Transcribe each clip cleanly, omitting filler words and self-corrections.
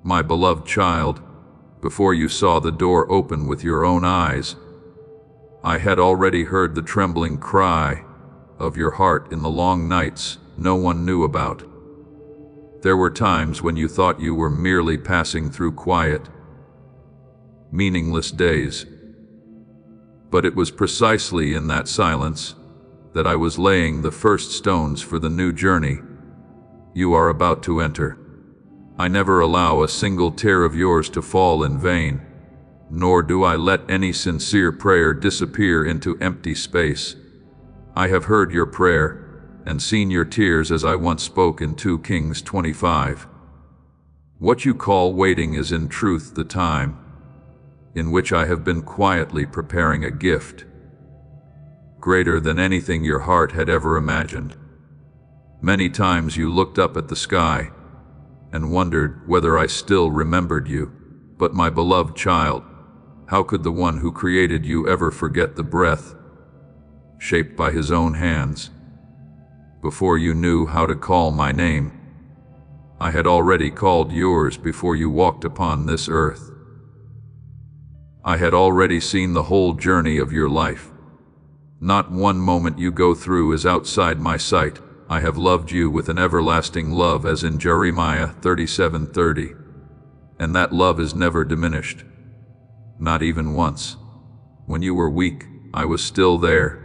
My beloved child, before you saw the door open with your own eyes, I had already heard the trembling cry of your heart in the long nights no one knew about. There were times when you thought you were merely passing through quiet, meaningless days. But it was precisely in that silence that I was laying the first stones for the new journey you are about to enter. I never allow a single tear of yours to fall in vain, nor do I let any sincere prayer disappear into empty space. I have heard your prayer and seen your tears, as I once spoke in 2 Kings 25. What you call waiting is in truth the time in which I have been quietly preparing a gift greater than anything your heart had ever imagined. Many times you looked up at the sky and wondered whether I still remembered you. But my beloved child, how could the one who created you ever forget the breath shaped by his own hands? Before you knew how to call my name, I had already called yours before you walked upon this earth. I had already seen the whole journey of your life. Not one moment you go through is outside my sight. I have loved you with an everlasting love, as in Jeremiah 37:30. And that love is never diminished, not even once. When you were weak, I was still there.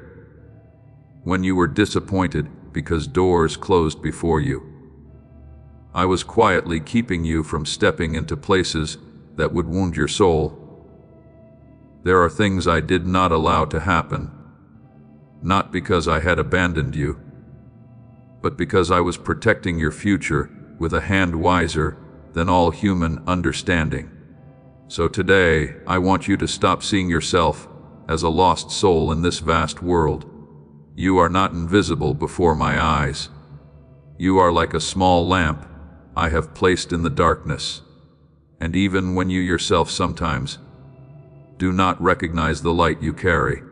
When you were disappointed because doors closed before you, I was quietly keeping you from stepping into places that would wound your soul. There are things I did not allow to happen, not because I had abandoned you, but because I was protecting your future with a hand wiser than all human understanding. So today, I want you to stop seeing yourself as a lost soul in this vast world. You are not invisible before my eyes. You are like a small lamp I have placed in the darkness. And even when you yourself sometimes do not recognize the light you carry,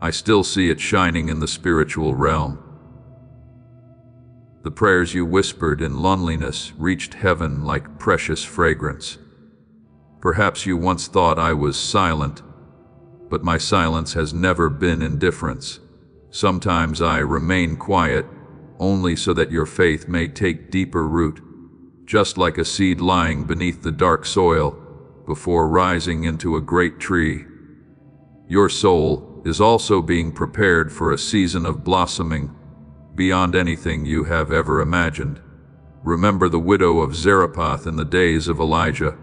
I still see it shining in the spiritual realm. The prayers you whispered in loneliness reached heaven like precious fragrance. Perhaps you once thought I was silent, but my silence has never been indifference. Sometimes I remain quiet, only so that your faith may take deeper root, just like a seed lying beneath the dark soil before rising into a great tree. Your soul is also being prepared for a season of blossoming beyond anything you have ever imagined. Remember the widow of Zarephath in the days of Elijah.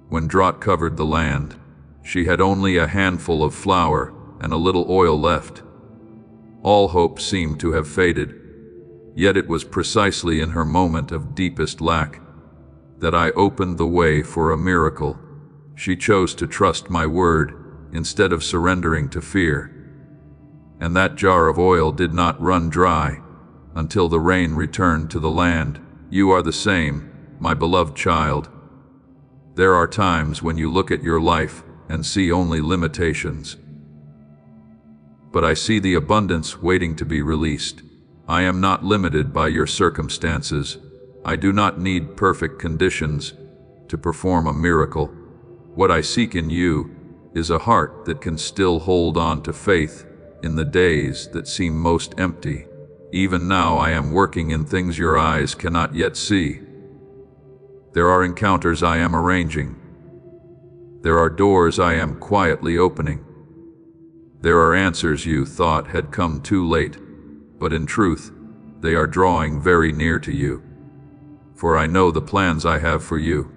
When drought covered the land, she had only a handful of flour and a little oil left. All hope seemed to have faded, yet it was precisely in her moment of deepest lack that I opened the way for a miracle. She chose to trust my word instead of surrendering to fear. And that jar of oil did not run dry until the rain returned to the land. You are the same, my beloved child. There are times when you look at your life and see only limitations. But I see the abundance waiting to be released. I am not limited by your circumstances. I do not need perfect conditions to perform a miracle. What I seek in you is a heart that can still hold on to faith in the days that seem most empty. Even now I am working in things your eyes cannot yet see. There are encounters I am arranging. There are doors I am quietly opening. There are answers you thought had come too late, but in truth, they are drawing very near to you. For I know the plans I have for you,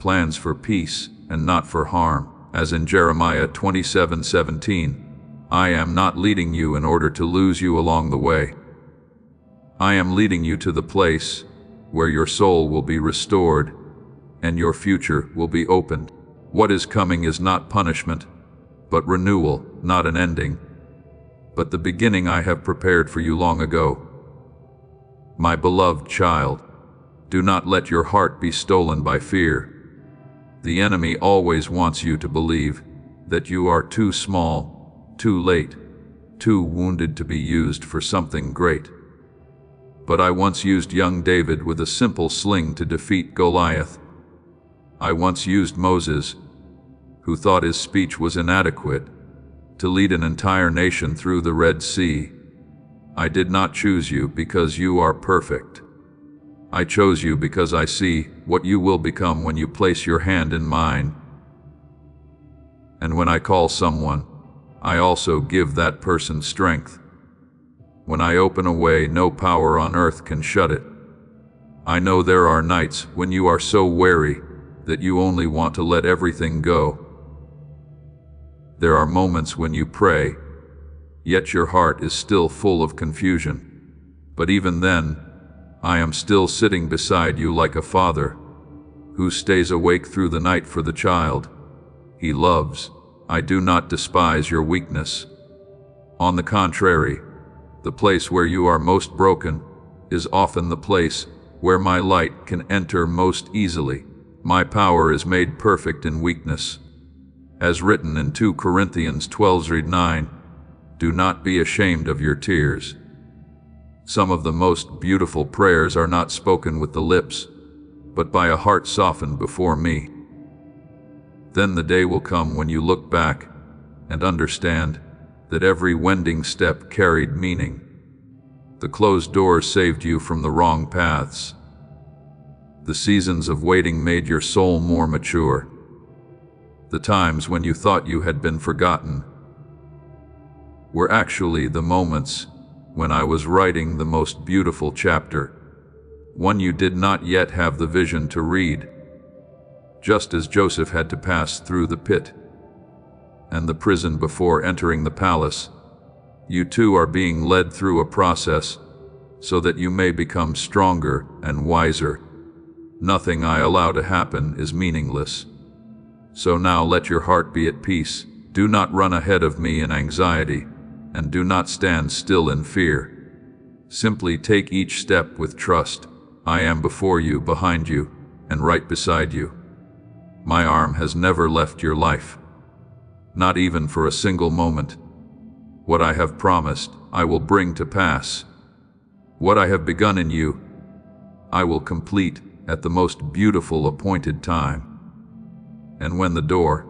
plans for peace and not for harm, as in Jeremiah 27:17. I am not leading you in order to lose you along the way. I am leading you to the place where your soul will be restored and your future will be opened. What is coming is not punishment, but renewal, not an ending, but the beginning I have prepared for you long ago. My beloved child, do not let your heart be stolen by fear. The enemy always wants you to believe that you are too small, too late, too wounded to be used for something great. But I once used young David with a simple sling to defeat Goliath. I once used Moses, who thought his speech was inadequate, to lead an entire nation through the Red Sea. I did not choose you because you are perfect. I chose you because I see what you will become when you place your hand in mine. And when I call someone, I also give that person strength. When I open a way, no power on earth can shut it. I know there are nights when you are so weary that you only want to let everything go. There are moments when you pray, yet your heart is still full of confusion. But even then, I am still sitting beside you like a father who stays awake through the night for the child he loves. I do not despise your weakness. On the contrary, the place where you are most broken is often the place where my light can enter most easily. My power is made perfect in weakness. As written in 2 Corinthians 12:9, do not be ashamed of your tears. Some of the most beautiful prayers are not spoken with the lips, but by a heart softened before me. Then the day will come when you look back and understand that every wending step carried meaning. The closed doors saved you from the wrong paths. The seasons of waiting made your soul more mature. The times when you thought you had been forgotten were actually the moments when I was writing the most beautiful chapter, one you did not yet have the vision to read. Just as Joseph had to pass through the pit and the prison before entering the palace, you too are being led through a process so that you may become stronger and wiser. Nothing I allow to happen is meaningless. So now let your heart be at peace. Do not run ahead of me in anxiety, and do not stand still in fear. Simply take each step with trust. I am before you, behind you, and right beside you. My arm has never left your life, not even for a single moment. What I have promised, I will bring to pass. What I have begun in you, I will complete at the most beautiful appointed time. And when the door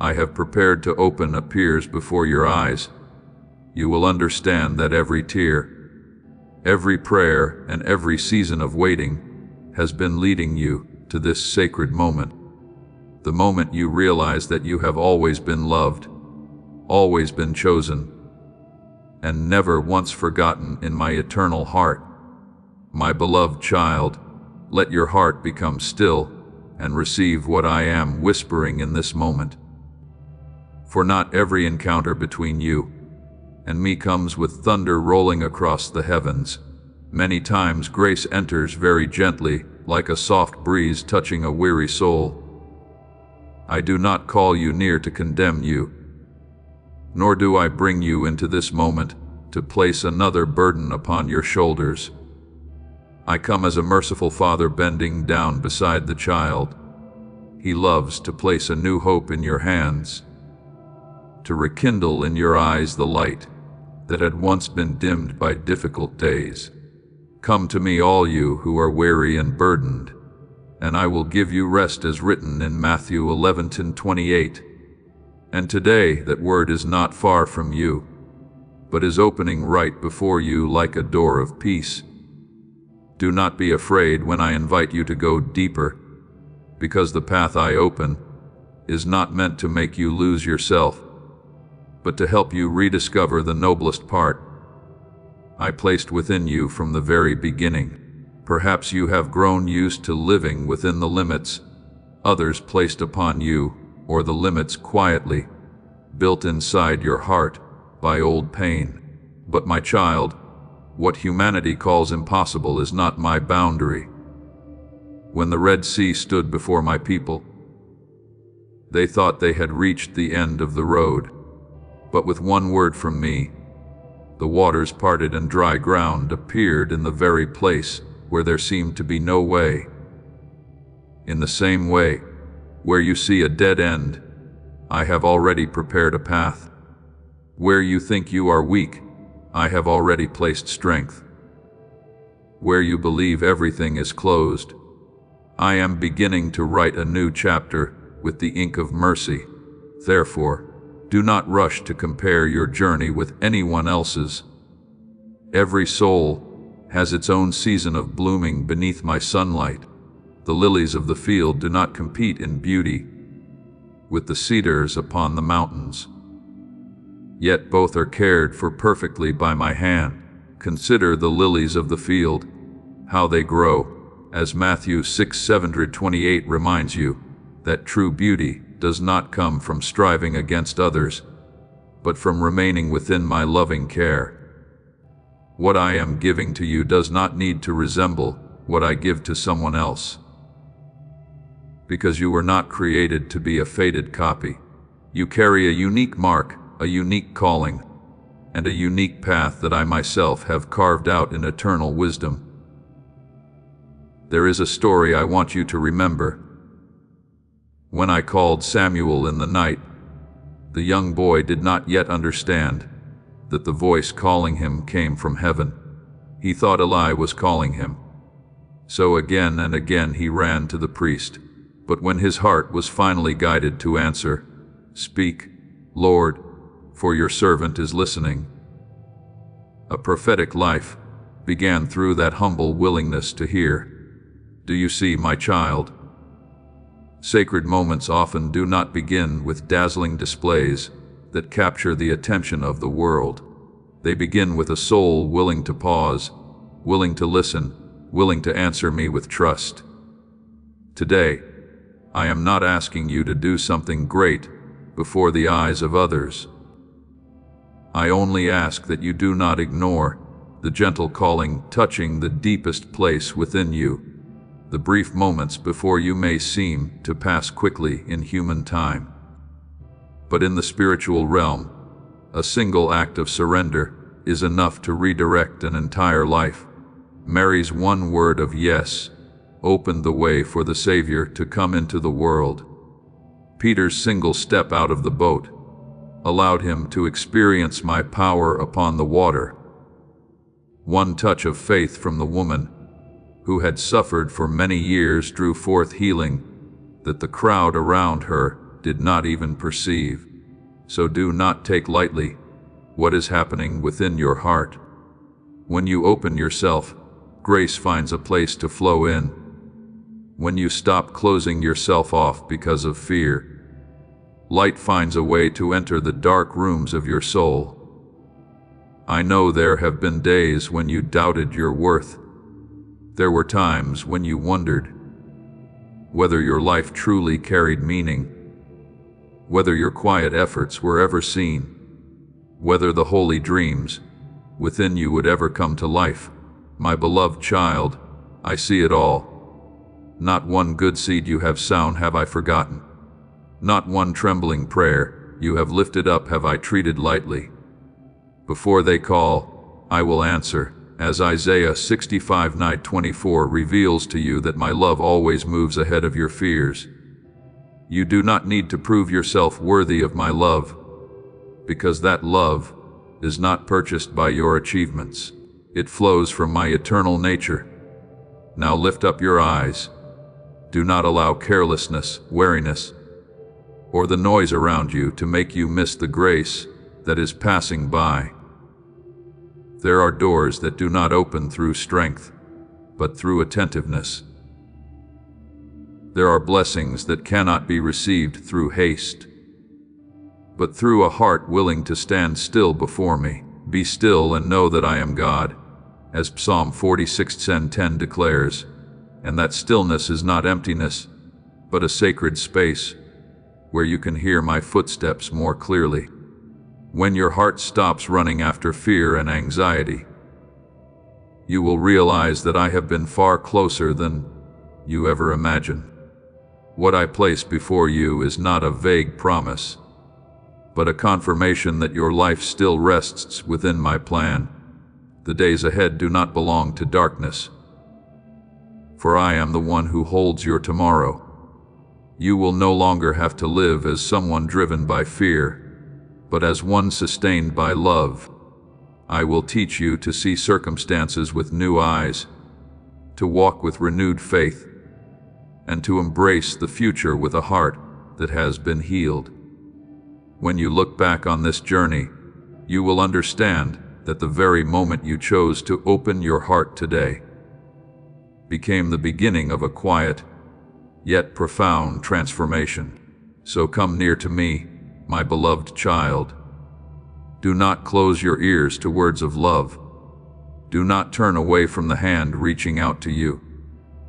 I have prepared to open appears before your eyes, you will understand that every tear, every prayer, and every season of waiting has been leading you to this sacred moment. The moment you realize that you have always been loved, always been chosen, and never once forgotten in my eternal heart. My beloved child, let your heart become still and receive what I am whispering in this moment. For not every encounter between you and me comes with thunder rolling across the heavens. Many times grace enters very gently, like a soft breeze touching a weary soul. I do not call you near to condemn you, nor do I bring you into this moment to place another burden upon your shoulders. I come as a merciful father bending down beside the child. He loves to place a new hope in your hands, to rekindle in your eyes the light that had once been dimmed by difficult days. Come to me, all you who are weary and burdened, and I will give you rest, as written in Matthew 11:28. And today that word is not far from you, but is opening right before you like a door of peace. Do not be afraid when I invite you to go deeper, because the path I open is not meant to make you lose yourself, but to help you rediscover the noblest part I placed within you from the very beginning. Perhaps you have grown used to living within the limits others placed upon you, or the limits quietly built inside your heart by old pain. But my child, what humanity calls impossible is not my boundary. When the Red Sea stood before my people, they thought they had reached the end of the road. But with one word from me, the waters parted and dry ground appeared in the very place where there seemed to be no way. In the same way, where you see a dead end, I have already prepared a path. Where you think you are weak, I have already placed strength. where you believe everything is closed. I am beginning to write a new chapter with the ink of mercy. Therefore, do not rush to compare your journey with anyone else's. Every soul has its own season of blooming beneath my sunlight. The lilies of the field do not compete in beauty with the cedars upon the mountains. Yet both are cared for perfectly by my hand. Consider the lilies of the field, how they grow, as Matthew 6:7-28 reminds you that true beauty does not come from striving against others, but from remaining within my loving care. What I am giving to you does not need to resemble what I give to someone else, because you were not created to be a faded copy. You carry a unique mark, a unique calling, and a unique path that I myself have carved out in eternal wisdom. There is a story I want you to remember. When I called Samuel in the night, the young boy did not yet understand that the voice calling him came from heaven. He thought Eli was calling him. So again and again he ran to the priest. But when his heart was finally guided to answer, "Speak, Lord, for your servant is listening," a prophetic life began through that humble willingness to hear. Do you see, my child? Sacred moments often do not begin with dazzling displays that capture the attention of the world. They begin with a soul willing to pause, willing to listen, willing to answer me with trust. Today, I am not asking you to do something great before the eyes of others. I only ask that you do not ignore the gentle calling touching the deepest place within you, the brief moments before you may seem to pass quickly in human time. But in the spiritual realm, a single act of surrender is enough to redirect an entire life. Mary's one word of yes opened the way for the Savior to come into the world. Peter's single step out of the boat allowed him to experience my power upon the water. One touch of faith from the woman who had suffered for many years drew forth healing that the crowd around her did not even perceive. So do not take lightly what is happening within your heart. When you open yourself, grace finds a place to flow in. When you stop closing yourself off because of fear, light finds a way to enter the dark rooms of your soul. I know there have been days when you doubted your worth. There were times when you wondered whether your life truly carried meaning, whether your quiet efforts were ever seen, whether the holy dreams within you would ever come to life. My beloved child, I see it all. Not one good seed you have sown have I forgotten. Not one trembling prayer you have lifted up have I treated lightly. Before they call, I will answer, as Isaiah 65:24 reveals to you that my love always moves ahead of your fears. You do not need to prove yourself worthy of my love, because that love is not purchased by your achievements. It flows from my eternal nature. Now lift up your eyes. Do not allow carelessness, weariness, or the noise around you to make you miss the grace that is passing by. There are doors that do not open through strength, but through attentiveness. There are blessings that cannot be received through haste, but through a heart willing to stand still before me. Be still and know that I am God, as Psalm 46:10 declares, and that stillness is not emptiness, but a sacred space where you can hear my footsteps more clearly. When your heart stops running after fear and anxiety, you will realize that I have been far closer than you ever imagined. What I place before you is not a vague promise, but a confirmation that your life still rests within my plan. The days ahead do not belong to darkness, for I am the one who holds your tomorrow. You will no longer have to live as someone driven by fear, but as one sustained by love. I will teach you to see circumstances with new eyes, to walk with renewed faith, and to embrace the future with a heart that has been healed. When you look back on this journey, you will understand that the very moment you chose to open your heart today became the beginning of a quiet, yet profound transformation. So come near to me, my beloved child. Do not close your ears to words of love. Do not turn away from the hand reaching out to you,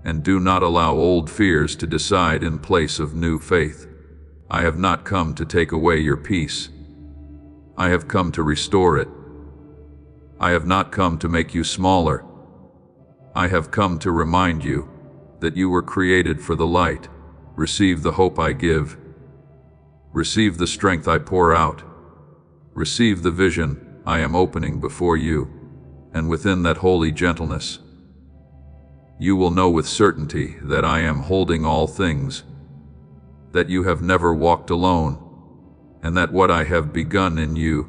and do not allow old fears to decide in place of new faith. I have not come to take away your peace. I have come to restore it. I have not come to make you smaller. I have come to remind you that you were created for the light. Receive the hope I give. Receive the strength I pour out. Receive the vision I am opening before you, and within that holy gentleness, you will know with certainty that I am holding all things, that you have never walked alone, and that what I have begun in you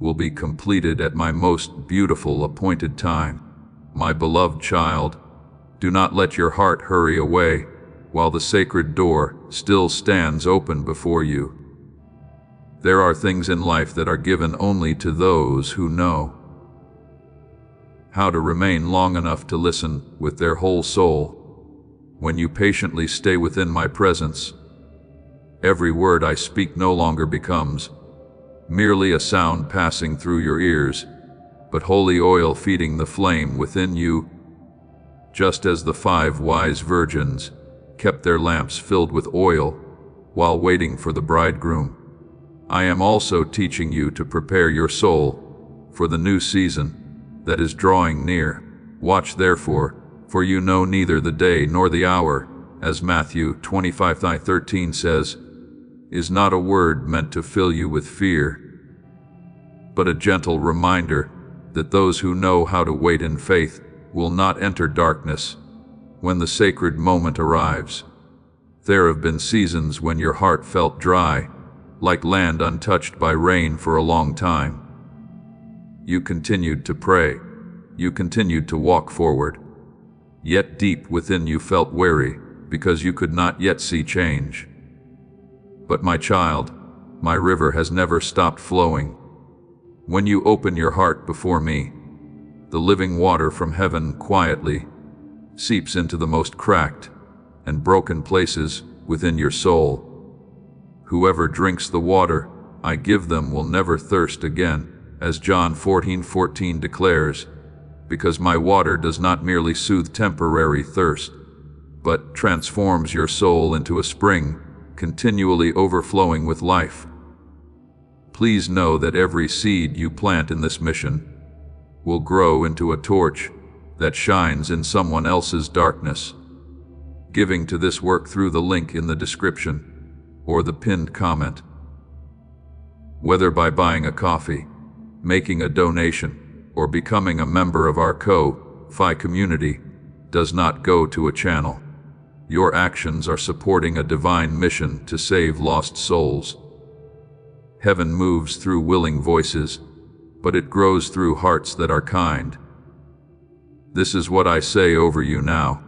will be completed at my most beautiful appointed time. My beloved child, do not let your heart hurry away while the sacred door still stands open before you. There are things in life that are given only to those who know how to remain long enough to listen with their whole soul. When you patiently stay within my presence, every word I speak no longer becomes merely a sound passing through your ears, but holy oil feeding the flame within you. Just as the 5 wise virgins kept their lamps filled with oil while waiting for the bridegroom, I am also teaching you to prepare your soul for the new season that is drawing near. Watch therefore, for you know neither the day nor the hour, as Matthew 25:13 says, is not a word meant to fill you with fear, but a gentle reminder that those who know how to wait in faith will not enter darkness when the sacred moment arrives. There have been seasons when your heart felt dry, like land untouched by rain for a long time. You continued to pray. You continued to walk forward. Yet deep within you felt weary because you could not yet see change. But my child, my river has never stopped flowing. When you open your heart before me, the living water from heaven quietly seeps into the most cracked and broken places within your soul. Whoever drinks the water I give them will never thirst again, as John 14:14 declares, because my water does not merely soothe temporary thirst, but transforms your soul into a spring, continually overflowing with life. Please know that every seed you plant in this mission will grow into a torch that shines in someone else's darkness. Giving to this work through the link in the description or the pinned comment. Whether by buying a coffee, making a donation, or becoming a member of our Ko-Fi community, does not go to a channel. Your actions are supporting a divine mission to save lost souls. Heaven moves through willing voices, but it grows through hearts that are kind. This is what I say over you now.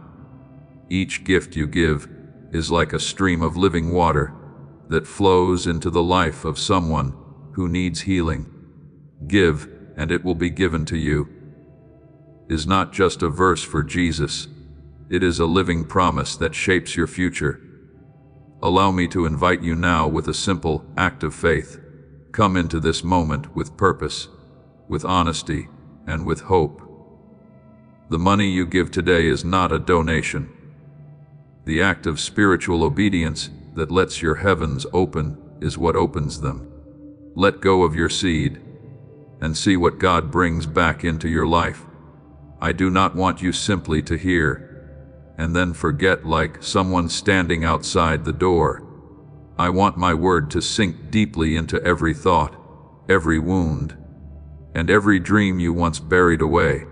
Each gift you give is like a stream of living water that flows into the life of someone who needs healing. Give, and it will be given to you is not just a verse for Jesus. It is a living promise that shapes your future. Allow me to invite you now with a simple act of faith. Come into this moment with purpose, with honesty, and with hope. The money you give today is not a donation. The act of spiritual obedience that lets your heavens open is what opens them. Let go of your seed and see what God brings back into your life. I do not want you simply to hear and then forget like someone standing outside the door. I want my word to sink deeply into every thought, every wound, and every dream you once buried away.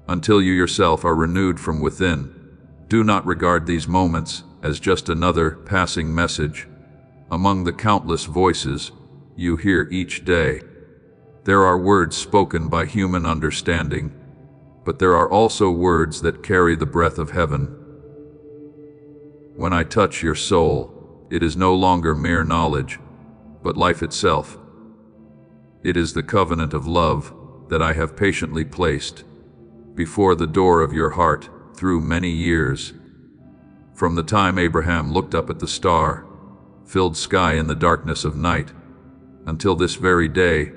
Until you yourself are renewed from within, do not regard these moments as just another passing message among the countless voices you hear each day. There are words spoken by human understanding, but there are also words that carry the breath of heaven. When I touch your soul, it is no longer mere knowledge, but life itself. It is the covenant of love that I have patiently placed before the door of your heart through many years. From the time Abraham looked up at the star-filled sky in the darkness of night, until this very day,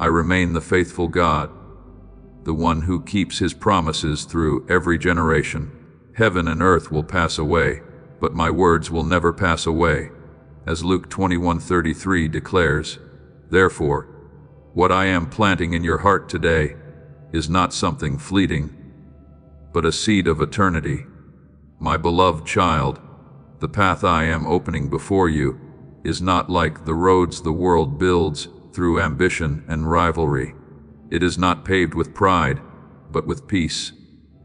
I remain the faithful God, the one who keeps his promises through every generation. Heaven and earth will pass away, but my words will never pass away, as Luke 21:33 declares. Therefore, what I am planting in your heart today is not something fleeting, but a seed of eternity. My beloved child, the path I am opening before you is not like the roads the world builds through ambition and rivalry. It is not paved with pride, but with peace.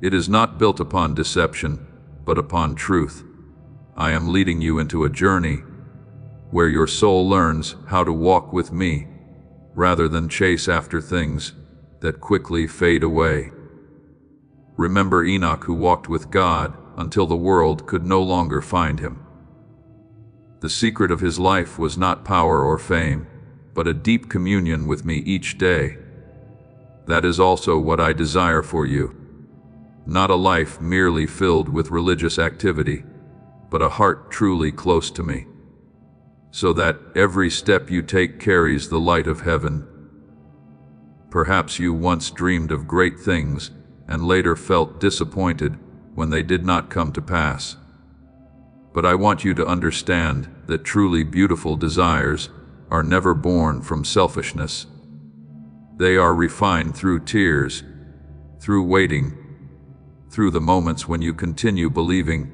It is not built upon deception, but upon truth. I am leading you into a journey where your soul learns how to walk with me, rather than chase after things that quickly fade away. Remember Enoch, who walked with God until the world could no longer find him. The secret of his life was not power or fame, but a deep communion with me each day. That is also what I desire for you. Not a life merely filled with religious activity, but a heart truly close to me, so that every step you take carries the light of heaven. Perhaps you once dreamed of great things and later felt disappointed when they did not come to pass. But I want you to understand that truly beautiful desires are never born from selfishness. They are refined through tears, through waiting, through the moments when you continue believing,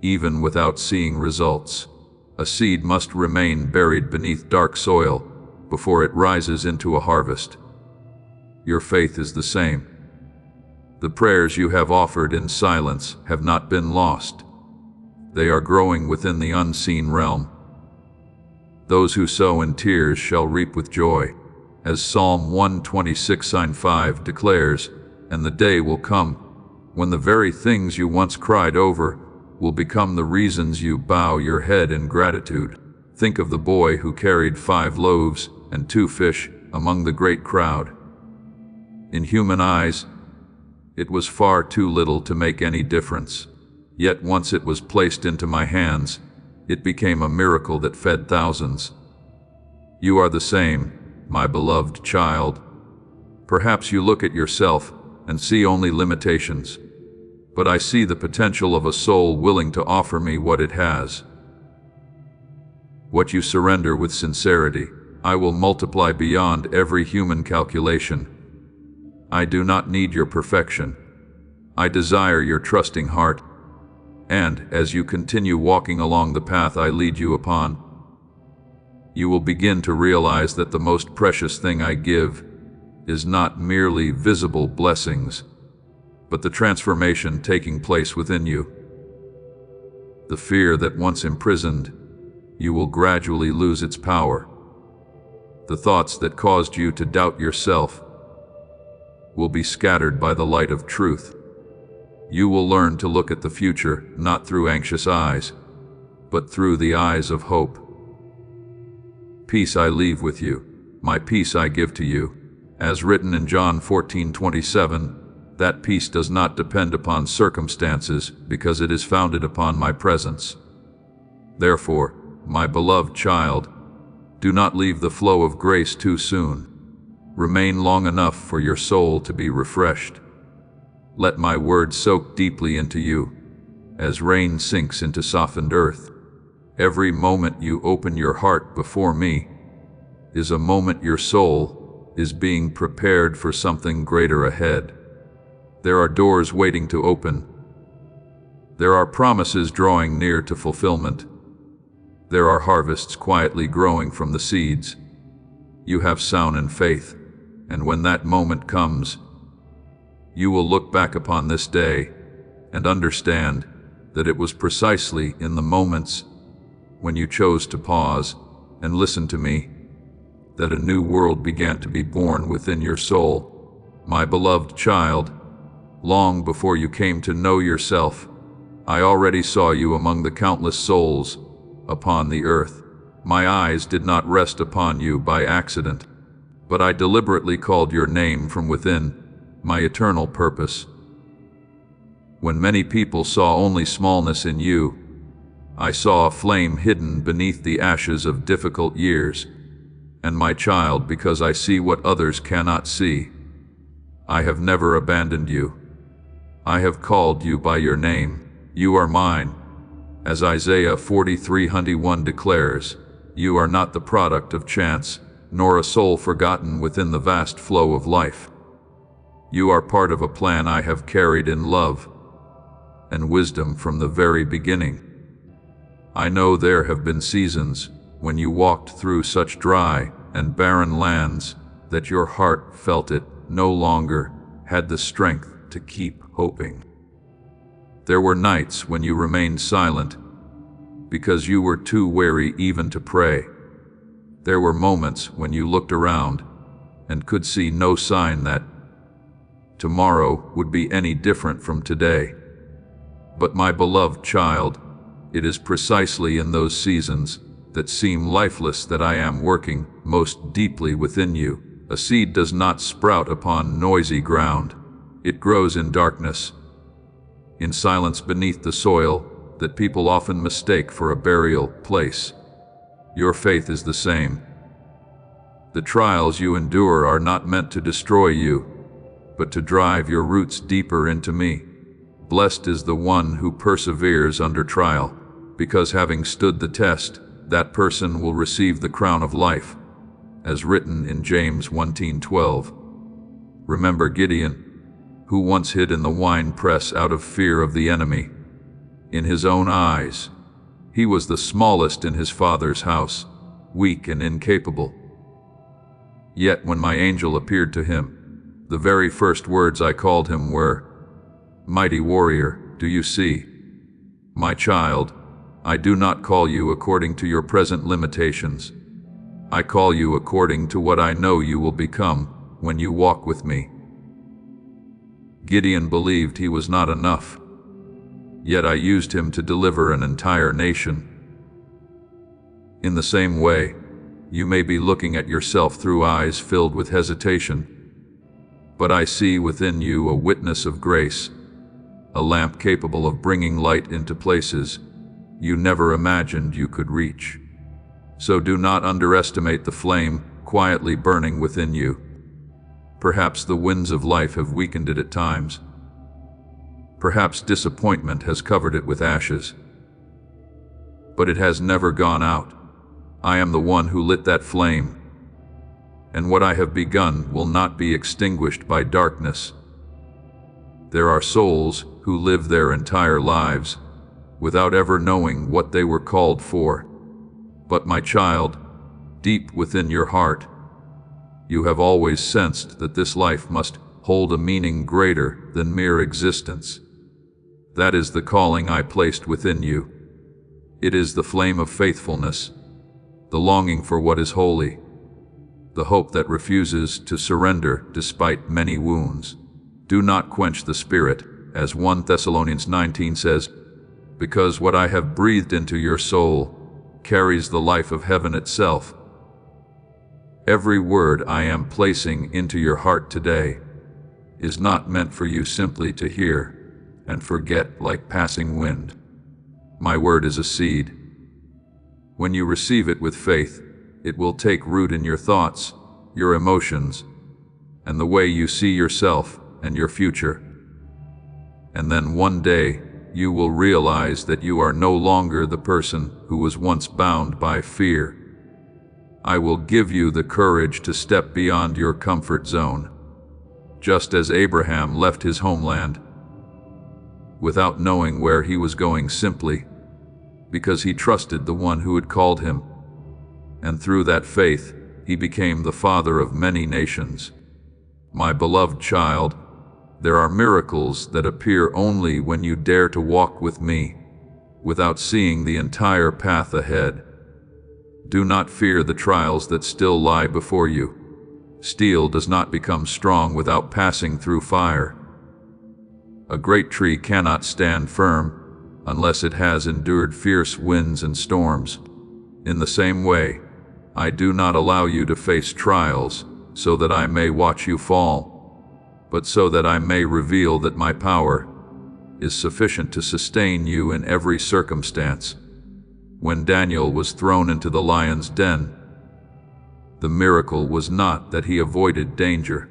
even without seeing results. A seed must remain buried beneath dark soil before it rises into a harvest. Your faith is the same. The prayers you have offered in silence have not been lost. They are growing within the unseen realm. Those who sow in tears shall reap with joy, as Psalm 126:5 declares, and the day will come when the very things you once cried over will become the reasons you bow your head in gratitude. Think of the boy who carried 5 loaves and 2 fish among the great crowd. In human eyes, it was far too little to make any difference. Yet once it was placed into my hands, it became a miracle that fed thousands. You are the same, my beloved child. Perhaps you look at yourself and see only limitations, but I see the potential of a soul willing to offer me what it has. What you surrender with sincerity, I will multiply beyond every human calculation. I do not need your perfection. I desire your trusting heart. And as you continue walking along the path I lead you upon, you will begin to realize that the most precious thing I give is not merely visible blessings, but the transformation taking place within you. The fear that once imprisoned you will gradually lose its power. The thoughts that caused you to doubt yourself will be scattered by the light of truth. You will learn to look at the future not through anxious eyes, but through the eyes of hope. Peace I leave with you, my peace I give to you. As written in John 14:27, that peace does not depend upon circumstances because it is founded upon my presence. Therefore, my beloved child, do not leave the flow of grace too soon. Remain long enough for your soul to be refreshed. Let my word soak deeply into you, as rain sinks into softened earth. Every moment you open your heart before me is a moment your soul is being prepared for something greater ahead. There are doors waiting to open. There are promises drawing near to fulfillment. There are harvests quietly growing from the seeds you have sown in faith, and when that moment comes, you will look back upon this day and understand that it was precisely in the moments when you chose to pause and listen to me that a new world began to be born within your soul. My beloved child, long before you came to know yourself. I already saw you among the countless souls upon the earth. My eyes did not rest upon you by accident, but I deliberately called your name from within my eternal purpose. When many people saw only smallness in you, I saw a flame hidden beneath the ashes of difficult years. And my child, because I see what others cannot see, I have never abandoned you. I have called you by your name. You are mine. As Isaiah 43:1 declares, you are not the product of chance, nor a soul forgotten within the vast flow of life. You are part of a plan I have carried in love and wisdom from the very beginning. I know there have been seasons when you walked through such dry and barren lands that your heart felt it no longer had the strength to keep hoping. There were nights when you remained silent because you were too weary even to pray. There were moments when you looked around and could see no sign that tomorrow would be any different from today. But my beloved child, it is precisely in those seasons that seem lifeless that I am working most deeply within you. A seed does not sprout upon noisy ground. It grows in darkness, in silence beneath the soil that people often mistake for a burial place. Your faith is the same. The trials you endure are not meant to destroy you, but to drive your roots deeper into me. Blessed is the one who perseveres under trial, because having stood the test, that person will receive the crown of life, as written in James 1:12. Remember Gideon, who once hid in the wine press out of fear of the enemy. In his own eyes, he was the smallest in his father's house, weak and incapable. Yet when my angel appeared to him, the very first words I called him were, "Mighty warrior, do you see? My child, I do not call you according to your present limitations. I call you according to what I know you will become when you walk with me." Gideon believed he was not enough, yet I used him to deliver an entire nation. In the same way, you may be looking at yourself through eyes filled with hesitation, but I see within you a witness of grace, a lamp capable of bringing light into places you never imagined you could reach. So do not underestimate the flame quietly burning within you. Perhaps the winds of life have weakened it at times. Perhaps disappointment has covered it with ashes. But it has never gone out. I am the one who lit that flame, and what I have begun will not be extinguished by darkness. There are souls who live their entire lives without ever knowing what they were called for. But my child, deep within your heart, you have always sensed that this life must hold a meaning greater than mere existence. That is the calling I placed within you. It is the flame of faithfulness, the longing for what is holy, the hope that refuses to surrender despite many wounds. Do not quench the Spirit, as 1 Thessalonians 19 says, because what I have breathed into your soul carries the life of heaven itself. Every word I am placing into your heart today is not meant for you simply to hear and forget like passing wind. My word is a seed. When you receive it with faith, it will take root in your thoughts, your emotions, and the way you see yourself and your future. And then one day, you will realize that you are no longer the person who was once bound by fear. I will give you the courage to step beyond your comfort zone, just as Abraham left his homeland without knowing where he was going, simply because he trusted the one who had called him. And through that faith, he became the father of many nations. My beloved child, there are miracles that appear only when you dare to walk with me, without seeing the entire path ahead. Do not fear the trials that still lie before you. Steel does not become strong without passing through fire. A great tree cannot stand firm unless it has endured fierce winds and storms. In the same way, I do not allow you to face trials so that I may watch you fall, but so that I may reveal that my power is sufficient to sustain you in every circumstance. When Daniel was thrown into the lion's den, the miracle was not that he avoided danger,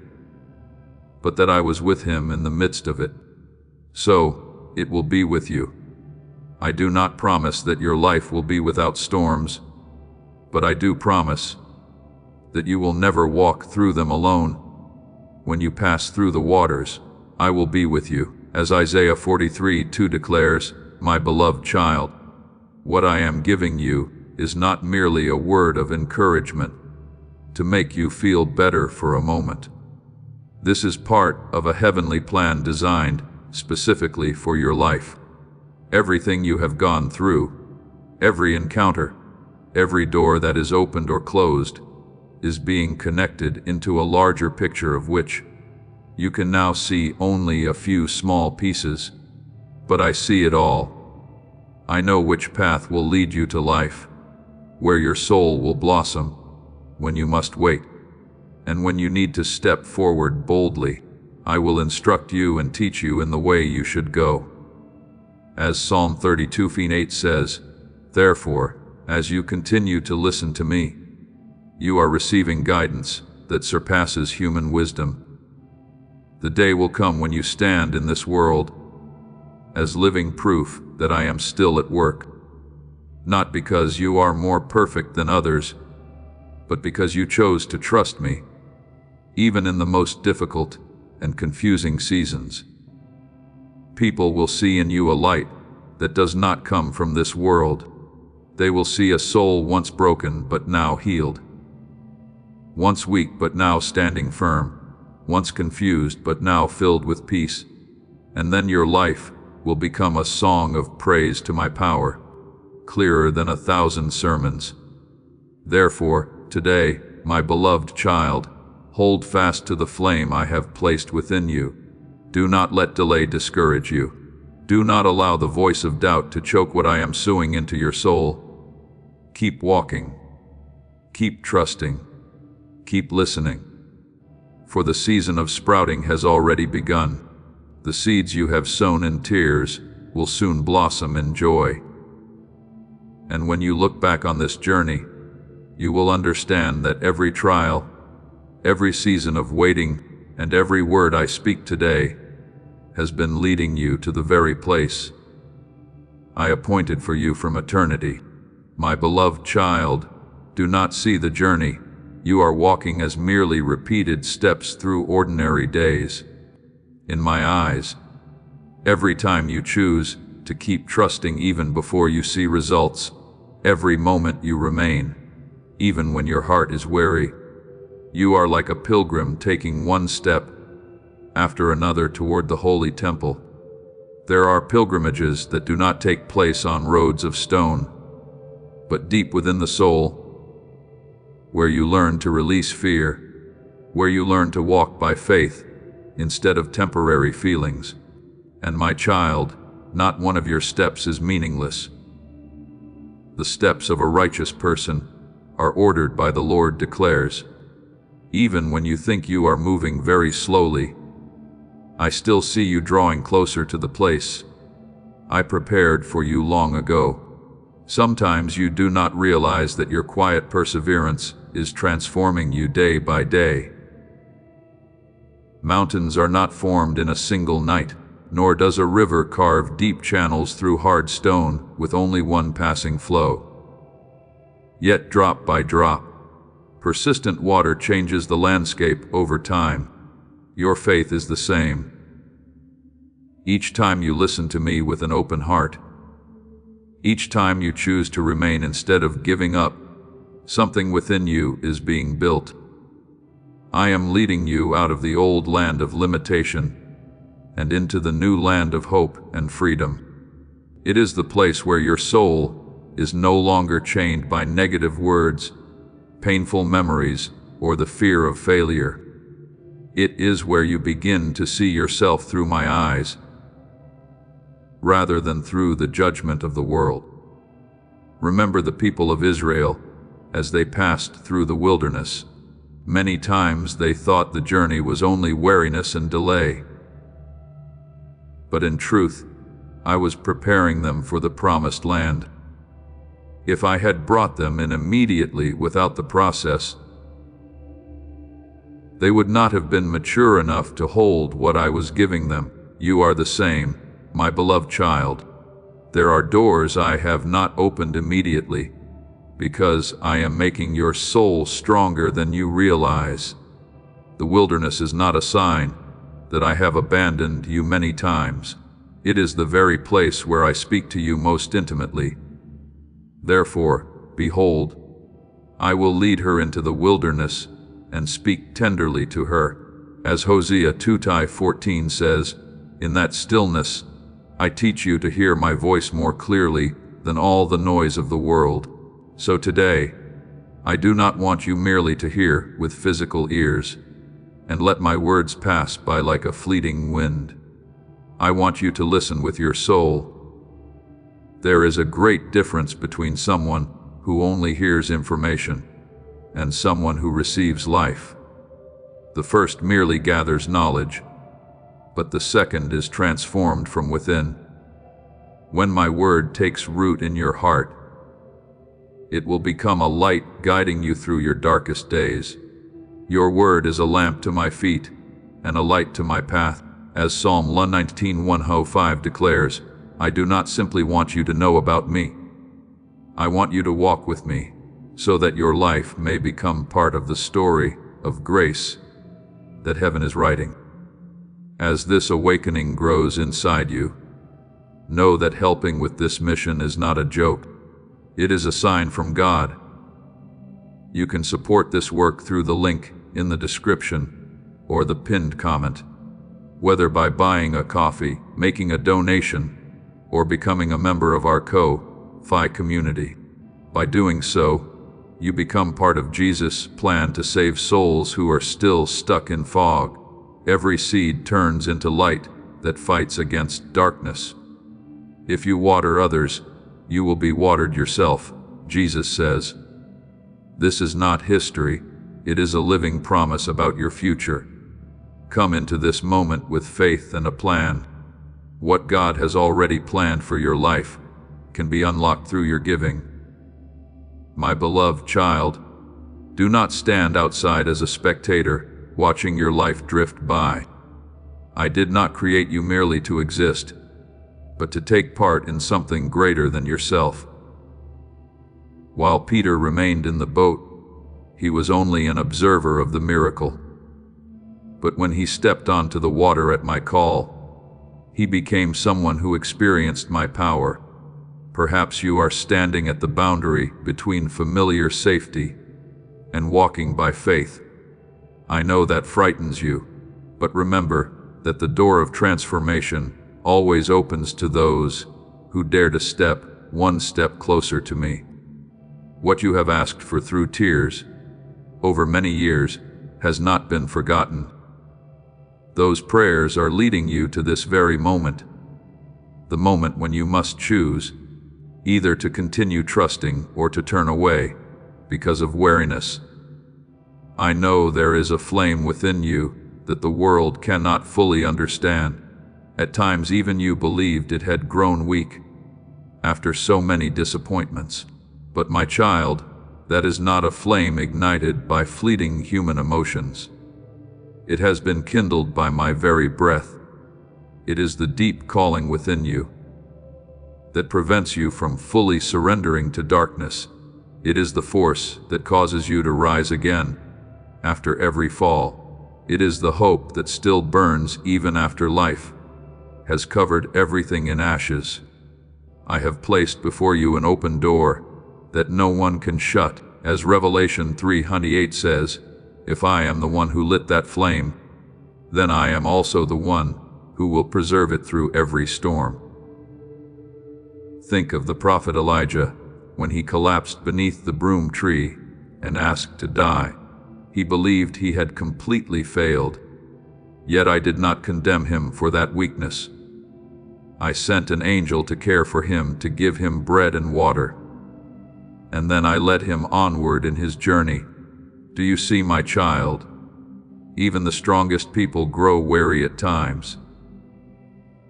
but that I was with him in the midst of it. So it will be with you. I do not promise that your life will be without storms, but I do promise that you will never walk through them alone. When you pass through the waters, I will be with you. As Isaiah 43:2 declares, my beloved child, what I am giving you is not merely a word of encouragement to make you feel better for a moment. This is part of a heavenly plan designed specifically for your life. Everything you have gone through, every encounter, every door that is opened or closed, is being connected into a larger picture of which you can now see only a few small pieces, but I see it all. I know which path will lead you to life, where your soul will blossom, when you must wait, and when you need to step forward boldly. I will instruct you and teach you in the way you should go. As Psalm 32:8 says, therefore, as you continue to listen to me, you are receiving guidance that surpasses human wisdom. The day will come when you stand in this world as living proof that I am still at work, not because you are more perfect than others, but because you chose to trust me, even in the most difficult and confusing seasons. People will see in you a light that does not come from this world. They will see a soul once broken but now healed, once weak but now standing firm, once confused but now filled with peace. And then your life will become a song of praise to my power, clearer than 1,000 sermons. Therefore, today, my beloved child, hold fast to the flame I have placed within you. Do not let delay discourage you. Do not allow the voice of doubt to choke what I am sowing into your soul. Keep walking. Keep trusting. Keep listening. For the season of sprouting has already begun. The seeds you have sown in tears will soon blossom in joy. And when you look back on this journey, you will understand that every trial, every season of waiting, and every word I speak today has been leading you to the very place I appointed for you from eternity. My beloved child, do not see the journey you are walking as merely repeated steps through ordinary days. In my eyes, every time you choose to keep trusting even before you see results, every moment you remain, even when your heart is weary, you are like a pilgrim taking one step after another toward the holy temple. There are pilgrimages that do not take place on roads of stone, but deep within the soul, where you learn to release fear, where you learn to walk by faith instead of temporary feelings. And my child, not one of your steps is meaningless. The steps of a righteous person are ordered by the Lord declares. Even when you think you are moving very slowly, I still see you drawing closer to the place I prepared for you long ago. Sometimes you do not realize that your quiet perseverance is transforming you day by day. Mountains are not formed in a single night, nor does a river carve deep channels through hard stone with only one passing flow. Yet drop by drop, persistent water changes the landscape over time. Your faith is the same. Each time you listen to me with an open heart, each time you choose to remain instead of giving up, something within you is being built. I am leading you out of the old land of limitation and into the new land of hope and freedom. It is the place where your soul is no longer chained by negative words, painful memories, or the fear of failure. It is where you begin to see yourself through my eyes, rather than through the judgment of the world. Remember the people of Israel as they passed through the wilderness. Many times they thought the journey was only weariness and delay. But in truth, I was preparing them for the promised land. If I had brought them in immediately without the process, they would not have been mature enough to hold what I was giving them. You are the same, my beloved child. There are doors I have not opened immediately, because I am making your soul stronger than you realize. The wilderness is not a sign that I have abandoned you many times. It is the very place where I speak to you most intimately. Therefore, behold, I will lead her into the wilderness and speak tenderly to her. As Hosea 2:14 says, in that stillness, I teach you to hear my voice more clearly than all the noise of the world. So today, I do not want you merely to hear with physical ears and let my words pass by like a fleeting wind. I want you to listen with your soul. There is a great difference between someone who only hears information and someone who receives life. The first merely gathers knowledge, but the second is transformed from within. When my word takes root in your heart, it will become a light guiding you through your darkest days. Your word is a lamp to my feet and a light to my path. As Psalm 119:105 declares, I do not simply want you to know about me. I want you to walk with me, so that your life may become part of the story of grace that heaven is writing. As this awakening grows inside you, know that helping with this mission is not a joke. It is a sign from God. You can support this work through the link in the description or the pinned comment, whether by buying a coffee, making a donation, or becoming a member of our Ko-Fi community. By doing so, you become part of Jesus' plan to save souls who are still stuck in fog. Every seed turns into light that fights against darkness. If you water others, you will be watered yourself, Jesus says. This is not history, it is a living promise about your future. Come into this moment with faith and a plan. What God has already planned for your life can be unlocked through your giving. My beloved child, do not stand outside as a spectator, watching your life drift by. I did not create you merely to exist, but to take part in something greater than yourself. While Peter remained in the boat, he was only an observer of the miracle. But when he stepped onto the water at my call, he became someone who experienced my power. Perhaps you are standing at the boundary between familiar safety and walking by faith. I know that frightens you, but remember that the door of transformation always opens to those who dare to step one step closer to me. What you have asked for through tears over many years has not been forgotten. Those prayers are leading you to this very moment, the moment when you must choose either to continue trusting or to turn away because of weariness. I know there is a flame within you that the world cannot fully understand. At times even you believed it had grown weak after so many disappointments. But my child, that is not a flame ignited by fleeting human emotions. It has been kindled by my very breath. It is the deep calling within you that prevents you from fully surrendering to darkness. It is the force that causes you to rise again after every fall. It is the hope that still burns even after life has covered everything in ashes. I have placed before you an open door that no one can shut. As Revelation 3:8 says, if I am the one who lit that flame, then I am also the one who will preserve it through every storm. Think of the prophet Elijah when he collapsed beneath the broom tree and asked to die. He believed he had completely failed, yet I did not condemn him for that weakness. I sent an angel to care for him, to give him bread and water. And then I led him onward in his journey. Do you see, my child? Even the strongest people grow weary at times.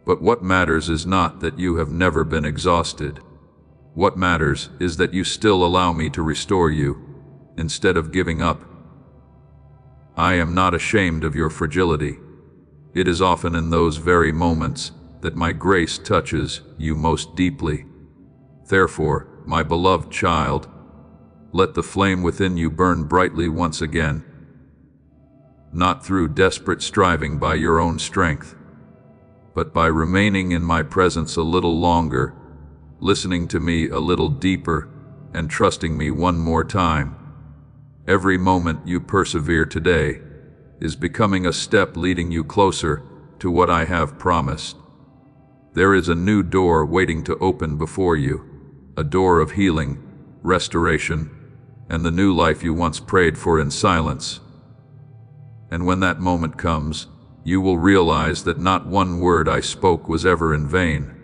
But what matters is not that you have never been exhausted. What matters is that you still allow me to restore you, instead of giving up. I am not ashamed of your fragility. It is often in those very moments that my grace touches you most deeply. Therefore, my beloved child, let the flame within you burn brightly once again, not through desperate striving by your own strength, but by remaining in my presence a little longer, listening to me a little deeper, and trusting me one more time. Every moment you persevere today is becoming a step leading you closer to what I have promised. There is a new door waiting to open before you, a door of healing, restoration, and the new life you once prayed for in silence. And when that moment comes, you will realize that not one word I spoke was ever in vain.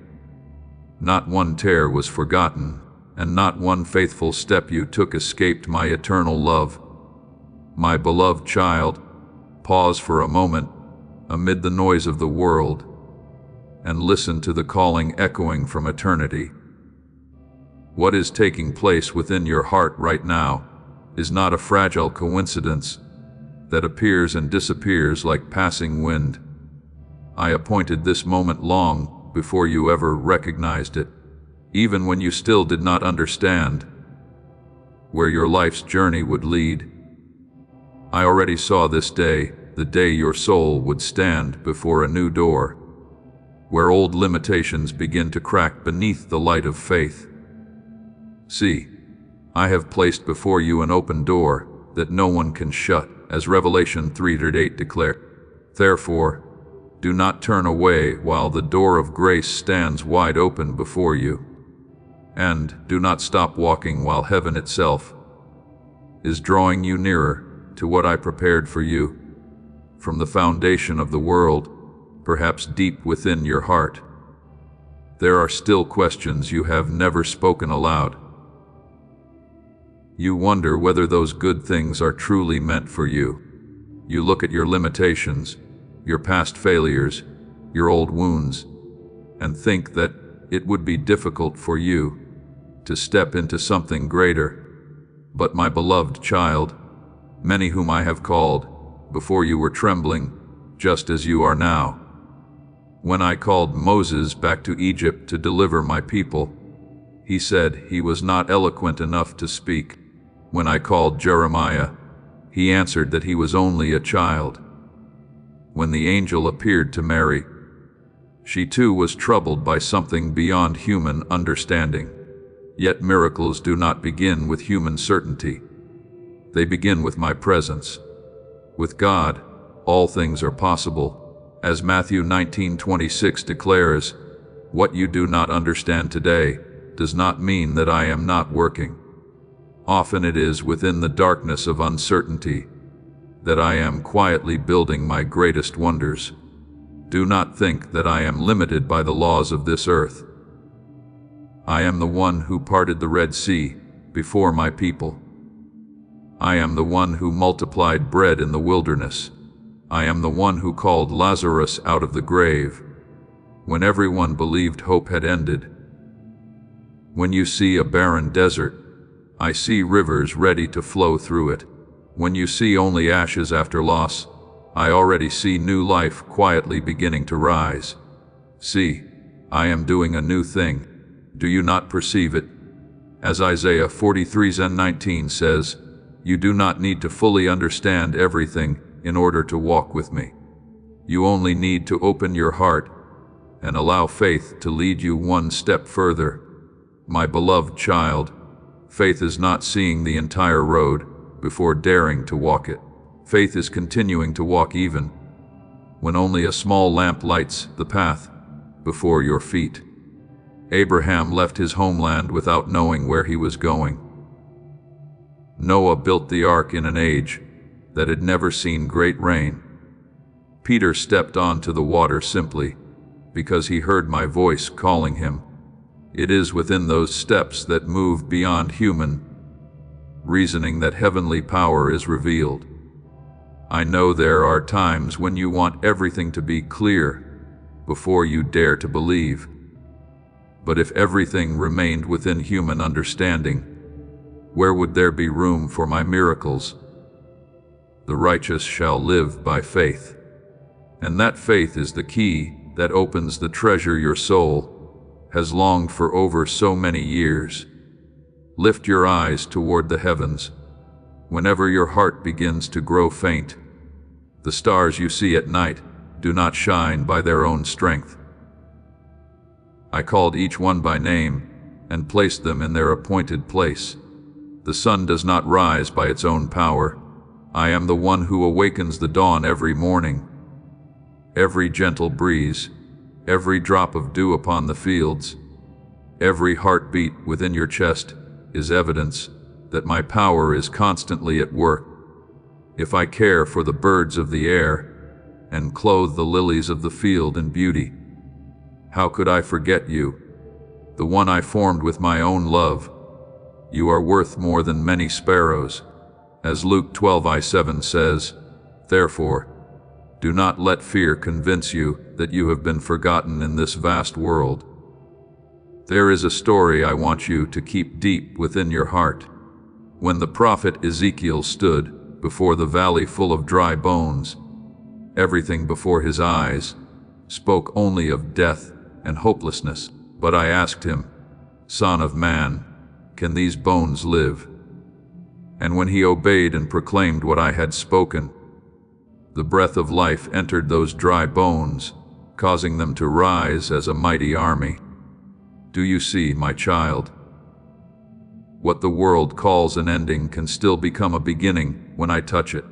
Not one tear was forgotten, and not one faithful step you took escaped my eternal love. My beloved child, pause for a moment amid the noise of the world and listen to the calling echoing from eternity. What is taking place within your heart right now is not a fragile coincidence that appears and disappears like passing wind. I appointed this moment long before you ever recognized it, even when you still did not understand where your life's journey would lead. I already saw this day, the day your soul would stand before a new door, where old limitations begin to crack beneath the light of faith. See, I have placed before you an open door that no one can shut, as Revelation 3:8 declares. Therefore, do not turn away while the door of grace stands wide open before you. And do not stop walking while heaven itself is drawing you nearer to what I prepared for you. From the foundation of the world, perhaps deep within your heart, there are still questions you have never spoken aloud. You wonder whether those good things are truly meant for you. You look at your limitations, your past failures, your old wounds, and think that it would be difficult for you to step into something greater. But my beloved child, many whom I have called before you were trembling, just as you are now. When I called Moses back to Egypt to deliver my people, he said he was not eloquent enough to speak. When I called Jeremiah, he answered that he was only a child. When the angel appeared to Mary, she too was troubled by something beyond human understanding. Yet miracles do not begin with human certainty. They begin with my presence. With God, all things are possible. As Matthew 19:26 declares, what you do not understand today does not mean that I am not working. Often it is within the darkness of uncertainty that I am quietly building my greatest wonders. Do not think that I am limited by the laws of this earth. I am the one who parted the Red Sea before my people. I am the one who multiplied bread in the wilderness. I am the one who called Lazarus out of the grave when everyone believed hope had ended. When you see a barren desert, I see rivers ready to flow through it. When you see only ashes after loss, I already see new life quietly beginning to rise. See, I am doing a new thing. Do you not perceive it? As Isaiah 43:19 says, you do not need to fully understand everything in order to walk with me. You only need to open your heart and allow faith to lead you one step further. My beloved child, faith is not seeing the entire road before daring to walk it. Faith is continuing to walk even when only a small lamp lights the path before your feet. Abraham left his homeland without knowing where he was going. Noah built the ark in an age that had never seen great rain. Peter stepped onto the water simply because he heard my voice calling him. It is within those steps that move beyond human reasoning that heavenly power is revealed. I know there are times when you want everything to be clear before you dare to believe. But if everything remained within human understanding, where would there be room for my miracles? The righteous shall live by faith. And that faith is the key that opens the treasure your soul has longed for over so many years. Lift your eyes toward the heavens. Whenever your heart begins to grow faint, the stars you see at night do not shine by their own strength. I called each one by name and placed them in their appointed place. The sun does not rise by its own power. I am the one who awakens the dawn every morning. Every gentle breeze, every drop of dew upon the fields, every heartbeat within your chest is evidence that my power is constantly at work. If I care for the birds of the air and clothe the lilies of the field in beauty, how could I forget you, the one I formed with my own love? You are worth more than many sparrows. As Luke 12:7 says, therefore, do not let fear convince you that you have been forgotten in this vast world. There is a story I want you to keep deep within your heart. When the prophet Ezekiel stood before the valley full of dry bones, everything before his eyes spoke only of death and hopelessness. But I asked him, Son of man, can these bones live? And when he obeyed and proclaimed what I had spoken, the breath of life entered those dry bones, causing them to rise as a mighty army. Do you see, my child? What the world calls an ending can still become a beginning when I touch it.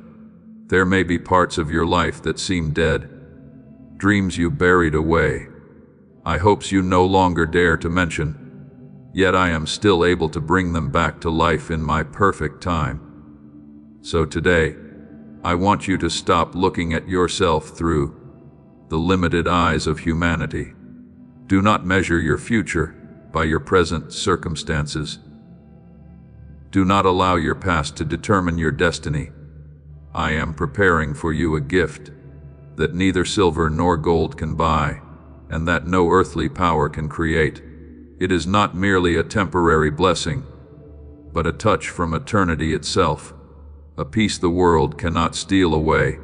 There may be parts of your life that seem dead, dreams you buried away, hopes you no longer dare to mention, yet I am still able to bring them back to life in my perfect time. So today, I want you to stop looking at yourself through the limited eyes of humanity. Do not measure your future by your present circumstances. Do not allow your past to determine your destiny. I am preparing for you a gift that neither silver nor gold can buy, and that no earthly power can create. It is not merely a temporary blessing, but a touch from eternity itself, a peace the world cannot steal away,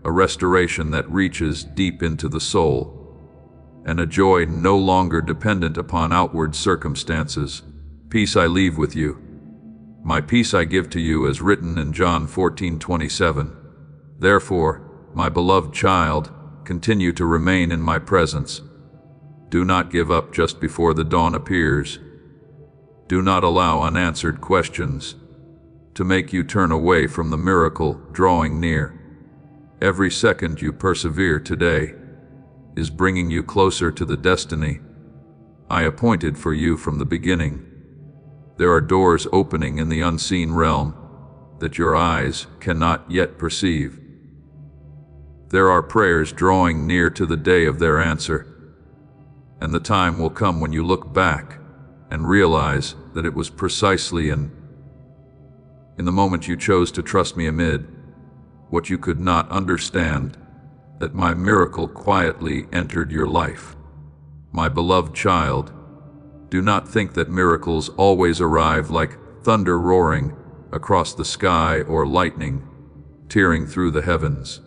a restoration that reaches deep into the soul, and a joy no longer dependent upon outward circumstances. Peace I leave with you. My peace I give to you, as written in John 14:27. Therefore, my beloved child, continue to remain in my presence. Do not give up just before the dawn appears. Do not allow unanswered questions to make you turn away from the miracle drawing near. Every second you persevere today is bringing you closer to the destiny I appointed for you from the beginning. There are doors opening in the unseen realm that your eyes cannot yet perceive. There are prayers drawing near to the day of their answer, and the time will come when you look back and realize that it was precisely in the moment you chose to trust me amid what you could not understand, that my miracle quietly entered your life. My beloved child, do not think that miracles always arrive like thunder roaring across the sky or lightning tearing through the heavens.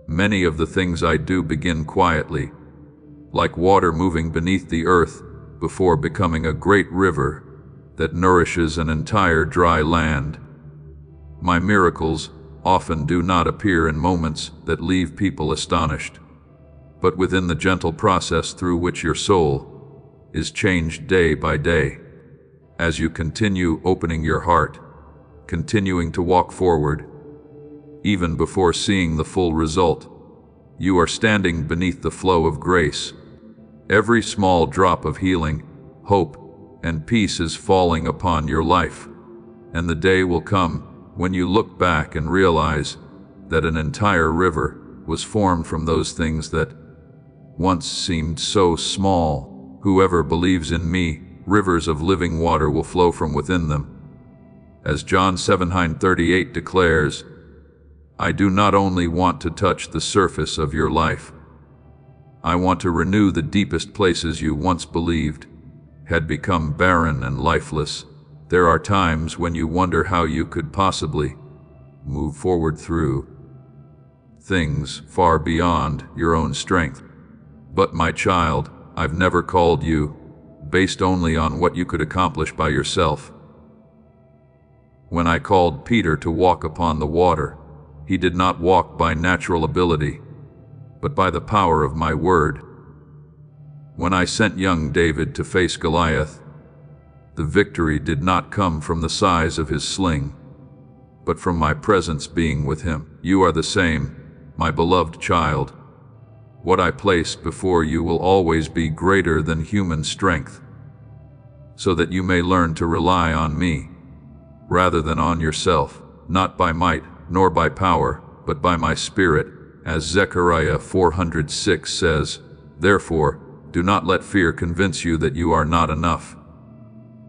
Many of the things I do begin quietly, like water moving beneath the earth before becoming a great river that nourishes an entire dry land. My miracles often do not appear in moments that leave people astonished, but within the gentle process through which your soul is changed day by day. As you continue opening your heart, continuing to walk forward, even before seeing the full result, you are standing beneath the flow of grace. Every small drop of healing, hope, and peace is falling upon your life, and the day will come when you look back and realize that an entire river was formed from those things that once seemed so small. Whoever believes in me, rivers of living water will flow from within them. As John 7:38 declares, I do not only want to touch the surface of your life. I want to renew the deepest places you once believed had become barren and lifeless. There are times when you wonder how you could possibly move forward through things far beyond your own strength. But my child, I've never called you based only on what you could accomplish by yourself. When I called Peter to walk upon the water, he did not walk by natural ability, but by the power of my word. When I sent young David to face Goliath, the victory did not come from the size of his sling, but from my presence being with him. You are the same, my beloved child. What I place before you will always be greater than human strength, so that you may learn to rely on me, rather than on yourself, not by might, nor by power, but by my Spirit, as Zechariah 4:6 says. Therefore, do not let fear convince you that you are not enough.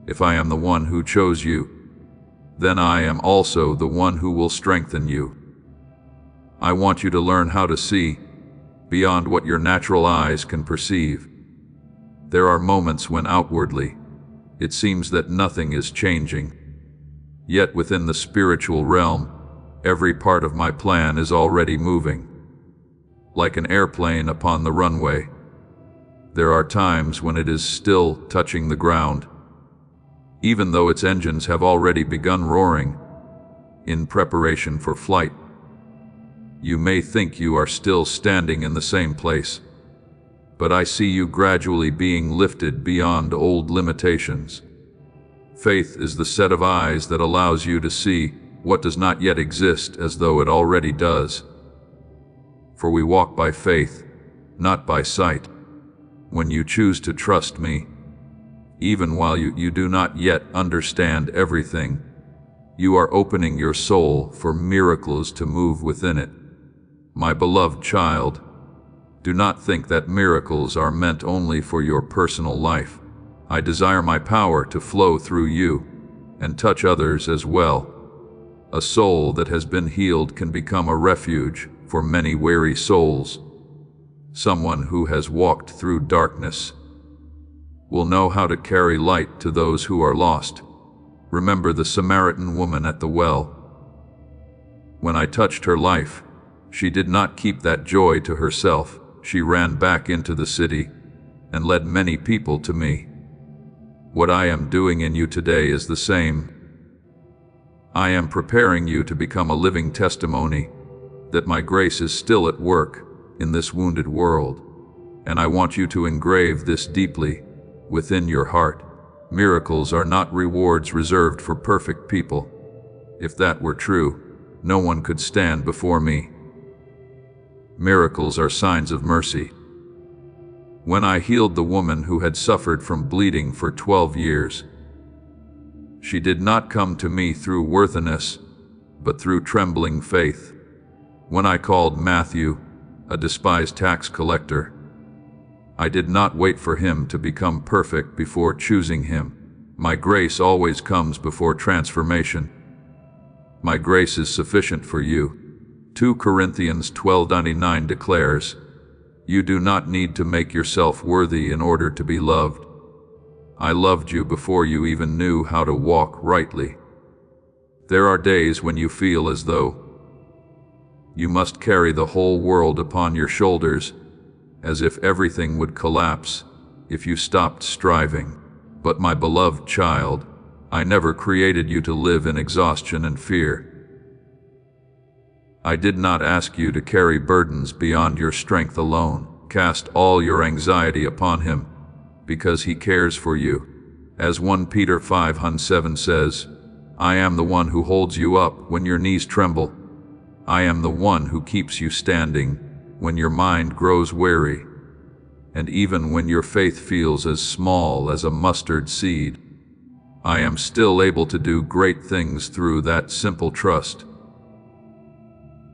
If I am the one who chose you, then I am also the one who will strengthen you. I want you to learn how to see beyond what your natural eyes can perceive. There are moments when outwardly it seems that nothing is changing. Yet within the spiritual realm, every part of my plan is already moving. Like an airplane upon the runway, there are times when it is still touching the ground, even though its engines have already begun roaring in preparation for flight. You may think you are still standing in the same place, but I see you gradually being lifted beyond old limitations. Faith is the set of eyes that allows you to see what does not yet exist as though it already does. For we walk by faith, not by sight. When you choose to trust me, even while you do not yet understand everything, you are opening your soul for miracles to move within it. My beloved child, do not think that miracles are meant only for your personal life. I desire my power to flow through you and touch others as well. A soul that has been healed can become a refuge for many weary souls. Someone who has walked through darkness will know how to carry light to those who are lost. Remember the Samaritan woman at the well. When I touched her life, she did not keep that joy to herself. She ran back into the city and led many people to me. What I am doing in you today is the same. I am preparing you to become a living testimony that my grace is still at work in this wounded world, and I want you to engrave this deeply within your heart. Miracles are not rewards reserved for perfect people. If that were true, no one could stand before me. Miracles are signs of mercy. When I healed the woman who had suffered from bleeding for 12 years, she did not come to me through worthiness, but through trembling faith. When I called Matthew, a despised tax collector, I did not wait for him to become perfect before choosing him. My grace always comes before transformation. My grace is sufficient for you. 2 Corinthians 12:99 declares, you do not need to make yourself worthy in order to be loved. I loved you before you even knew how to walk rightly. There are days when you feel as though you must carry the whole world upon your shoulders, as if everything would collapse if you stopped striving. But my beloved child, I never created you to live in exhaustion and fear. I did not ask you to carry burdens beyond your strength alone. Cast all your anxiety upon him, because he cares for you. As 1 Peter 5:7 says, I am the one who holds you up when your knees tremble. I am the one who keeps you standing when your mind grows weary, and even when your faith feels as small as a mustard seed. I am still able to do great things through that simple trust.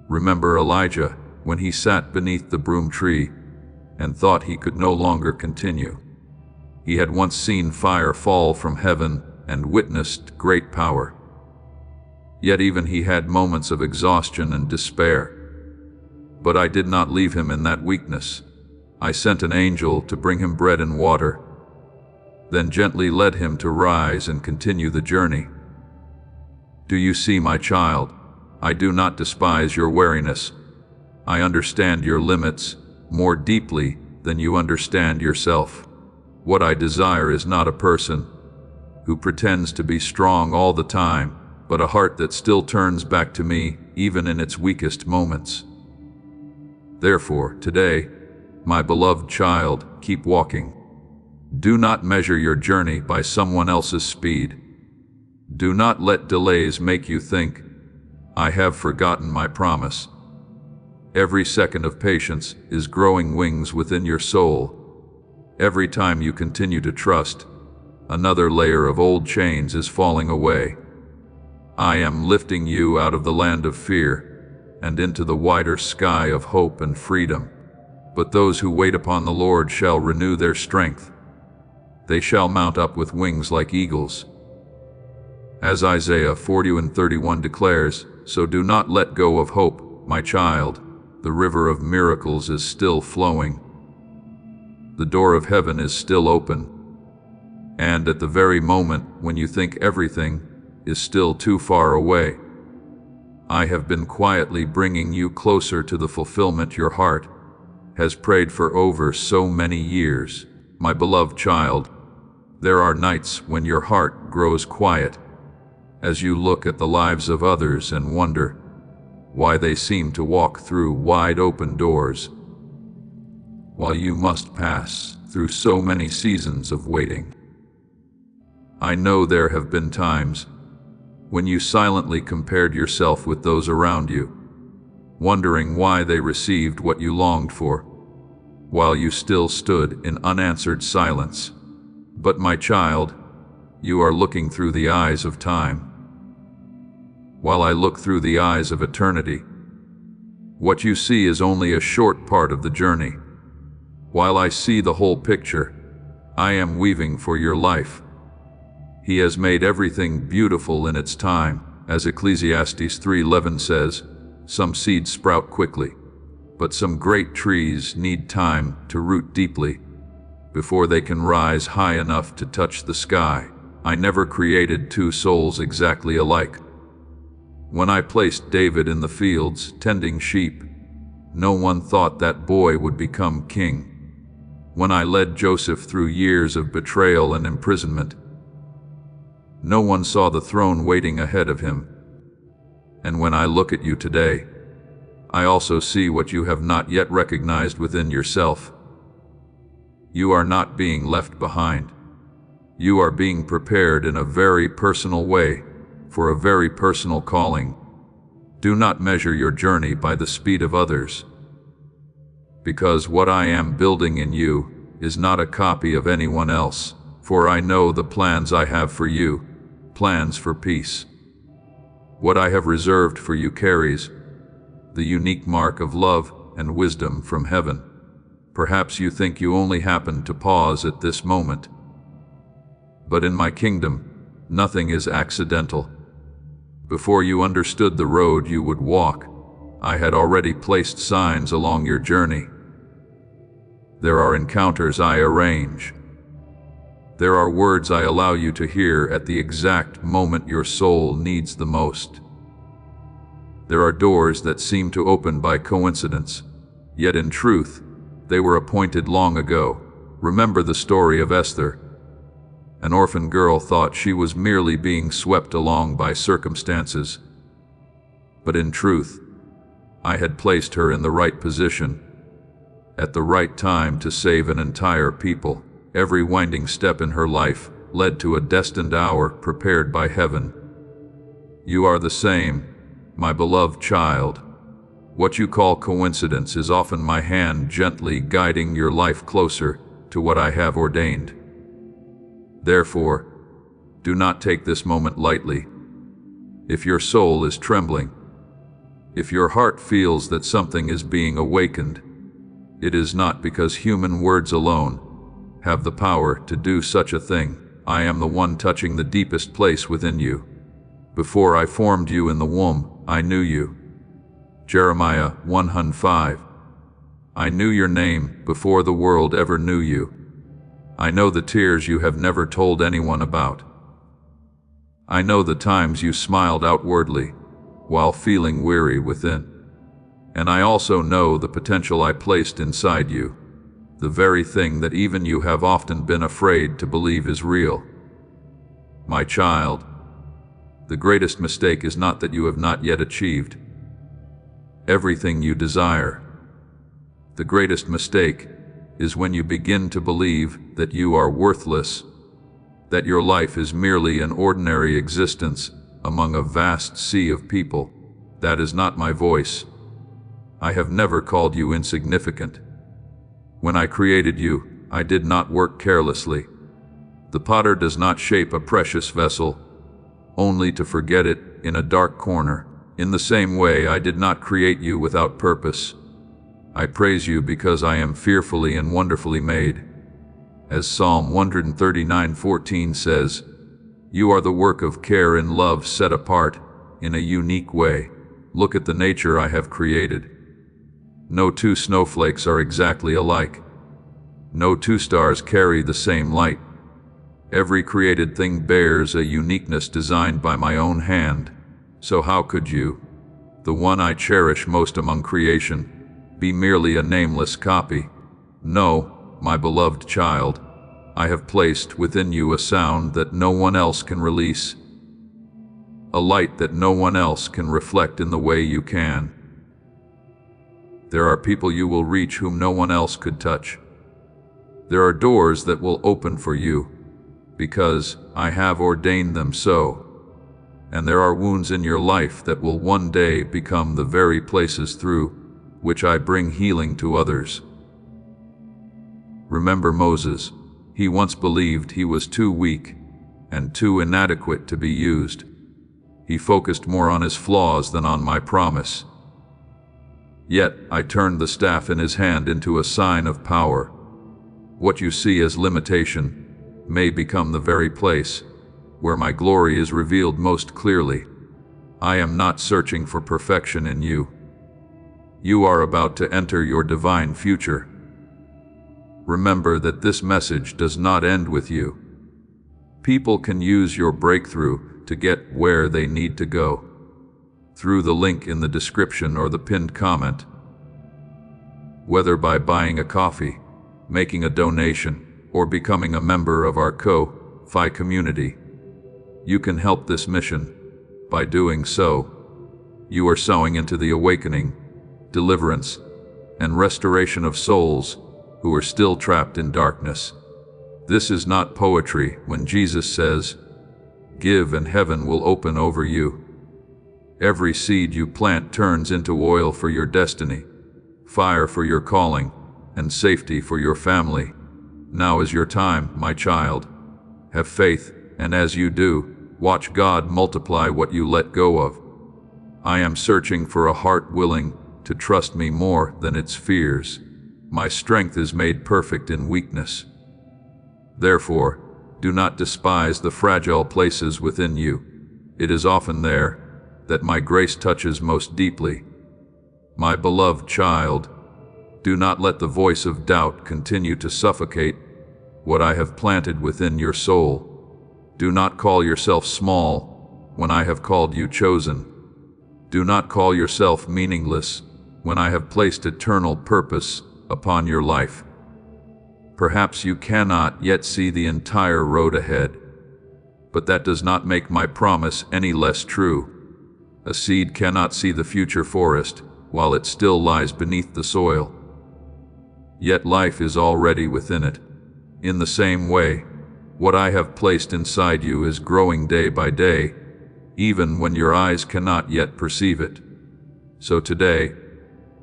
Remember Elijah when he sat beneath the broom tree and thought he could no longer continue. He had once seen fire fall from heaven and witnessed great power. Yet even he had moments of exhaustion and despair. But I did not leave him in that weakness. I sent an angel to bring him bread and water, then gently led him to rise and continue the journey. Do you see, my child? I do not despise your weariness. I understand your limits more deeply than you understand yourself. What I desire is not a person who pretends to be strong all the time, but a heart that still turns back to me even in its weakest moments. Therefore, today, my beloved child, keep walking. Do not measure your journey by someone else's speed. Do not let delays make you think, I have forgotten my promise. Every second of patience is growing wings within your soul. Every time you continue to trust, another layer of old chains is falling away. I am lifting you out of the land of fear and into the wider sky of hope and freedom. But those who wait upon the Lord shall renew their strength. They shall mount up with wings like eagles. As Isaiah 40:31 declares, so do not let go of hope, my child. The river of miracles is still flowing. The door of heaven is still open. And at the very moment when you think everything is still too far away, I have been quietly bringing you closer to the fulfillment your heart has prayed for over so many years. My beloved child, there are nights when your heart grows quiet as you look at the lives of others and wonder why they seem to walk through wide open doors, while you must pass through so many seasons of waiting. I know there have been times when you silently compared yourself with those around you, wondering why they received what you longed for, while you still stood in unanswered silence. But my child, you are looking through the eyes of time, while I look through the eyes of eternity. What you see is only a short part of the journey. While I see the whole picture, I am weaving for your life. He has made everything beautiful in its time. As Ecclesiastes 3:11 says, some seeds sprout quickly, but some great trees need time to root deeply before they can rise high enough to touch the sky. I never created two souls exactly alike. When I placed David in the fields tending sheep, no one thought that boy would become king. When I led Joseph through years of betrayal and imprisonment, no one saw the throne waiting ahead of him. And when I look at you today, I also see what you have not yet recognized within yourself. You are not being left behind. You are being prepared in a very personal way for a very personal calling. Do not measure your journey by the speed of others, because what I am building in you is not a copy of anyone else. For I know the plans I have for you, plans for peace. What I have reserved for you carries the unique mark of love and wisdom from heaven. Perhaps you think you only happen to pause at this moment, but in my kingdom, nothing is accidental. Before you understood the road you would walk, I had already placed signs along your journey. There are encounters I arrange. There are words I allow you to hear at the exact moment your soul needs the most. There are doors that seem to open by coincidence, yet in truth, they were appointed long ago. Remember the story of Esther. An orphan girl thought she was merely being swept along by circumstances. But in truth, I had placed her in the right position, at the right time to save an entire people. Every winding step in her life led to a destined hour prepared by heaven. You are the same, my beloved child. What you call coincidence is often my hand gently guiding your life closer to what I have ordained. Therefore, do not take this moment lightly. If your soul is trembling, if your heart feels that something is being awakened, It is not because human words alone have the power to do such a thing. I am the one touching the deepest place within you. Before I formed you in the womb, I knew you. Jeremiah 1:5. I knew your name before the world ever knew you. I know the tears you have never told anyone about. I know the times you smiled outwardly while feeling weary within. And I also know the potential I placed inside you, the very thing that even you have often been afraid to believe is real. My child, the greatest mistake is not that you have not yet achieved everything you desire. The greatest mistake is when you begin to believe that you are worthless, that your life is merely an ordinary existence among a vast sea of people. That is not my voice. I have never called you insignificant. When I created you, I did not work carelessly. The potter does not shape a precious vessel only to forget it in a dark corner. In the same way, I did not create you without purpose. I praise you because I am fearfully and wonderfully made. As Psalm 139:14 says, you are the work of care and love set apart in a unique way. Look at the nature I have created. No two snowflakes are exactly alike. No two stars carry the same light. Every created thing bears a uniqueness designed by my own hand. So how could you, the one I cherish most among creation, be merely a nameless copy? No, my beloved child, I have placed within you a sound that no one else can release, a light that no one else can reflect in the way you can. There are people you will reach whom no one else could touch. There are doors that will open for you, because I have ordained them so. And there are wounds in your life that will one day become the very places through which I bring healing to others. Remember Moses. He once believed he was too weak and too inadequate to be used. He focused more on his flaws than on my promise. Yet I turned the staff in his hand into a sign of power. What you see as limitation may become the very place where my glory is revealed most clearly. I am not searching for perfection in you. You are about to enter your divine future. Remember that this message does not end with you. People can use your breakthrough to get where they need to go, through the link in the description or the pinned comment. Whether by buying a coffee, making a donation, or becoming a member of our Ko-Fi community, you can help this mission. By doing so, you are sowing into the awakening, deliverance, and restoration of souls who are still trapped in darkness. This is not poetry when Jesus says, "Give and heaven will open over you." Every seed you plant turns into oil for your destiny, fire for your calling, and safety for your family. Now is your time, my child. Have faith, and as you do, watch God multiply what you let go of. I am searching for a heart willing to trust me more than its fears. My strength is made perfect in weakness. Therefore, do not despise the fragile places within you. It is often there that my grace touches most deeply. My beloved child, do not let the voice of doubt continue to suffocate what I have planted within your soul. Do not call yourself small when I have called you chosen. Do not call yourself meaningless when I have placed eternal purpose upon your life. Perhaps you cannot yet see the entire road ahead, but that does not make my promise any less true. A seed cannot see the future forest while it still lies beneath the soil. Yet life is already within it. In the same way, what I have placed inside you is growing day by day, even when your eyes cannot yet perceive it. So today,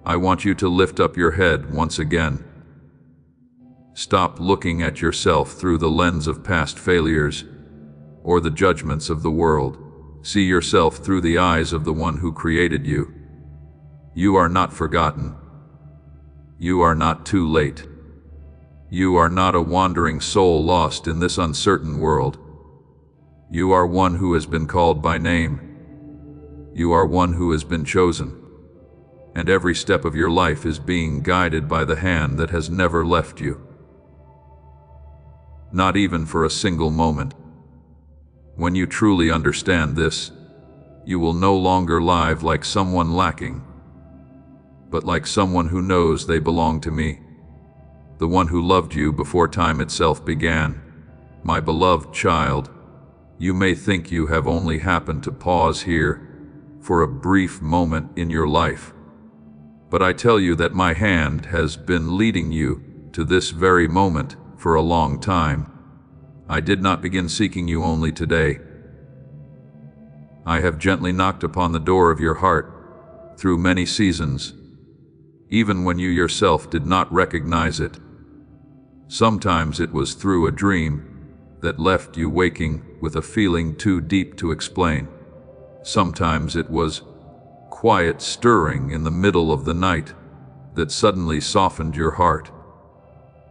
I want you to lift up your head once again. Stop looking at yourself through the lens of past failures or the judgments of the world. See yourself through the eyes of the one who created you. You are not forgotten. You are not too late. You are not a wandering soul lost in this uncertain world. You are one who has been called by name. You are one who has been chosen. And every step of your life is being guided by the hand that has never left you. Not even for a single moment. When you truly understand this, you will no longer live like someone lacking, but like someone who knows they belong to me, the one who loved you before time itself began. My beloved child, you may think you have only happened to pause here for a brief moment in your life, but I tell you that my hand has been leading you to this very moment for a long time. I did not begin seeking you only today. I have gently knocked upon the door of your heart through many seasons, even when you yourself did not recognize it. Sometimes it was through a dream that left you waking with a feeling too deep to explain. Sometimes it was quiet stirring in the middle of the night that suddenly softened your heart.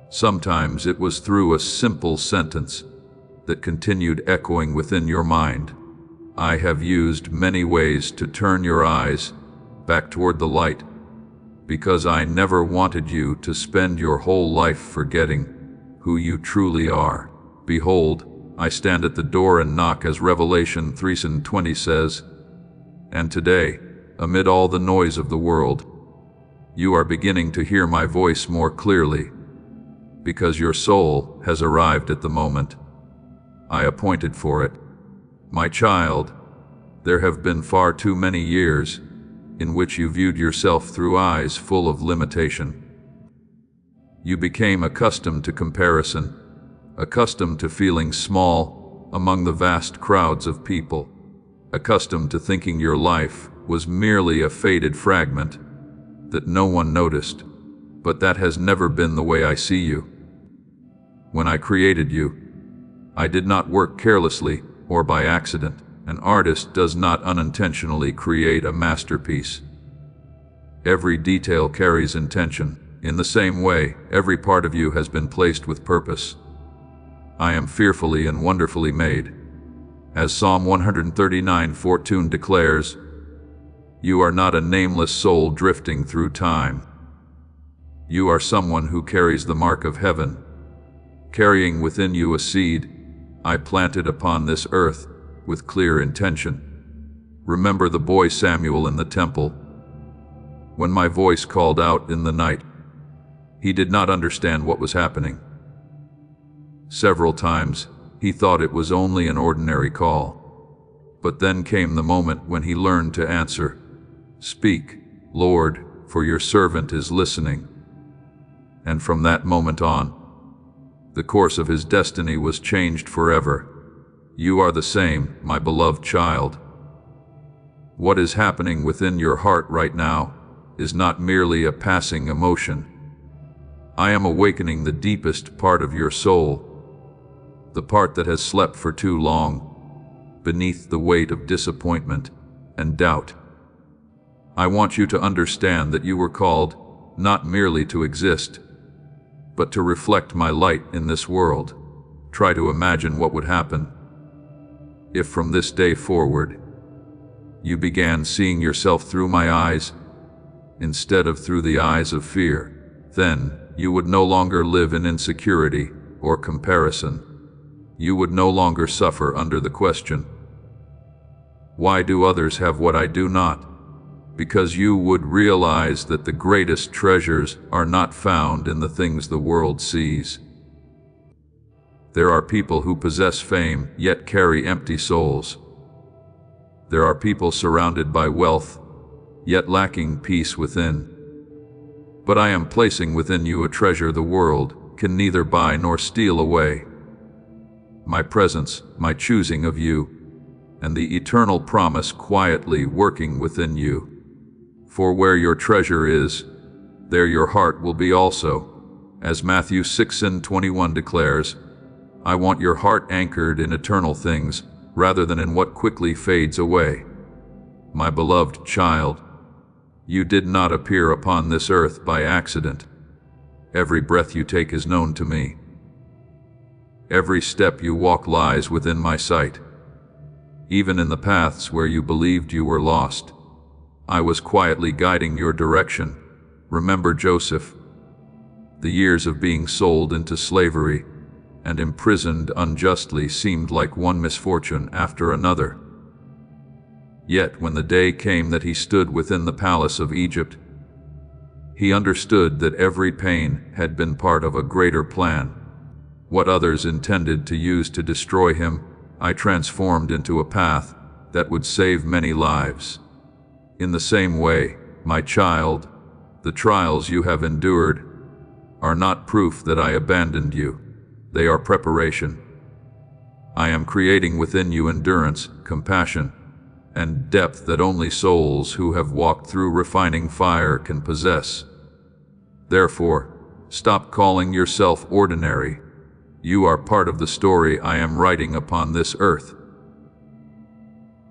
Sometimes it was through a simple sentence that continued echoing within your mind. I have used many ways to turn your eyes back toward the light, because I never wanted you to spend your whole life forgetting who you truly are. Behold, I stand at the door and knock, as Revelation 3:20 says, and today, amid all the noise of the world, you are beginning to hear my voice more clearly, because your soul has arrived at the moment I appointed for it. My child, there have been far too many years in which you viewed yourself through eyes full of limitation. You became accustomed to comparison, accustomed to feeling small among the vast crowds of people, accustomed to thinking your life was merely a faded fragment that no one noticed. But that has never been the way I see you. When I created you, I did not work carelessly or by accident. An artist does not unintentionally create a masterpiece. Every detail carries intention. In the same way, every part of you has been placed with purpose. I am fearfully and wonderfully made. As Psalm 139:14 declares, you are not a nameless soul drifting through time. You are someone who carries the mark of heaven, carrying within you a seed I planted upon this earth with clear intention. Remember the boy Samuel in the temple. When my voice called out in the night, he did not understand what was happening. Several times, he thought it was only an ordinary call. But then came the moment when he learned to answer, "Speak, Lord, for your servant is listening." And from that moment on, the course of his destiny was changed forever. You are the same, my beloved child. What is happening within your heart right now is not merely a passing emotion. I am awakening the deepest part of your soul, the part that has slept for too long beneath the weight of disappointment and doubt. I want you to understand that you were called not merely to exist, but to reflect my light in this world. Try to imagine what would happen if from this day forward you began seeing yourself through my eyes instead of through the eyes of fear. Then you would no longer live in insecurity or comparison. You would no longer suffer under the question, why do others have what I do not? Because you would realize that the greatest treasures are not found in the things the world sees. There are people who possess fame yet carry empty souls. There are people surrounded by wealth yet lacking peace within. But I am placing within you a treasure the world can neither buy nor steal away. My presence, my choosing of you, and the eternal promise quietly working within you. For where your treasure is, there your heart will be also. As Matthew 6:21 declares, I want your heart anchored in eternal things rather than in what quickly fades away. My beloved child, you did not appear upon this earth by accident. Every breath you take is known to me. Every step you walk lies within my sight. Even in the paths where you believed you were lost, I was quietly guiding your direction. Remember Joseph, the years of being sold into slavery and imprisoned unjustly seemed like one misfortune after another. Yet when the day came that he stood within the palace of Egypt, he understood that every pain had been part of a greater plan. What others intended to use to destroy him, I transformed into a path that would save many lives. In the same way, my child, the trials you have endured are not proof that I abandoned you. They are preparation. I am creating within you endurance, compassion, and depth that only souls who have walked through refining fire can possess. Therefore, stop calling yourself ordinary. You are part of the story I am writing upon this earth.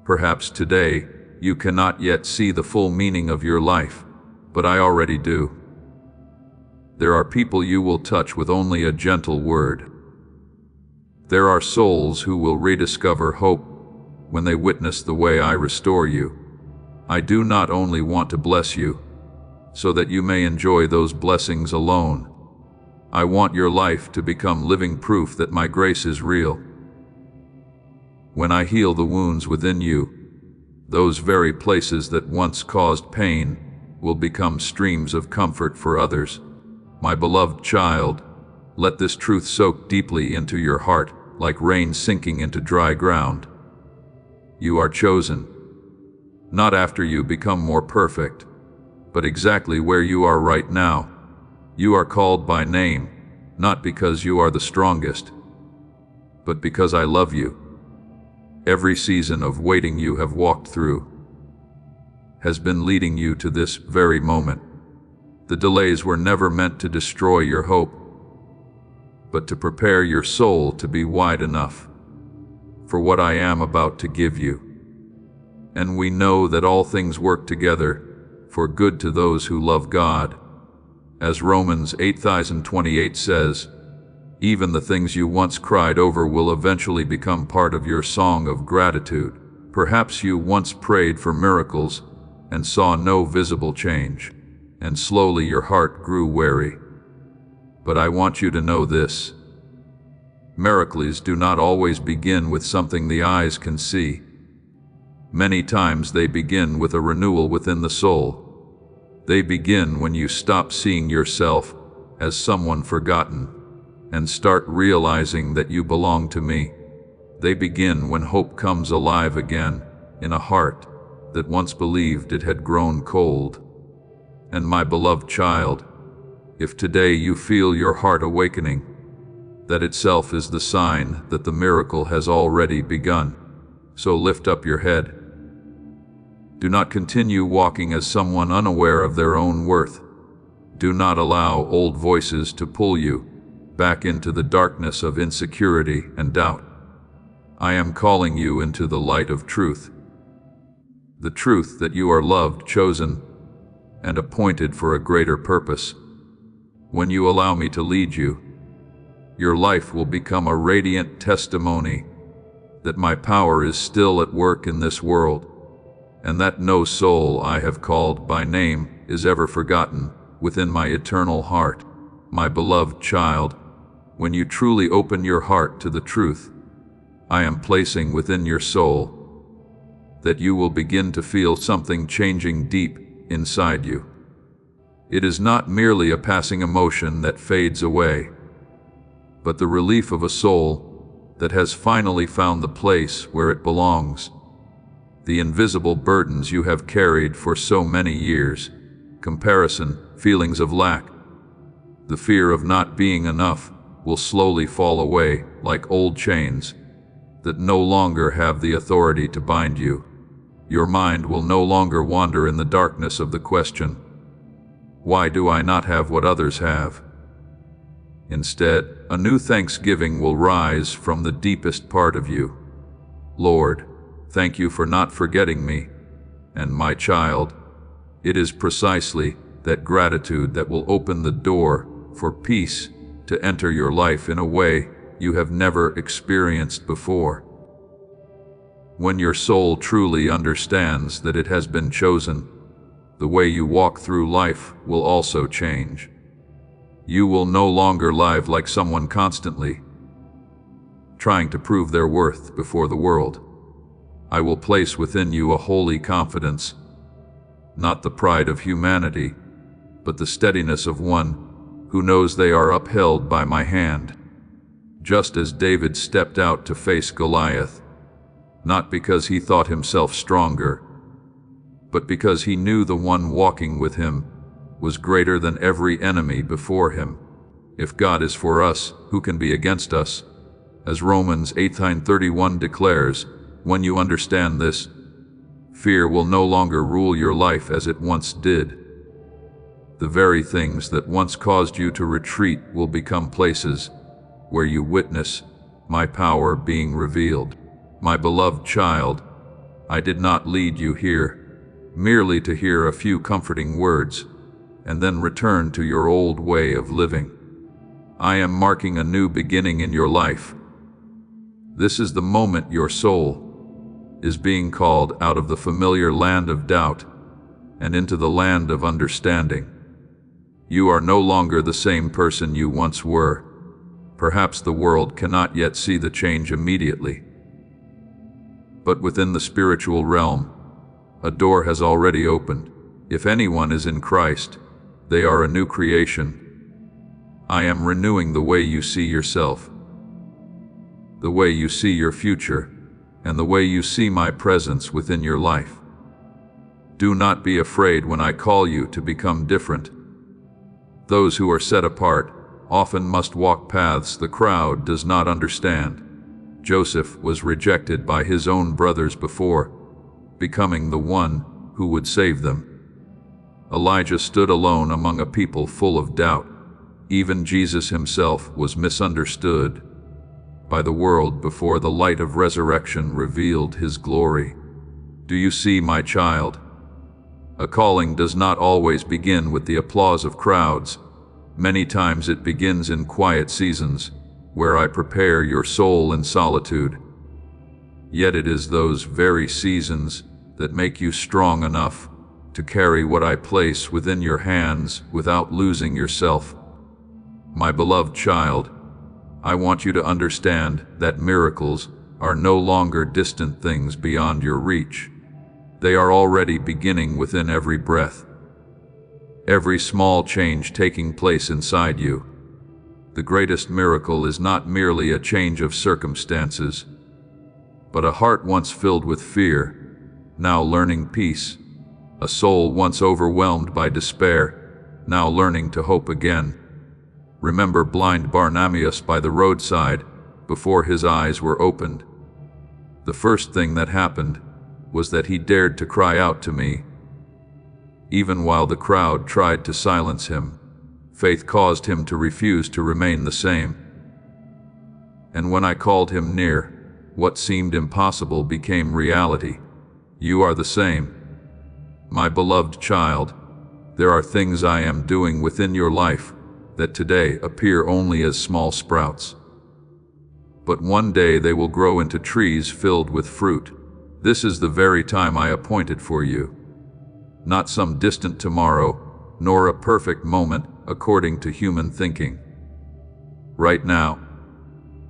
Perhaps today, you cannot yet see the full meaning of your life, but I already do. There are people you will touch with only a gentle word. There are souls who will rediscover hope when they witness the way I restore you. I do not only want to bless you, so that you may enjoy those blessings alone. I want your life to become living proof that my grace is real. When I heal the wounds within you, those very places that once caused pain will become streams of comfort for others. My beloved child, let this truth soak deeply into your heart like rain sinking into dry ground. You are chosen, not after you become more perfect, but exactly where you are right now. You are called by name, not because you are the strongest, but because I love you. Every season of waiting you have walked through has been leading you to this very moment. The delays were never meant to destroy your hope, but to prepare your soul to be wide enough for what I am about to give you. And we know that all things work together for good to those who love God. As Romans 8:28 says, even the things you once cried over will eventually become part of your song of gratitude. Perhaps you once prayed for miracles and saw no visible change, and slowly your heart grew weary. But I want you to know this. Miracles do not always begin with something the eyes can see. Many times they begin with a renewal within the soul. They begin when you stop seeing yourself as someone forgotten and start realizing that you belong to me. They begin when hope comes alive again in a heart that once believed it had grown cold. And my beloved child, if today you feel your heart awakening, that itself is the sign that the miracle has already begun. So lift up your head. Do not continue walking as someone unaware of their own worth. Do not allow old voices to pull you back into the darkness of insecurity and doubt. I am calling you into the light of truth. The truth that you are loved, chosen, and appointed for a greater purpose. When you allow me to lead you, your life will become a radiant testimony that my power is still at work in this world, and that no soul I have called by name is ever forgotten within my eternal heart. My beloved child, when you truly open your heart to the truth I am placing within your soul, that you will begin to feel something changing deep inside you. It is not merely a passing emotion that fades away, but the relief of a soul that has finally found the place where it belongs. The invisible burdens you have carried for so many years, comparison, feelings of lack, the fear of not being enough, will slowly fall away like old chains that no longer have the authority to bind you. Your mind will no longer wander in the darkness of the question, why do I not have what others have? Instead, a new thanksgiving will rise from the deepest part of you. Lord, thank you for not forgetting me and my child. It is precisely that gratitude that will open the door for peace to enter your life in a way you have never experienced before. When your soul truly understands that it has been chosen, the way you walk through life will also change. You will no longer live like someone constantly trying to prove their worth before the world. I will place within you a holy confidence, not the pride of humanity, but the steadiness of one who knows they are upheld by my hand. Just as David stepped out to face Goliath, not because he thought himself stronger, but because he knew the one walking with him was greater than every enemy before him. If God is for us, who can be against us? As Romans 8:31 declares, when you understand this, fear will no longer rule your life as it once did. The very things that once caused you to retreat will become places where you witness my power being revealed. My beloved child, I did not lead you here merely to hear a few comforting words and then return to your old way of living. I am marking a new beginning in your life. This is the moment your soul is being called out of the familiar land of doubt and into the land of understanding. You are no longer the same person you once were. Perhaps the world cannot yet see the change immediately, but within the spiritual realm, a door has already opened. If anyone is in Christ, they are a new creation. I am renewing the way you see yourself, the way you see your future, and the way you see my presence within your life. Do not be afraid when I call you to become different. Those who are set apart often must walk paths the crowd does not understand. Joseph was rejected by his own brothers before becoming the one who would save them. Elijah stood alone among a people full of doubt. Even Jesus himself was misunderstood by the world before the light of resurrection revealed his glory. Do you see, my child? A calling does not always begin with the applause of crowds. Many times it begins in quiet seasons, where I prepare your soul in solitude. Yet it is those very seasons that make you strong enough to carry what I place within your hands without losing yourself. My beloved child, I want you to understand that miracles are no longer distant things beyond your reach. They are already beginning within every breath, every small change taking place inside you. The greatest miracle is not merely a change of circumstances, but a heart once filled with fear, now learning peace, a soul once overwhelmed by despair, now learning to hope again. Remember blind Barnabas by the roadside before his eyes were opened. The first thing that happened was that he dared to cry out to me. Even while the crowd tried to silence him, faith caused him to refuse to remain the same. And when I called him near, what seemed impossible became reality. You are the same. My beloved child, there are things I am doing within your life that today appear only as small sprouts. But one day they will grow into trees filled with fruit. This is the very time I appointed for you. Not some distant tomorrow, nor a perfect moment according to human thinking. Right now,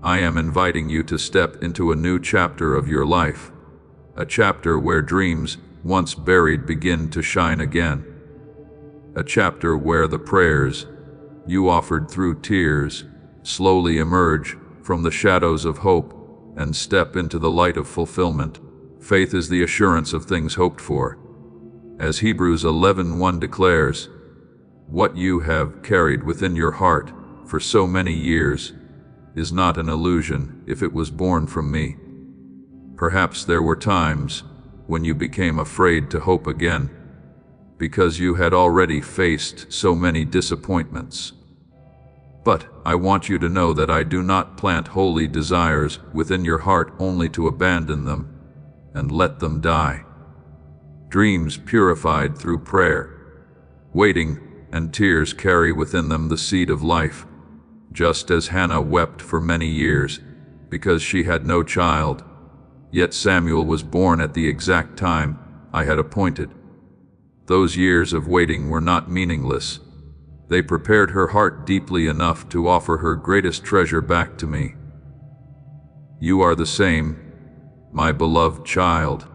I am inviting you to step into a new chapter of your life, a chapter where dreams once buried begin to shine again, a chapter where the prayers you offered through tears slowly emerge from the shadows of hope and step into the light of fulfillment. Faith is the assurance of things hoped for. As Hebrews 11:1 declares, what you have carried within your heart for so many years is not an illusion if it was born from me. Perhaps there were times when you became afraid to hope again, because you had already faced so many disappointments. But I want you to know that I do not plant holy desires within your heart only to abandon them and let them die. Dreams purified through prayer, waiting and tears carry within them the seed of life, just as Hannah wept for many years because she had no child. Yet Samuel was born at the exact time I had appointed. Those years of waiting were not meaningless. They prepared her heart deeply enough to offer her greatest treasure back to me. You are the same, my beloved child.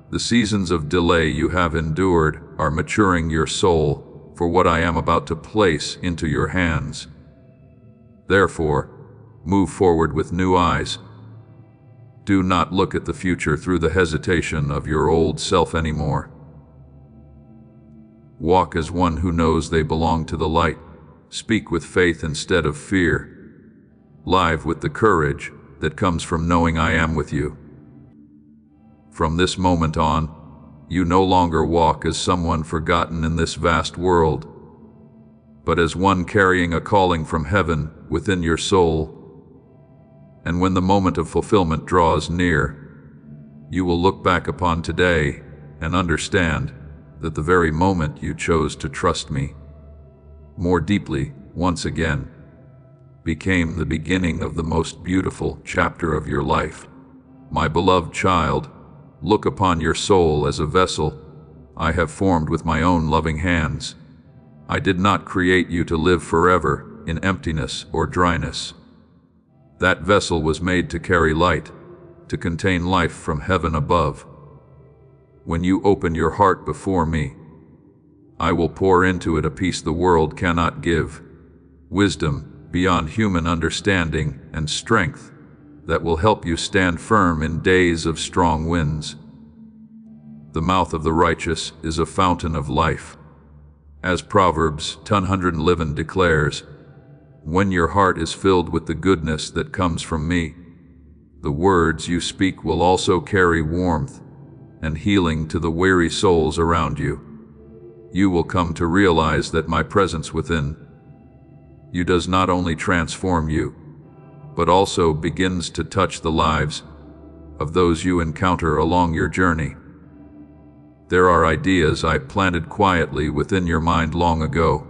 The seasons of delay you have endured are maturing your soul for what I am about to place into your hands. Therefore, move forward with new eyes. Do not look at the future through the hesitation of your old self anymore. Walk as one who knows they belong to the light. Speak with faith instead of fear. Live with the courage that comes from knowing I am with you. From this moment on, you no longer walk as someone forgotten in this vast world, but as one carrying a calling from heaven within your soul. And when the moment of fulfillment draws near, you will look back upon today and understand that the very moment you chose to trust me more deeply once again became the beginning of the most beautiful chapter of your life. My beloved child, look upon your soul as a vessel I have formed with my own loving hands. I did not create you to live forever in emptiness or dryness. That vessel was made to carry light, to contain life from heaven above. When you open your heart before me, I will pour into it a peace the world cannot give, wisdom beyond human understanding, and strength that will help you stand firm in days of strong winds. The mouth of the righteous is a fountain of life. As Proverbs 10:111 declares, when your heart is filled with the goodness that comes from me, the words you speak will also carry warmth and healing to the weary souls around you. You will come to realize that my presence within you does not only transform you, but also begins to touch the lives of those you encounter along your journey. There are ideas I planted quietly within your mind long ago,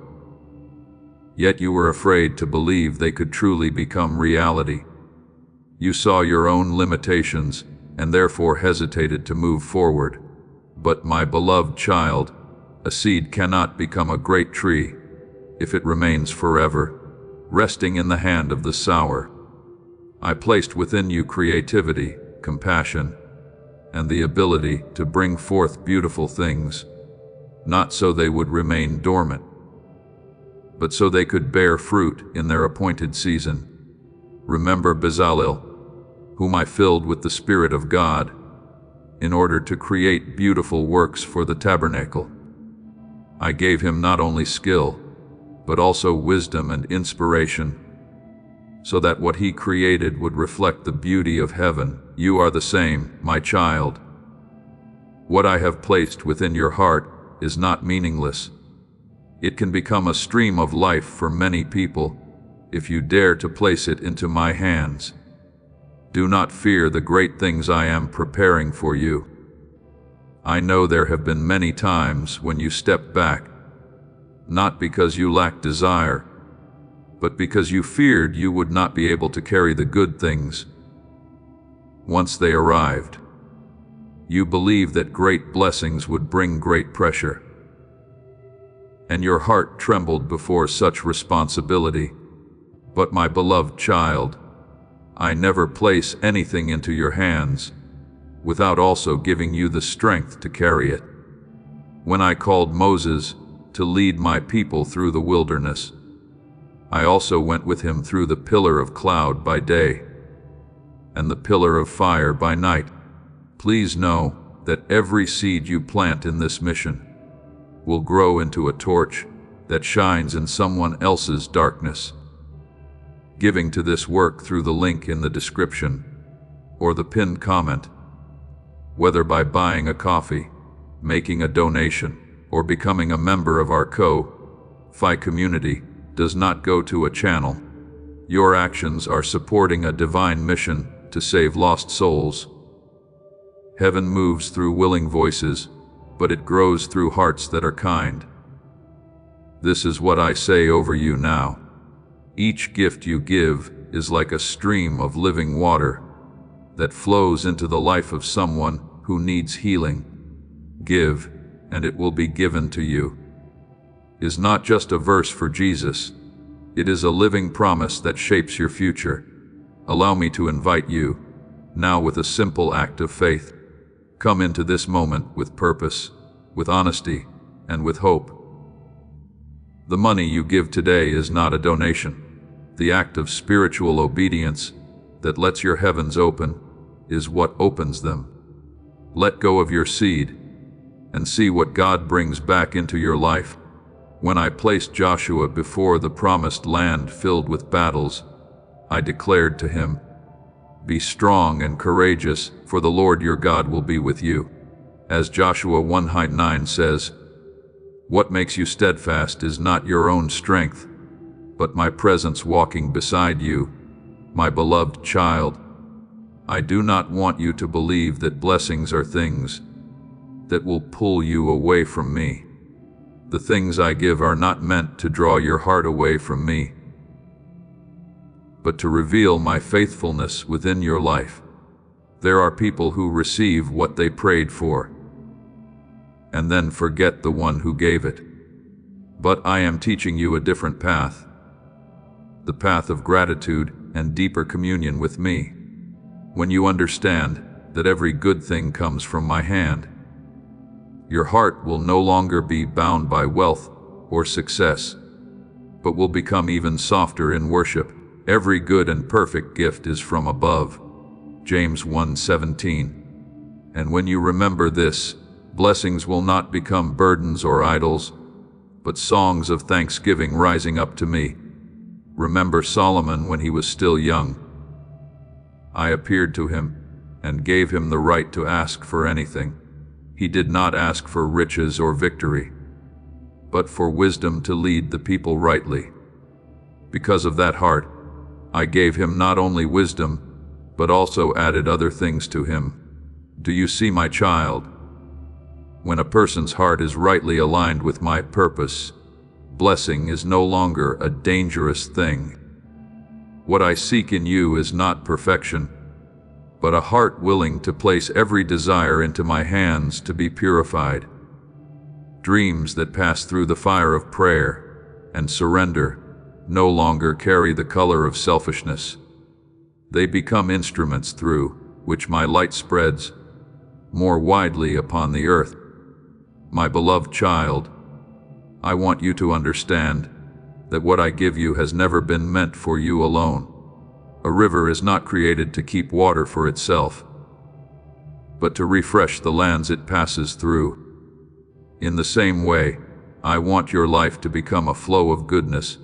yet you were afraid to believe they could truly become reality. You saw your own limitations and therefore hesitated to move forward. But my beloved child, a seed cannot become a great tree if it remains forever resting in the hand of the sower. I placed within you creativity, compassion, and the ability to bring forth beautiful things, not so they would remain dormant, but so they could bear fruit in their appointed season. Remember Bezalel, whom I filled with the Spirit of God, in order to create beautiful works for the tabernacle. I gave him not only skill, but also wisdom and inspiration, so that what he created would reflect the beauty of heaven. You are the same, my child. What I have placed within your heart is not meaningless. It can become a stream of life for many people if you dare to place it into my hands. Do not fear the great things I am preparing for you. I know there have been many times when you stepped back, not because you lacked desire, but because you feared you would not be able to carry the good things. Once they arrived, you believed that great blessings would bring great pressure, and your heart trembled before such responsibility. But my beloved child, I never place anything into your hands without also giving you the strength to carry it. When I called Moses to lead my people through the wilderness, I also went with him through the pillar of cloud by day and the pillar of fire by night. Please know that every seed you plant in this mission will grow into a torch that shines in someone else's darkness. Giving to this work through the link in the description or the pinned comment, whether by buying a coffee, making a donation, or becoming a member of our Ko-Fi community, does not go to a channel. Your actions are supporting a divine mission to save lost souls. Heaven moves through willing voices, but it grows through hearts that are kind. This is what I say over you now. Each gift you give is like a stream of living water that flows into the life of someone who needs healing. Give, and it will be given to you is not just a verse for Jesus. It is a living promise that shapes your future. Allow me to invite you, now with a simple act of faith. Come into this moment with purpose, with honesty, and with hope. The money you give today is not a donation. The act of spiritual obedience that lets your heavens open is what opens them. Let go of your seed and see what God brings back into your life. When I placed Joshua before the promised land filled with battles, I declared to him, "Be strong and courageous, for the Lord your God will be with you." As Joshua 1:9 says, "What makes you steadfast is not your own strength, but my presence walking beside you, my beloved child." I do not want you to believe that blessings are things that will pull you away from me. The things I give are not meant to draw your heart away from me, but to reveal my faithfulness within your life. There are people who receive what they prayed for and then forget the one who gave it. But I am teaching you a different path, the path of gratitude and deeper communion with me. When you understand that every good thing comes from my hand, your heart will no longer be bound by wealth or success, but will become even softer in worship. Every good and perfect gift is from above. James 1:17. And when you remember this, blessings will not become burdens or idols, but songs of thanksgiving rising up to me. Remember Solomon when he was still young. I appeared to him and gave him the right to ask for anything. He did not ask for riches or victory, but for wisdom to lead the people rightly. Because of that heart, I gave him not only wisdom, but also added other things to him. Do you see, my child? When a person's heart is rightly aligned with my purpose, blessing is no longer a dangerous thing. What I seek in you is not perfection, but a heart willing to place every desire into my hands to be purified. Dreams that pass through the fire of prayer and surrender no longer carry the color of selfishness. They become instruments through which my light spreads more widely upon the earth. My beloved child, I want you to understand that what I give you has never been meant for you alone. A river is not created to keep water for itself, but to refresh the lands it passes through. In the same way, I want your life to become a flow of goodness.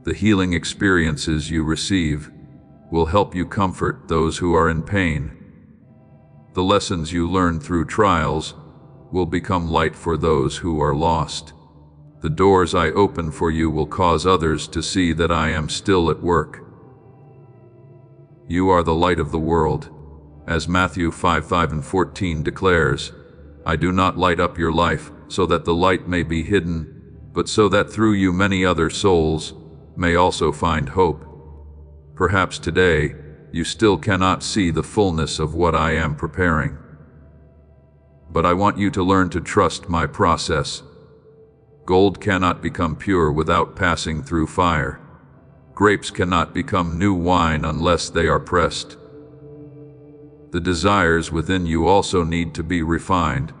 The healing experiences you receive will help you comfort those who are in pain. The lessons you learn through trials will become light for those who are lost. The doors I open for you will cause others to see that I am still at work. You are the light of the world. As Matthew 5:5-14 declares, I do not light up your life so that the light may be hidden, but so that through you many other souls may also find hope. Perhaps today you still cannot see the fullness of what I am preparing, but I want you to learn to trust my process. Gold cannot become pure without passing through fire. Grapes cannot become new wine unless they are pressed. The desires within you also need to be refined,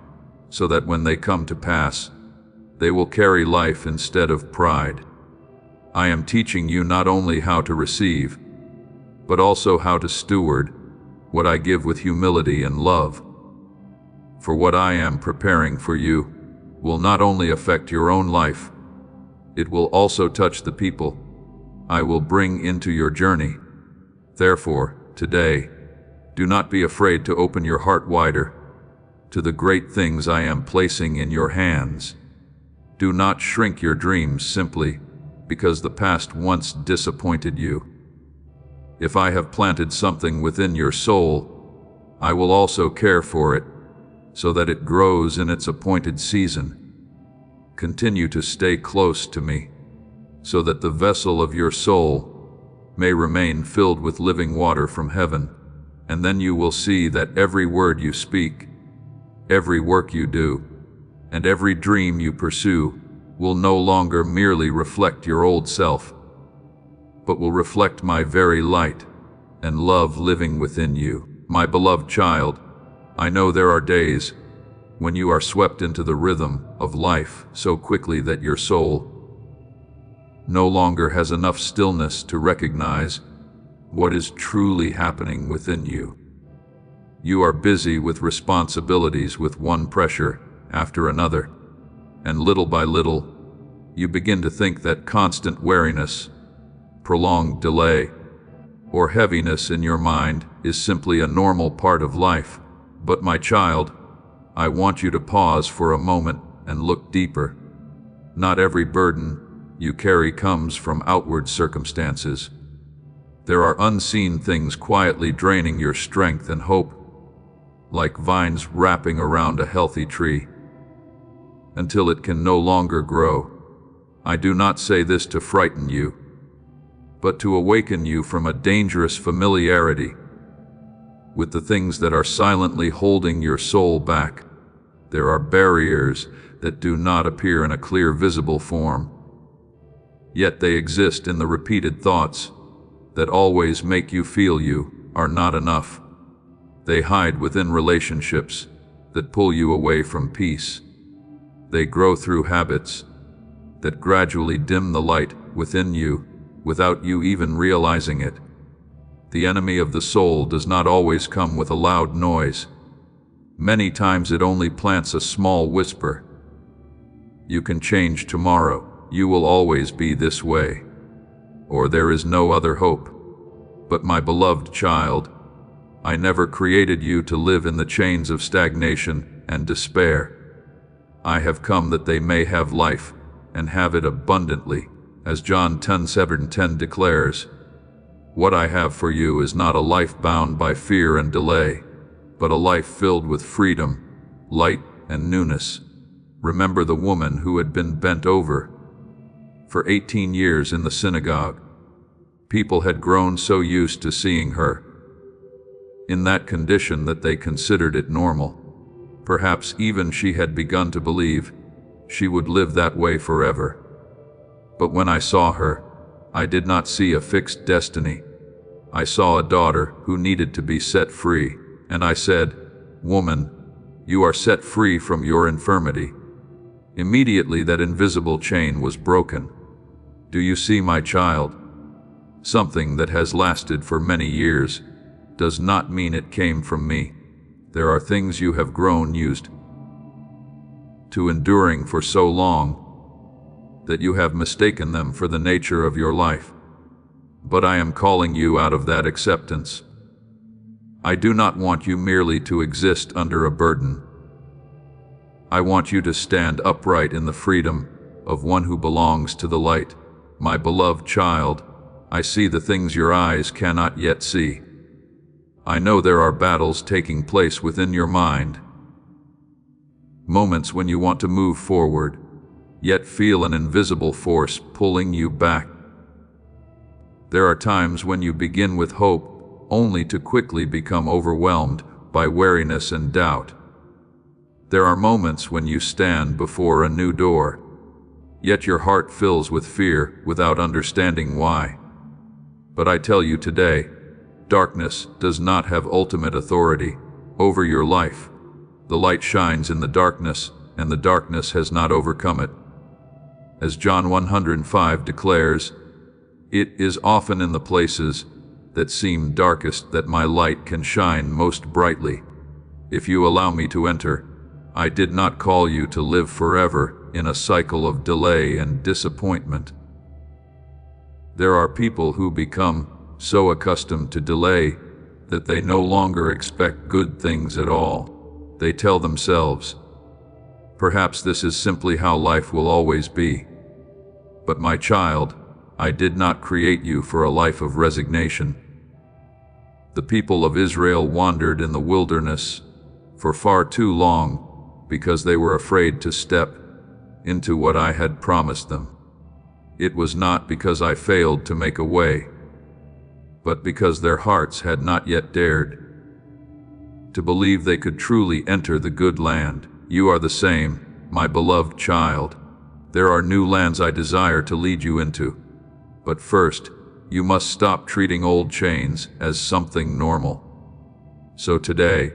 so that when they come to pass, they will carry life instead of pride. I am teaching you not only how to receive, but also how to steward what I give with humility and love. For what I am preparing for you will not only affect your own life, it will also touch the people I will bring into your journey. Therefore, today, do not be afraid to open your heart wider to the great things I am placing in your hands. Do not shrink your dreams simply because the past once disappointed you. If I have planted something within your soul, I will also care for it, so that it grows in its appointed season. Continue to stay close to me, so that the vessel of your soul may remain filled with living water from heaven, and then you will see that every word you speak, every work you do, and every dream you pursue will no longer merely reflect your old self, but will reflect my very light and love living within you. My beloved child, I know there are days when you are swept into the rhythm of life so quickly that your soul no longer has enough stillness to recognize what is truly happening within you. You are busy with responsibilities, with one pressure after another, and little by little, you begin to think that constant weariness, prolonged delay, or heaviness in your mind is simply a normal part of life. But my child, I want you to pause for a moment and look deeper. Not every burden you carry comes from outward circumstances. There are unseen things quietly draining your strength and hope, like vines wrapping around a healthy tree, until it can no longer grow. I do not say this to frighten you, but to awaken you from a dangerous familiarity with the things that are silently holding your soul back. There are barriers that do not appear in a clear, visible form, yet they exist in the repeated thoughts that always make you feel you are not enough. They hide within relationships that pull you away from peace. They grow through habits that gradually dim the light within you without you even realizing it. The enemy of the soul does not always come with a loud noise. Many times it only plants a small whisper. You can change tomorrow. You will always be this way, or there is no other hope. But my beloved child, I never created you to live in the chains of stagnation and despair. I have come that they may have life and have it abundantly, as John 10:7-10 declares. What I have for you is not a life bound by fear and delay, but a life filled with freedom, light, and newness. Remember the woman who had been bent over for 18 years in the synagogue. People had grown so used to seeing her in that condition that they considered it normal. Perhaps even she had begun to believe she would live that way forever. But when I saw her, I did not see a fixed destiny. I saw a daughter who needed to be set free, and I said, "Woman, you are set free from your infirmity." Immediately that invisible chain was broken. Do you see, my child? Something that has lasted for many years does not mean it came from me. There are things you have grown used to enduring for so long that you have mistaken them for the nature of your life. But I am calling you out of that acceptance. I do not want you merely to exist under a burden. I want you to stand upright in the freedom of one who belongs to the light. My beloved child, I see the things your eyes cannot yet see. I know there are battles taking place within your mind. Moments when you want to move forward, yet feel an invisible force pulling you back. There are times when you begin with hope, only to quickly become overwhelmed by weariness and doubt. There are moments when you stand before a new door, yet your heart fills with fear without understanding why. But I tell you today, darkness does not have ultimate authority over your life. The light shines in the darkness, and the darkness has not overcome it. As John 105 declares, it is often in the places that seem darkest that my light can shine most brightly. If you allow me to enter, I did not call you to live forever in a cycle of delay and disappointment. There are people who become so accustomed to delay that they no longer expect good things at all. They tell themselves, perhaps this is simply how life will always be. But my child, I did not create you for a life of resignation. The people of Israel wandered in the wilderness for far too long because they were afraid to step into what I had promised them. It was not because I failed to make a way, but because their hearts had not yet dared to believe they could truly enter the good land. You are the same, my beloved child. There are new lands I desire to lead you into. But first, you must stop treating old chains as something normal. So today,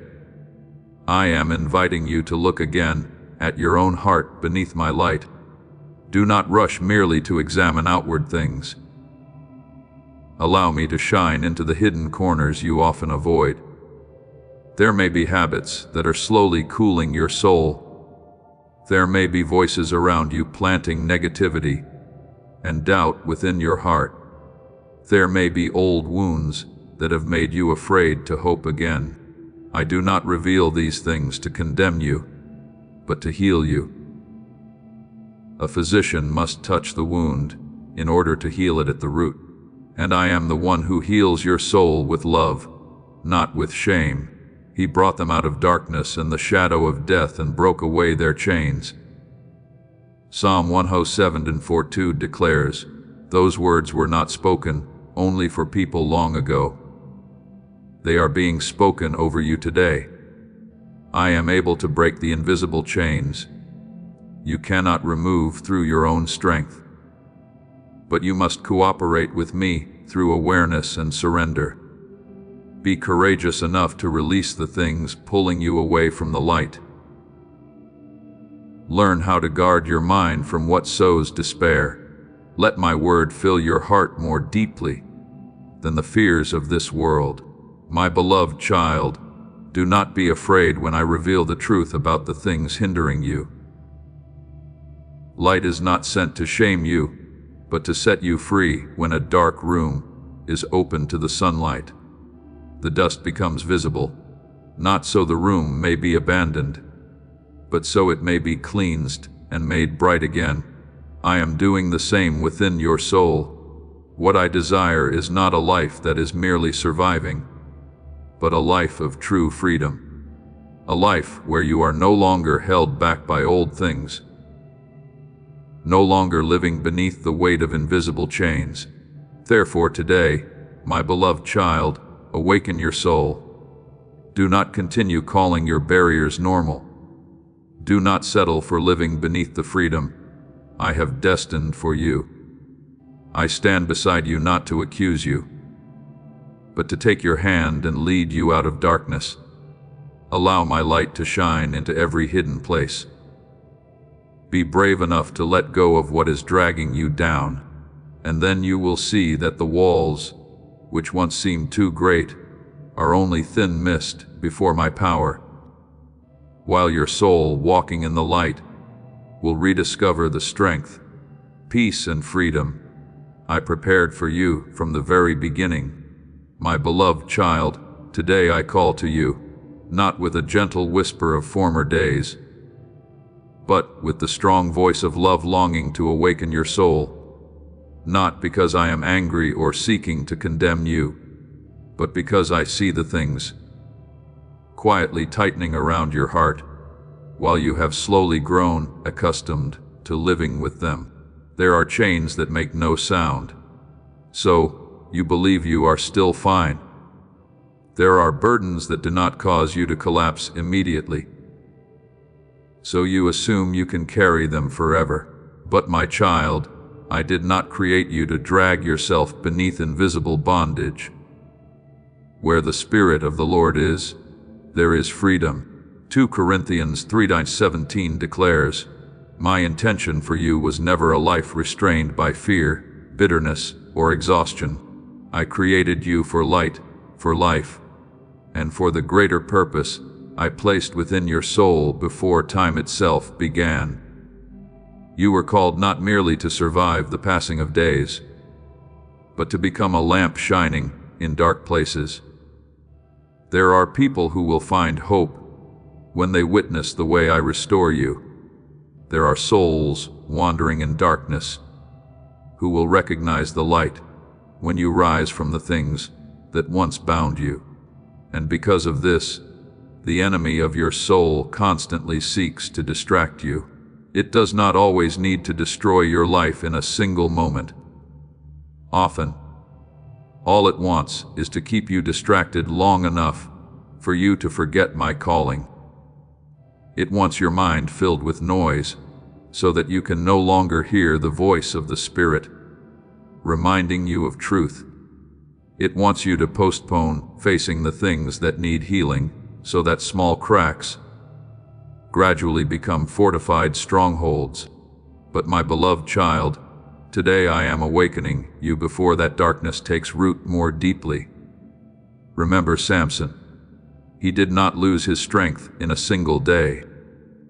I am inviting you to look again at your own heart beneath my light. Do not rush merely to examine outward things. Allow me to shine into the hidden corners you often avoid. There may be habits that are slowly cooling your soul. There may be voices around you planting negativity and doubt within your heart. There may be old wounds that have made you afraid to hope again. I do not reveal these things to condemn you, but to heal you. A physician must touch the wound in order to heal it at the root. And I am the one who heals your soul with love, not with shame. He brought them out of darkness and the shadow of death and broke away their chains. Psalm 107:4 declares, those words were not spoken only for people long ago. They are being spoken over you today. I am able to break the invisible chains you cannot remove through your own strength. But you must cooperate with me through awareness and surrender. Be courageous enough to release the things pulling you away from the light. Learn how to guard your mind from what sows despair. Let my word fill your heart more deeply than the fears of this world. My beloved child, do not be afraid when I reveal the truth about the things hindering you. Light is not sent to shame you, but to set you free. When a dark room is open to the sunlight, the dust becomes visible, not so the room may be abandoned, but so it may be cleansed and made bright again. I am doing the same within your soul. What I desire is not a life that is merely surviving, but a life of true freedom. A life where you are no longer held back by old things, no longer living beneath the weight of invisible chains. Therefore today, my beloved child, awaken your soul. Do not continue calling your barriers normal. Do not settle for living beneath the freedom I have destined for you. I stand beside you not to accuse you, but to take your hand and lead you out of darkness. Allow my light to shine into every hidden place. Be brave enough to let go of what is dragging you down, and then you will see that the walls, which once seemed too great, are only thin mist before my power. While your soul, walking in the light, will rediscover the strength, peace, and freedom I prepared for you from the very beginning. My beloved child, today I call to you, not with a gentle whisper of former days, but with the strong voice of love longing to awaken your soul. Not because I am angry or seeking to condemn you, but because I see the things quietly tightening around your heart, while you have slowly grown accustomed to living with them. There are chains that make no sound, so you believe you are still fine. There are burdens that do not cause you to collapse immediately, so you assume you can carry them forever. But my child, I did not create you to drag yourself beneath invisible bondage. Where the Spirit of the Lord is, there is freedom. 2 Corinthians 3:17 declares, my intention for you was never a life restrained by fear, bitterness, or exhaustion. I created you for light, for life, and for the greater purpose I placed within your soul before time itself began. You were called not merely to survive the passing of days, but to become a lamp shining in dark places. There are people who will find hope when they witness the way I restore you. There are souls wandering in darkness who will recognize the light when you rise from the things that once bound you. And because of this, the enemy of your soul constantly seeks to distract you. It does not always need to destroy your life in a single moment. Often, all it wants is to keep you distracted long enough for you to forget my calling. It wants your mind filled with noise so that you can no longer hear the voice of the Spirit, reminding you of truth. It wants you to postpone facing the things that need healing so that small cracks gradually become fortified strongholds. But my beloved child, today I am awakening you before that darkness takes root more deeply. Remember Samson. He did not lose his strength in a single day.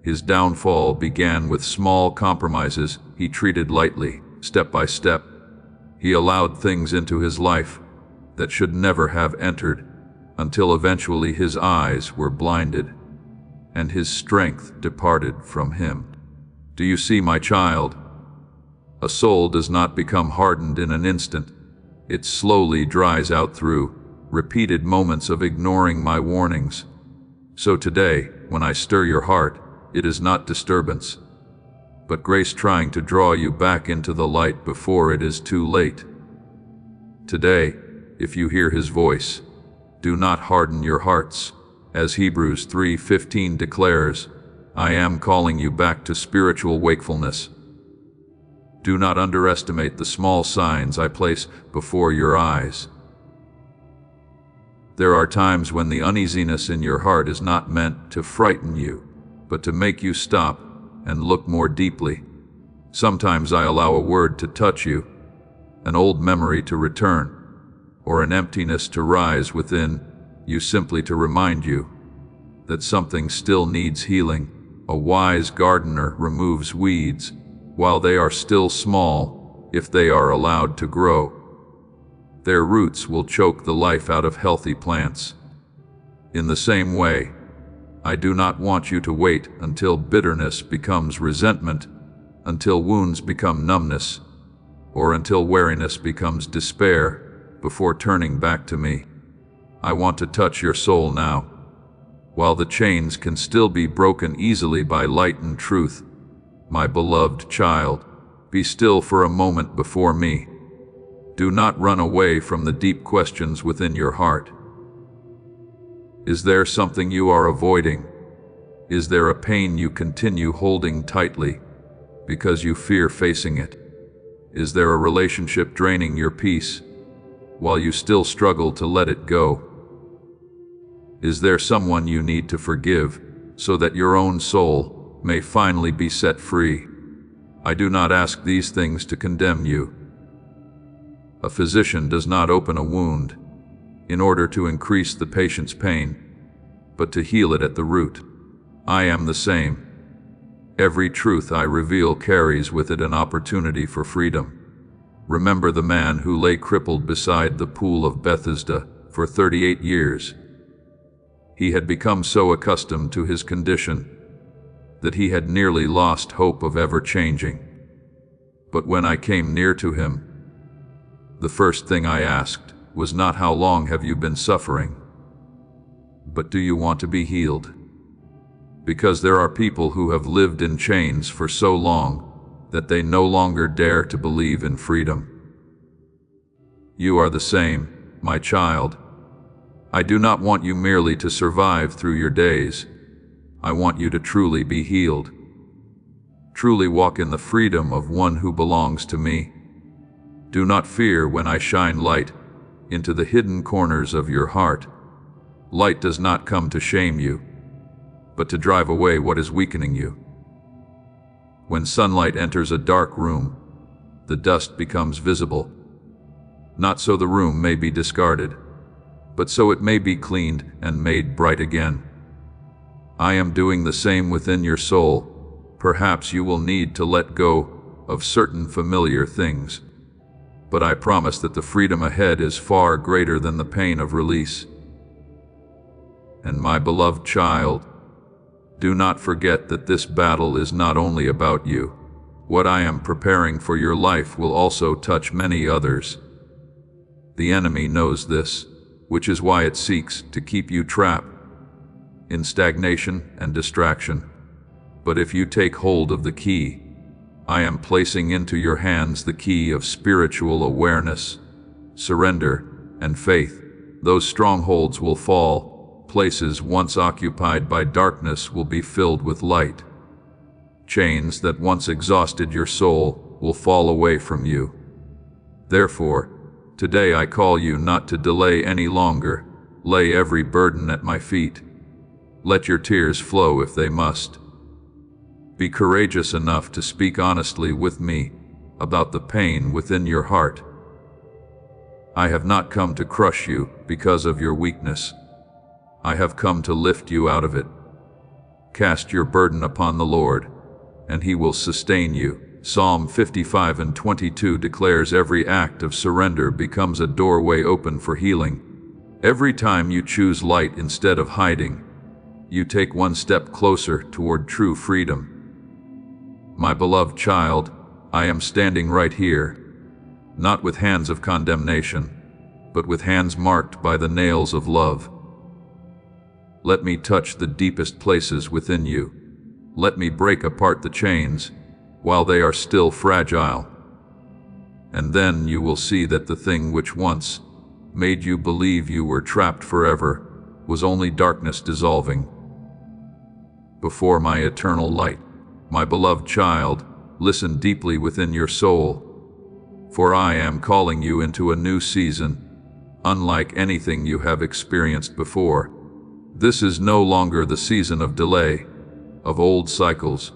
His downfall began with small compromises he treated lightly, step by step. He allowed things into his life that should never have entered, until eventually his eyes were blinded and his strength departed from him. Do you see, my child? A soul does not become hardened in an instant. It slowly dries out through repeated moments of ignoring my warnings. So today, when I stir your heart, it is not disturbance, but grace trying to draw you back into the light before it is too late. Today, if you hear his voice, do not harden your hearts. As Hebrews 3:15 declares, I am calling you back to spiritual wakefulness. Do not underestimate the small signs I place before your eyes. There are times when the uneasiness in your heart is not meant to frighten you, but to make you stop and look more deeply. Sometimes I allow a word to touch you, an old memory to return, or an emptiness to rise within you simply to remind you that something still needs healing. A wise gardener removes weeds while they are still small if they are allowed to grow. Their roots will choke the life out of healthy plants. In the same way, I do not want you to wait until bitterness becomes resentment, until wounds become numbness, or until weariness becomes despair before turning back to me. I want to touch your soul now. While the chains can still be broken easily by light and truth, my beloved child, be still for a moment before me. Do not run away from the deep questions within your heart. Is there something you are avoiding? Is there a pain you continue holding tightly because you fear facing it? Is there a relationship draining your peace while you still struggle to let it go? Is there someone you need to forgive so that your own soul may finally be set free? I do not ask these things to condemn you. A physician does not open a wound in order to increase the patient's pain, but to heal it at the root. I am the same. Every truth I reveal carries with it an opportunity for freedom. Remember the man who lay crippled beside the pool of Bethesda for 38 years. He had become so accustomed to his condition that he had nearly lost hope of ever changing. But when I came near to him, the first thing I asked was not how long have you been suffering, but do you want to be healed? Because there are people who have lived in chains for so long that they no longer dare to believe in freedom. You are the same, my child. I do not want you merely to survive through your days. I want you to truly be healed. Truly walk in the freedom of one who belongs to me. Do not fear when I shine light into the hidden corners of your heart. Light does not come to shame you, but to drive away what is weakening you. When sunlight enters a dark room, the dust becomes visible, not so the room may be discarded, but so it may be cleaned and made bright again. I am doing the same within your soul. Perhaps you will need to let go of certain familiar things, but I promise that the freedom ahead is far greater than the pain of release. And my beloved child, do not forget that this battle is not only about you. What I am preparing for your life will also touch many others. The enemy knows this, which is why it seeks to keep you trapped in stagnation and distraction. But if you take hold of the key, I am placing into your hands the key of spiritual awareness, surrender, and faith. Those strongholds will fall. Places once occupied by darkness will be filled with light. Chains that once exhausted your soul will fall away from you. Therefore, today I call you not to delay any longer. Lay every burden at my feet. Let your tears flow if they must. Be courageous enough to speak honestly with me about the pain within your heart. I have not come to crush you because of your weakness. I have come to lift you out of it. Cast your burden upon the Lord, and He will sustain you. Psalm 55:22 declares every act of surrender becomes a doorway open for healing. Every time you choose light instead of hiding, you take one step closer toward true freedom. My beloved child, I am standing right here, not with hands of condemnation, but with hands marked by the nails of love. Let me touch the deepest places within you. Let me break apart the chains while they are still fragile. And then you will see that the thing which once made you believe you were trapped forever was only darkness dissolving before my eternal light. My beloved child, listen deeply within your soul, for I am calling you into a new season, unlike anything you have experienced before. This is no longer the season of delay, of old cycles,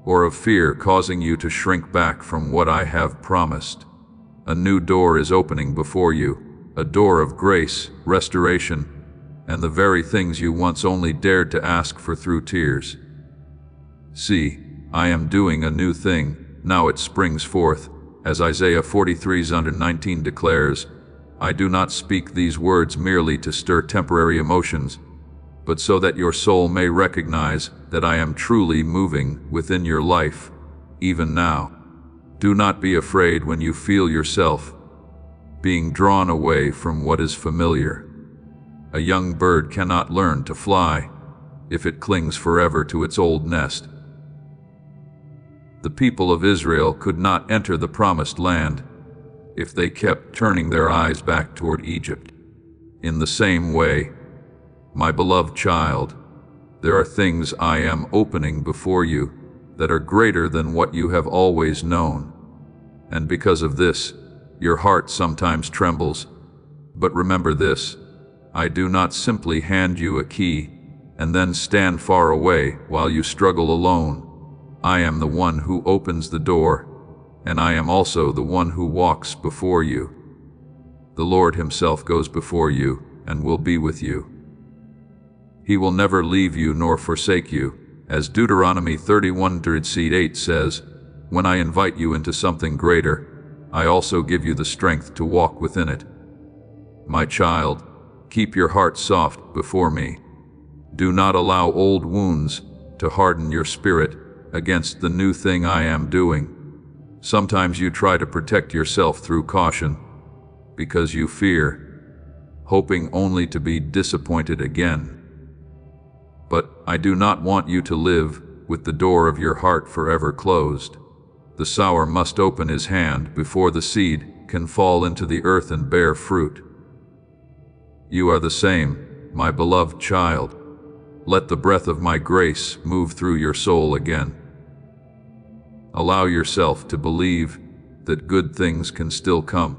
or of fear causing you to shrink back from what I have promised. A new door is opening before you, a door of grace, restoration, and the very things you once only dared to ask for through tears. See, I am doing a new thing, now it springs forth, as Isaiah 43:19 declares. I do not speak these words merely to stir temporary emotions, but so that your soul may recognize that I am truly moving within your life, even now. Do not be afraid when you feel yourself being drawn away from what is familiar. A young bird cannot learn to fly if it clings forever to its old nest. The people of Israel could not enter the promised land if they kept turning their eyes back toward Egypt. In the same way, my beloved child, there are things I am opening before you that are greater than what you have always known. And because of this, your heart sometimes trembles. But remember this, I do not simply hand you a key and then stand far away while you struggle alone. I am the one who opens the door, and I am also the one who walks before you. The Lord Himself goes before you and will be with you. He will never leave you nor forsake you, as Deuteronomy 31:8 says, when I invite you into something greater, I also give you the strength to walk within it. My child, keep your heart soft before me. Do not allow old wounds to harden your spirit against the new thing I am doing. Sometimes you try to protect yourself through caution, because you fear, hoping only to be disappointed again. But I do not want you to live with the door of your heart forever closed. The sower must open his hand before the seed can fall into the earth and bear fruit. You are the same, my beloved child. Let the breath of my grace move through your soul again. Allow yourself to believe that good things can still come.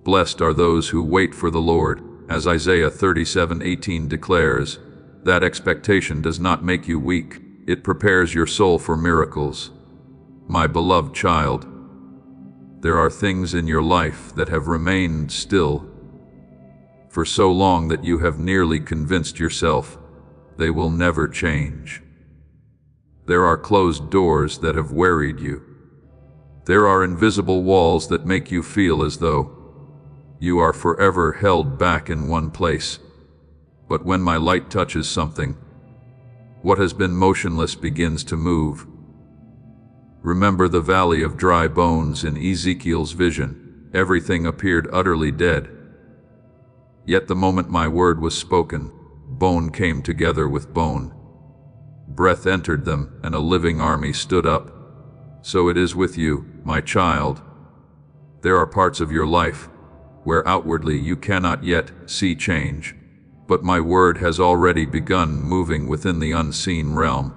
Blessed are those who wait for the Lord, as Isaiah 37:18 declares. That expectation does not make you weak, it prepares your soul for miracles. My beloved child, there are things in your life that have remained still for so long that you have nearly convinced yourself they will never change. There are closed doors that have wearied you. There are invisible walls that make you feel as though you are forever held back in one place. But when my light touches something, what has been motionless begins to move. Remember the valley of dry bones in Ezekiel's vision. Everything appeared utterly dead. Yet the moment my word was spoken, bone came together with bone. Breath entered them, and a living army stood up. So it is with you, my child. There are parts of your life where outwardly you cannot yet see change, but my word has already begun moving within the unseen realm.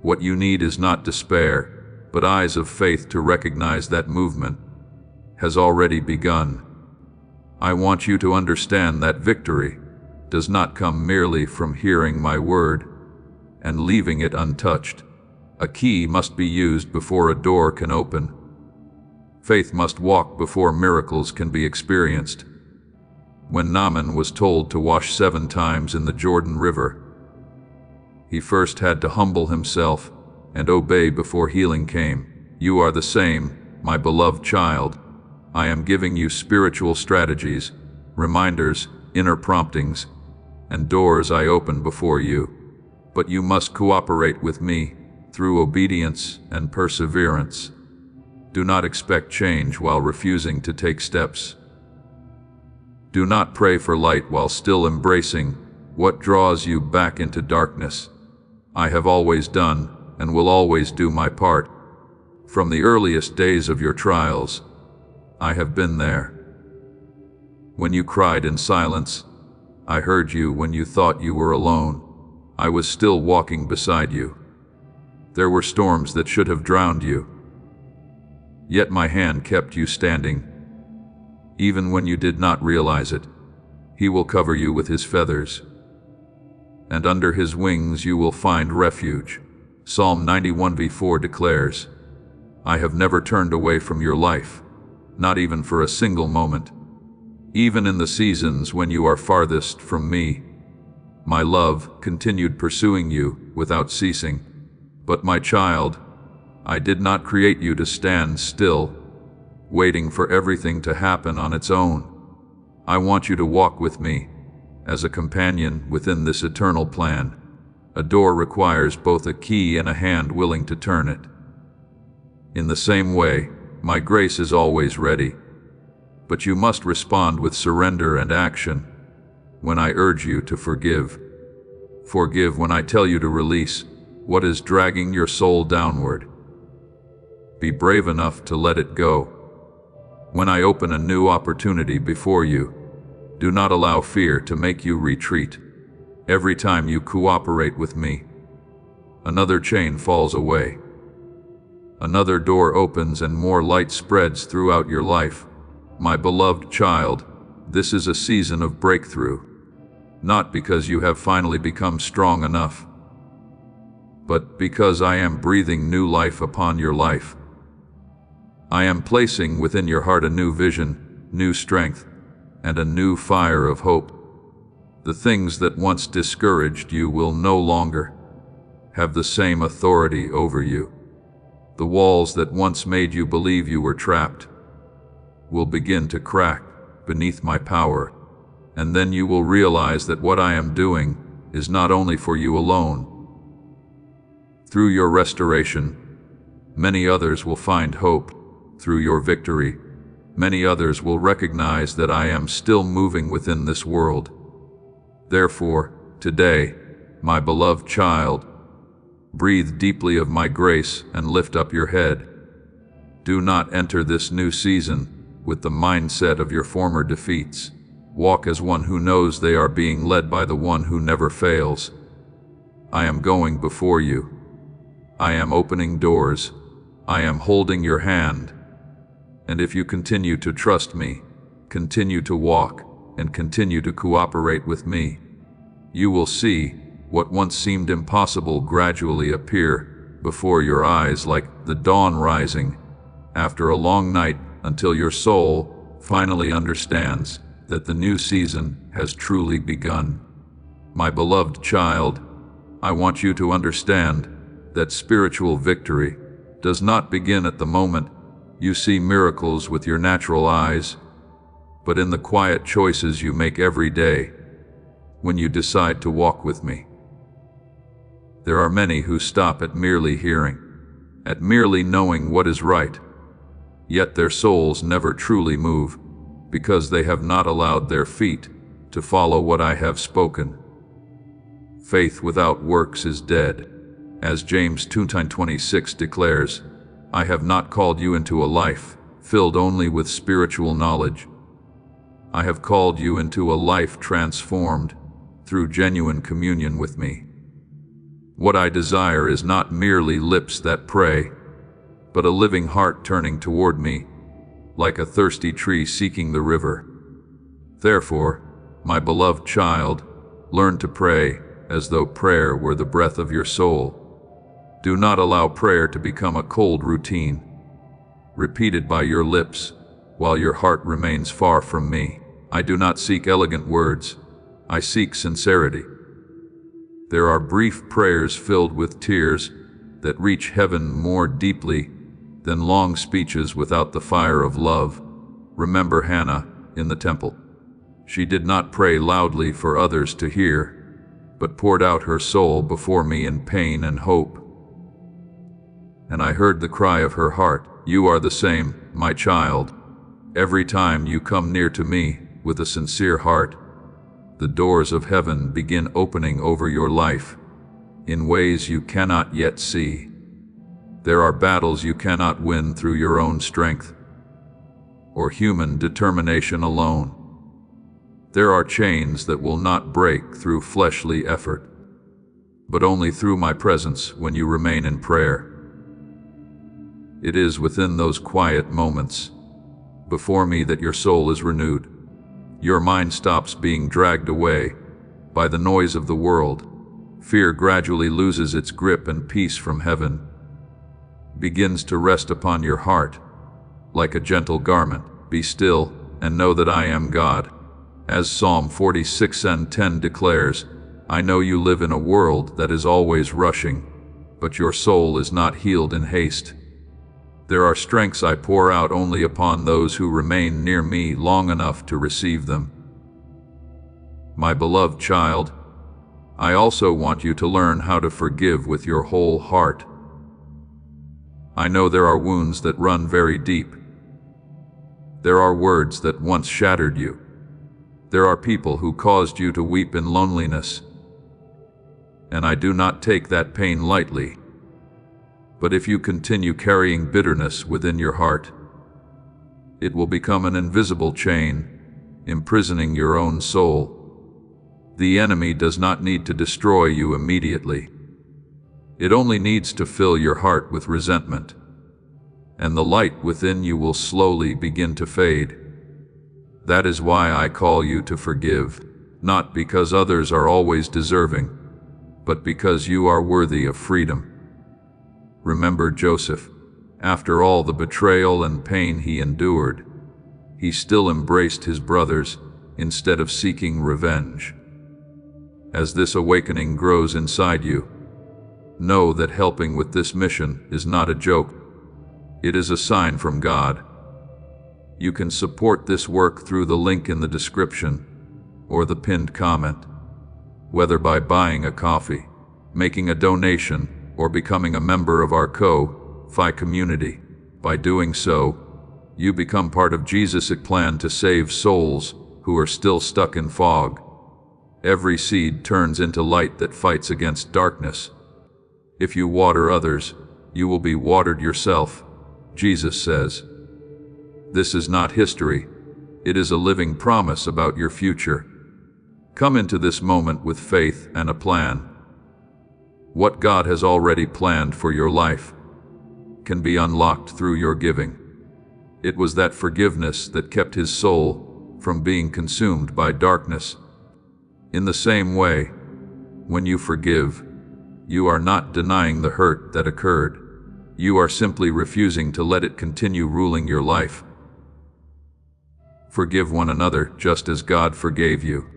What you need is not despair, but eyes of faith to recognize that movement has already begun. I want you to understand that victory does not come merely from hearing my word and leaving it untouched. A key must be used before a door can open. Faith must walk before miracles can be experienced. When Naaman was told to wash 7 times in the Jordan River, he first had to humble himself and obey before healing came. You are the same, my beloved child. I am giving you spiritual strategies, reminders, inner promptings, and doors I open before you. But you must cooperate with me through obedience and perseverance. Do not expect change while refusing to take steps. Do not pray for light while still embracing what draws you back into darkness. I have always done and will always do my part. From the earliest days of your trials, I have been there. When you cried in silence, I heard you. When you thought you were alone, I was still walking beside you. There were storms that should have drowned you, yet my hand kept you standing. Even when you did not realize it, He will cover you with His feathers, and under His wings you will find refuge. Psalm 91:4 declares, I have never turned away from your life, not even for a single moment. Even in the seasons when you are farthest from me, my love continued pursuing you without ceasing. But my child, I did not create you to stand still, waiting for everything to happen on its own. I want you to walk with me as a companion within this eternal plan. A door requires both a key and a hand willing to turn it. In the same way, my grace is always ready, but you must respond with surrender and action. When I urge you to forgive, forgive. When I tell you to release what is dragging your soul downward, be brave enough to let it go. When I open a new opportunity before you, do not allow fear to make you retreat. Every time you cooperate with me, another chain falls away. Another door opens and more light spreads throughout your life. My beloved child, this is a season of breakthrough, not because you have finally become strong enough, but because I am breathing new life upon your life. I am placing within your heart a new vision, new strength, and a new fire of hope. The things that once discouraged you will no longer have the same authority over you. The walls that once made you believe you were trapped will begin to crack beneath my power, and then you will realize that what I am doing is not only for you alone. Through your restoration, many others will find hope. Through your victory, many others will recognize that I am still moving within this world. Therefore, today, my beloved child, breathe deeply of my grace and lift up your head. Do not enter this new season with the mindset of your former defeats. Walk as one who knows they are being led by the one who never fails. I am going before you. I am opening doors. I am holding your hand. And if you continue to trust me, continue to walk, and continue to cooperate with me, you will see what once seemed impossible gradually appear before your eyes like the dawn rising after a long night, until your soul finally understands that the new season has truly begun. My beloved child, I want you to understand that spiritual victory does not begin at the moment you see miracles with your natural eyes, but in the quiet choices you make every day when you decide to walk with me. There are many who stop at merely hearing, at merely knowing what is right, yet their souls never truly move because they have not allowed their feet to follow what I have spoken. Faith without works is dead. As James 2:26 declares, I have not called you into a life filled only with spiritual knowledge. I have called you into a life transformed through genuine communion with me. What I desire is not merely lips that pray, but a living heart turning toward me, like a thirsty tree seeking the river. Therefore, my beloved child, learn to pray as though prayer were the breath of your soul. Do not allow prayer to become a cold routine, repeated by your lips while your heart remains far from me. I do not seek elegant words, I seek sincerity. There are brief prayers filled with tears that reach heaven more deeply than long speeches without the fire of love. Remember Hannah in the temple. She did not pray loudly for others to hear, but poured out her soul before me in pain and hope. And I heard the cry of her heart, You are the same, my child. Every time you come near to me with a sincere heart, the doors of heaven begin opening over your life in ways you cannot yet see. There are battles you cannot win through your own strength or human determination alone. There are chains that will not break through fleshly effort, but only through my presence when you remain in prayer. It is within those quiet moments before me that your soul is renewed. Your mind stops being dragged away by the noise of the world. Fear gradually loses its grip and peace from heaven begins to rest upon your heart like a gentle garment. Be still and know that I am God. As Psalm 46:10 declares, I know you live in a world that is always rushing, but your soul is not healed in haste. There are strengths I pour out only upon those who remain near me long enough to receive them. My beloved child, I also want you to learn how to forgive with your whole heart. I know there are wounds that run very deep. There are words that once shattered you. There are people who caused you to weep in loneliness. And I do not take that pain lightly. But if you continue carrying bitterness within your heart, it will become an invisible chain, imprisoning your own soul. The enemy does not need to destroy you immediately. It only needs to fill your heart with resentment, and the light within you will slowly begin to fade. That is why I call you to forgive, not because others are always deserving, but because you are worthy of freedom. Remember Joseph. After all the betrayal and pain he endured, he still embraced his brothers instead of seeking revenge. As this awakening grows inside you, know that helping with this mission is not a joke. It is a sign from God. You can support this work through the link in the description or the pinned comment, whether by buying a coffee, making a donation, or becoming a member of our Ko-Fi community. By doing so, you become part of Jesus' plan to save souls who are still stuck in fog. Every seed turns into light that fights against darkness. If you water others, you will be watered yourself, Jesus says. This is not history. It is a living promise about your future. Come into this moment with faith and a plan. What God has already planned for your life can be unlocked through your giving. It was that forgiveness that kept his soul from being consumed by darkness. In the same way, when you forgive, you are not denying the hurt that occurred. You are simply refusing to let it continue ruling your life. Forgive one another just as God forgave you.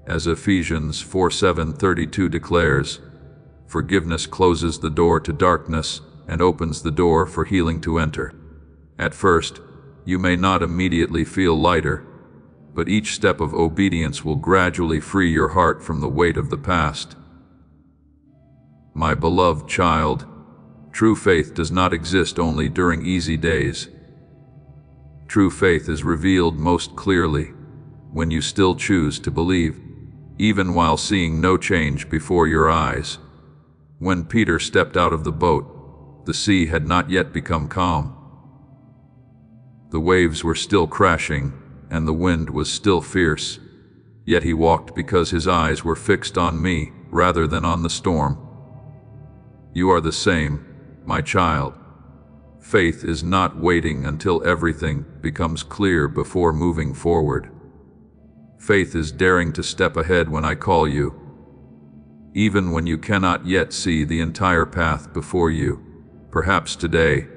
As Ephesians 4:7-32 declares, forgiveness closes the door to darkness and opens the door for healing to enter. At first, you may not immediately feel lighter, but each step of obedience will gradually free your heart from the weight of the past. My beloved child, true faith does not exist only during easy days. True faith is revealed most clearly when you still choose to believe. even while seeing no change before your eyes. When Peter stepped out of the boat, the sea had not yet become calm. The waves were still crashing, and the wind was still fierce. Yet he walked because his eyes were fixed on me rather than on the storm. You are the same, my child. Faith is not waiting until everything becomes clear before moving forward. Faith is daring to step ahead when I call you, even when you cannot yet see the entire path before you. Perhaps today,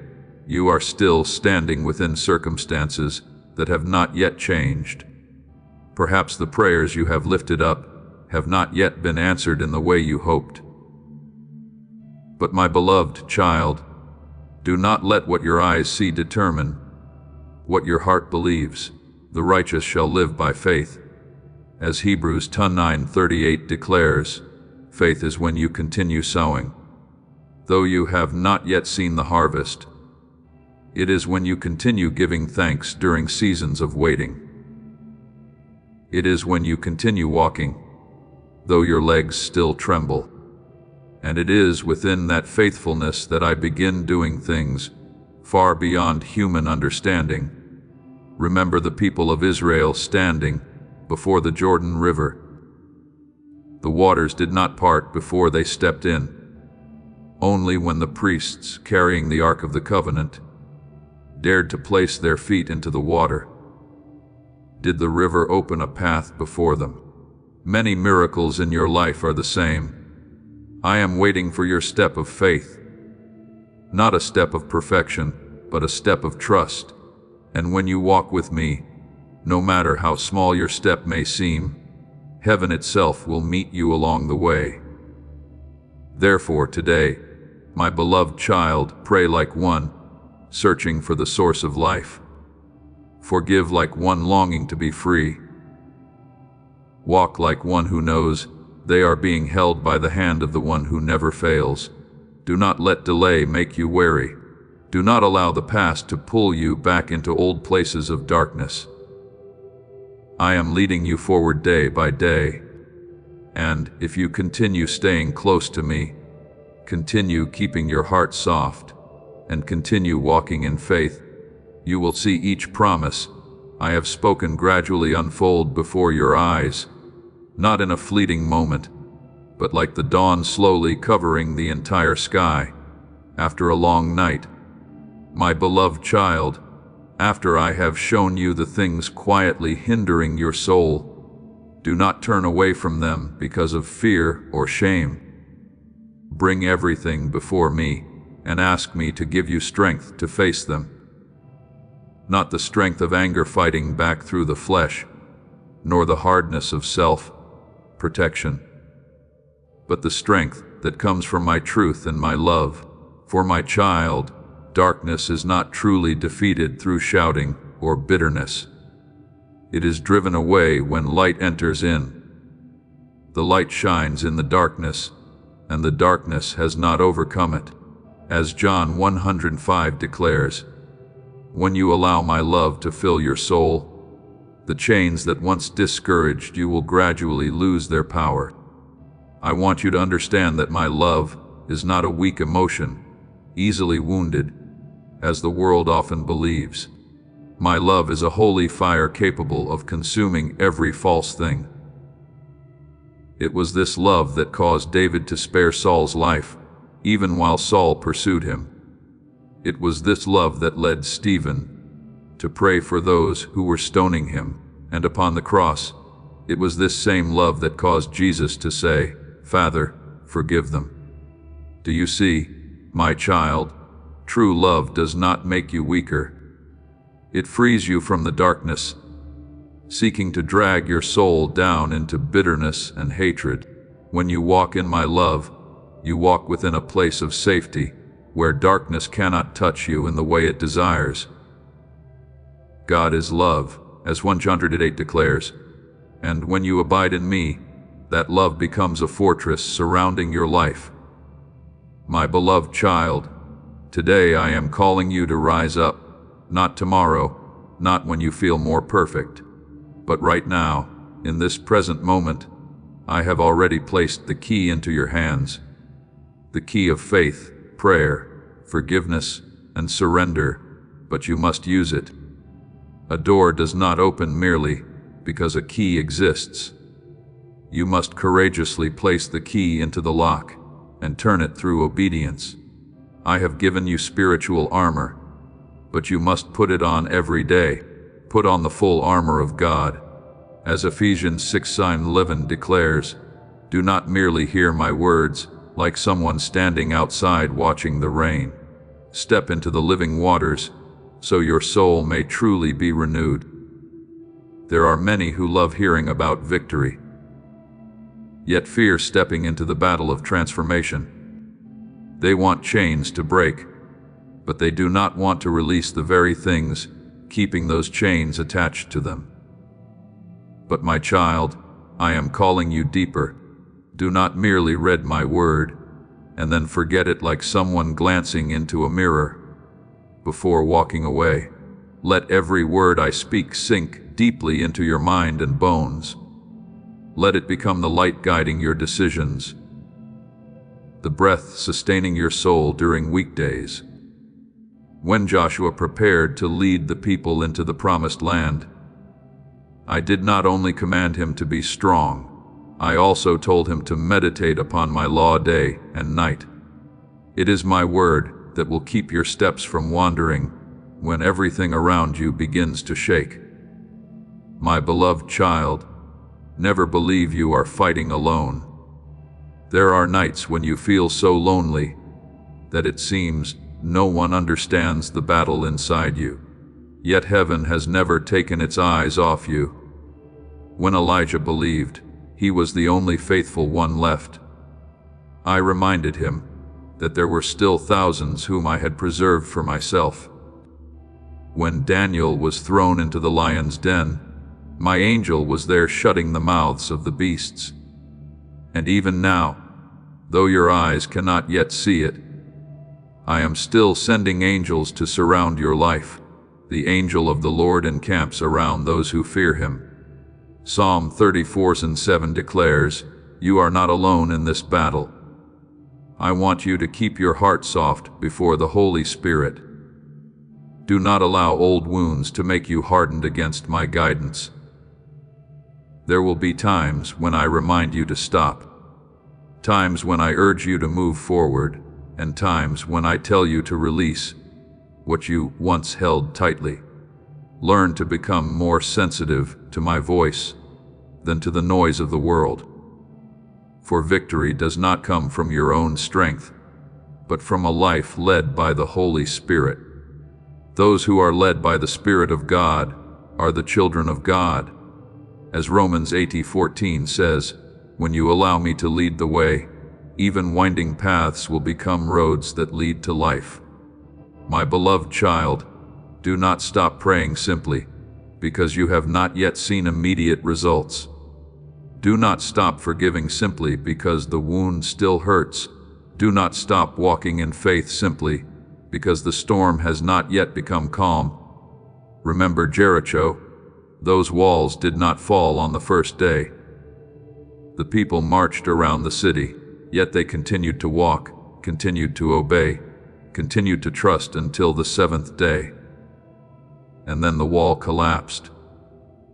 you are still standing within circumstances that have not yet changed. Perhaps the prayers you have lifted up have not yet been answered in the way you hoped. But my beloved child, do not let what your eyes see determine what your heart believes. The righteous shall live by faith. As Hebrews 9:38 declares, faith is when you continue sowing, though you have not yet seen the harvest. It is when you continue giving thanks during seasons of waiting. It is when you continue walking, though your legs still tremble. And it is within that faithfulness that I begin doing things far beyond human understanding. Remember the people of Israel standing before the Jordan River. The waters did not part before they stepped in. Only when the priests carrying the Ark of the Covenant dared to place their feet into the water did the river open a path before them. Many miracles in your life are the same. I am waiting for your step of faith, not a step of perfection, but a step of trust. And when you walk with me, no matter how small your step may seem, heaven itself will meet you along the way. Therefore today, my beloved child, pray like one searching for the source of life. Forgive like one longing to be free. Walk like one who knows they are being held by the hand of the one who never fails. Do not let delay make you weary. Do not allow the past to pull you back into old places of darkness. I am leading you forward day by day. And if you continue staying close to me, continue keeping your heart soft, and continue walking in faith, you will see each promise I have spoken gradually unfold before your eyes, not in a fleeting moment, but like the dawn slowly covering the entire sky after a long night. My beloved child, after I have shown you the things quietly hindering your soul, do not turn away from them because of fear or shame. Bring everything before me and ask me to give you strength to face them. Not the strength of anger fighting back through the flesh, nor the hardness of self-protection, but the strength that comes from my truth and my love. For my child, darkness is not truly defeated through shouting or bitterness. It is driven away when light enters in. The light shines in the darkness, and the darkness has not overcome it. As John 105 declares, when you allow my love to fill your soul, the chains that once discouraged you will gradually lose their power. I want you to understand that my love is not a weak emotion, easily wounded, as the world often believes. My love is a holy fire capable of consuming every false thing. It was this love that caused David to spare Saul's life, even while Saul pursued him. It was this love that led Stephen to pray for those who were stoning him, and upon the cross, it was this same love that caused Jesus to say, Father, forgive them. Do you see, my child, true love does not make you weaker. It frees you from the darkness, seeking to drag your soul down into bitterness and hatred. When you walk in my love, you walk within a place of safety, where darkness cannot touch you in the way it desires. God is love, as 1 John 8 declares, and when you abide in me, that love becomes a fortress surrounding your life. My beloved child, today I am calling you to rise up, not tomorrow, not when you feel more perfect, but right now, in this present moment, I have already placed the key into your hands, the key of faith, prayer, forgiveness, and surrender, but you must use it. A door does not open merely because a key exists. You must courageously place the key into the lock and turn it through obedience. I have given you spiritual armor, but you must put it on every day. Put on the full armor of God. As Ephesians 6:11 declares, do not merely hear my words like someone standing outside watching the rain. Step into the living waters so your soul may truly be renewed. There are many who love hearing about victory, yet fear stepping into the battle of transformation. They want chains to break, but they do not want to release the very things keeping those chains attached to them. But my child, I am calling you deeper. Do not merely read my word and then forget it like someone glancing into a mirror before walking away. Let every word I speak sink deeply into your mind and bones. Let it become the light guiding your decisions, the breath sustaining your soul during weekdays. When Joshua prepared to lead the people into the promised land, I did not only command him to be strong, I also told him to meditate upon my law day and night. It is my word that will keep your steps from wandering when everything around you begins to shake. My beloved child, never believe you are fighting alone. There are nights when you feel so lonely that it seems no one understands the battle inside you. Yet heaven has never taken its eyes off you. When Elijah believed he was the only faithful one left, I reminded him that there were still thousands whom I had preserved for myself. When Daniel was thrown into the lion's den, my angel was there shutting the mouths of the beasts. And even now, though your eyes cannot yet see it, I am still sending angels to surround your life. The angel of the Lord encamps around those who fear him. Psalm 34:7 declares, you are not alone in this battle. I want you to keep your heart soft before the Holy Spirit. Do not allow old wounds to make you hardened against my guidance. There will be times when I remind you to stop, times when I urge you to move forward, and times when I tell you to release what you once held tightly. Learn to become more sensitive to my voice than to the noise of the world. For victory does not come from your own strength, but from a life led by the Holy Spirit. Those who are led by the Spirit of God are the children of God. As Romans 8:14 says, when you allow me to lead the way, even winding paths will become roads that lead to life. My beloved child, do not stop praying simply because you have not yet seen immediate results. Do not stop forgiving simply because the wound still hurts. Do not stop walking in faith simply because the storm has not yet become calm. Remember Jericho. Those walls did not fall on the first day. The people marched around the city, yet they continued to walk, continued to obey, continued to trust until the seventh day. And then the wall collapsed.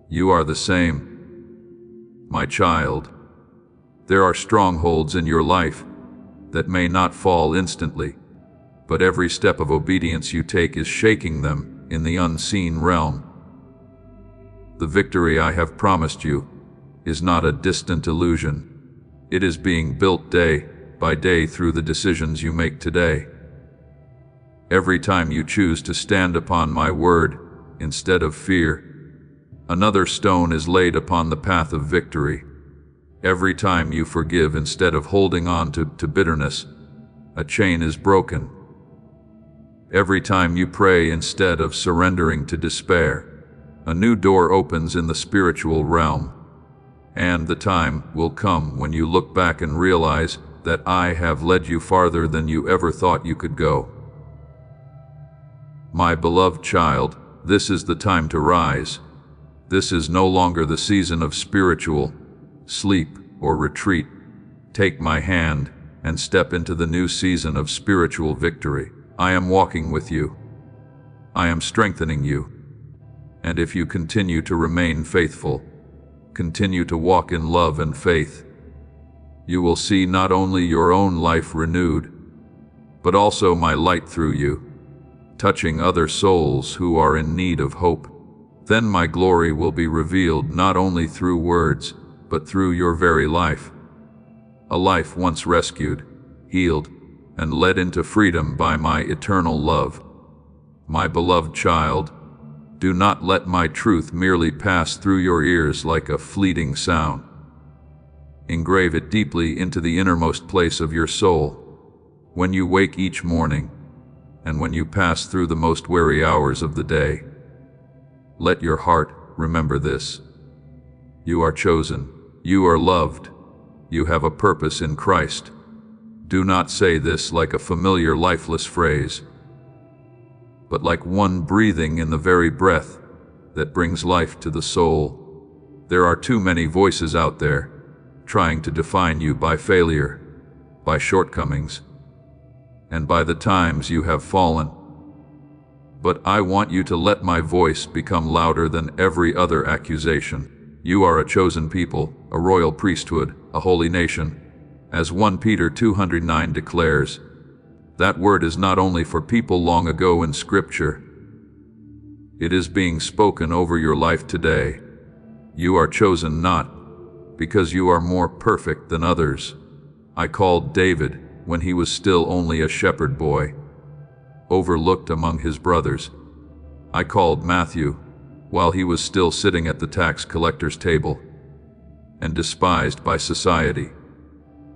You are the same, my child. There are strongholds in your life that may not fall instantly, but every step of obedience you take is shaking them in the unseen realm. The victory I have promised you is not a distant illusion. It is being built day by day through the decisions you make today. Every time you choose to stand upon my word instead of fear, another stone is laid upon the path of victory. Every time you forgive instead of holding on to bitterness, a chain is broken. Every time you pray instead of surrendering to despair, a new door opens in the spiritual realm. And the time will come when you look back and realize that I have led you farther than you ever thought you could go. My beloved child, this is the time to rise. This is no longer the season of spiritual sleep, or retreat, take my hand and step into the new season of spiritual victory. I am walking with you. I am strengthening you. And if you continue to remain faithful, continue to walk in love and faith, you will see not only your own life renewed, but also my light through you, touching other souls who are in need of hope. Then my glory will be revealed not only through words, but through your very life. A life once rescued, healed, and led into freedom by my eternal love. My beloved child, do not let my truth merely pass through your ears like a fleeting sound. Engrave it deeply into the innermost place of your soul, when you wake each morning, and when you pass through the most weary hours of the day. Let your heart remember this. You are chosen. You are loved. You have a purpose in Christ. Do not say this like a familiar lifeless phrase, but like one breathing in the very breath that brings life to the soul. There are too many voices out there trying to define you by failure, by shortcomings, and by the times you have fallen. But I want you to let my voice become louder than every other accusation. You are a chosen people, a royal priesthood, a holy nation. As 1 Peter 2:9 declares, that word is not only for people long ago in Scripture. It is being spoken over your life today. You are chosen not because you are more perfect than others. I called David when he was still only a shepherd boy, overlooked among his brothers. I called Matthew while he was still sitting at the tax collector's table and despised by society.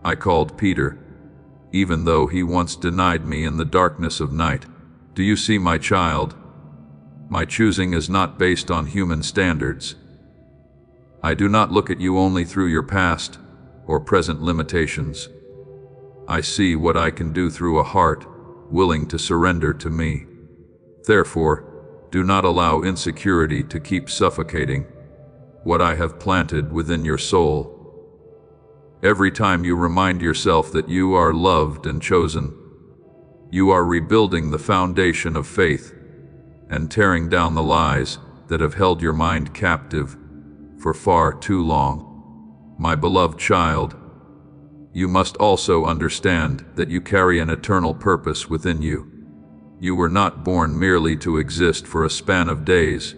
I called Peter, even though he once denied me in the darkness of night. Do you see, my child? My choosing is not based on human standards. I do not look at you only through your past or present limitations. I see what I can do through a heart willing to surrender to me. Therefore, do not allow insecurity to keep suffocating what I have planted within your soul. Every time you remind yourself that you are loved and chosen, you are rebuilding the foundation of faith and tearing down the lies that have held your mind captive for far too long. My beloved child, you must also understand that you carry an eternal purpose within you. You were not born merely to exist for a span of days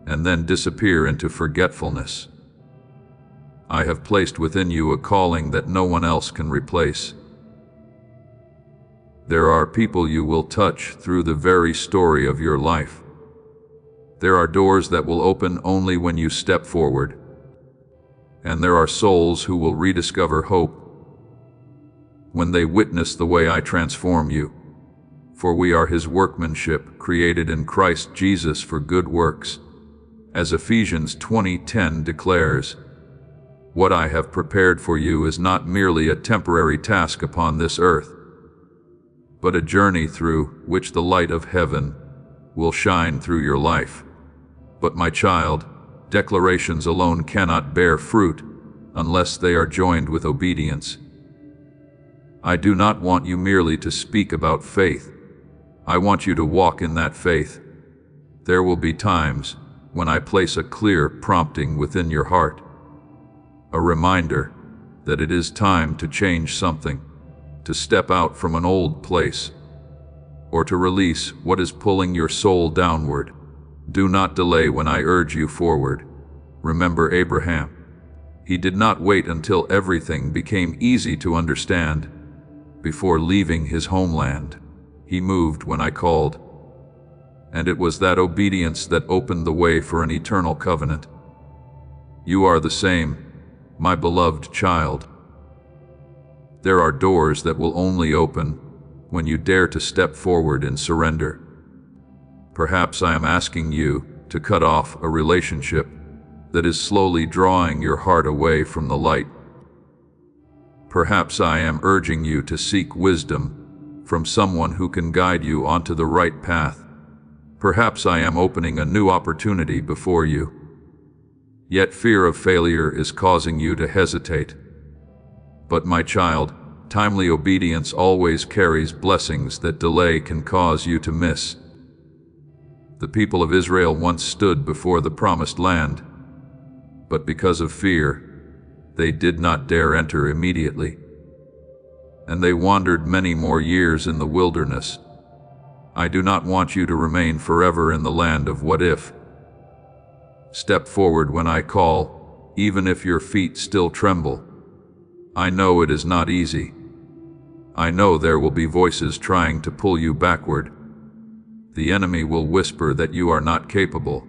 and then disappear into forgetfulness. I have placed within you a calling that no one else can replace. There are people you will touch through the very story of your life. There are doors that will open only when you step forward. And there are souls who will rediscover hope when they witness the way I transform you. For we are His workmanship, created in Christ Jesus for good works. As Ephesians 20:10 declares, what I have prepared for you is not merely a temporary task upon this earth, but a journey through which the light of heaven will shine through your life. But my child, declarations alone cannot bear fruit unless they are joined with obedience. I do not want you merely to speak about faith. I want you to walk in that faith. There will be times when I place a clear prompting within your heart, a reminder that it is time to change something, to step out from an old place, or to release what is pulling your soul downward. Do not delay when I urge you forward. Remember Abraham. He did not wait until everything became easy to understand before leaving his homeland. He moved when I called, and it was that obedience that opened the way for an eternal covenant. You are the same, my beloved child. There are doors that will only open when you dare to step forward in surrender. Perhaps I am asking you to cut off a relationship that is slowly drawing your heart away from the light. Perhaps I am urging you to seek wisdom from someone who can guide you onto the right path. Perhaps I am opening a new opportunity before you. Yet fear of failure is causing you to hesitate. But my child, timely obedience always carries blessings that delay can cause you to miss. The people of Israel once stood before the promised land, but because of fear, they did not dare enter immediately. And they wandered many more years in the wilderness. I do not want you to remain forever in the land of what if. Step forward when I call, even if your feet still tremble. I know it is not easy. I know there will be voices trying to pull you backward. The enemy will whisper that you are not capable,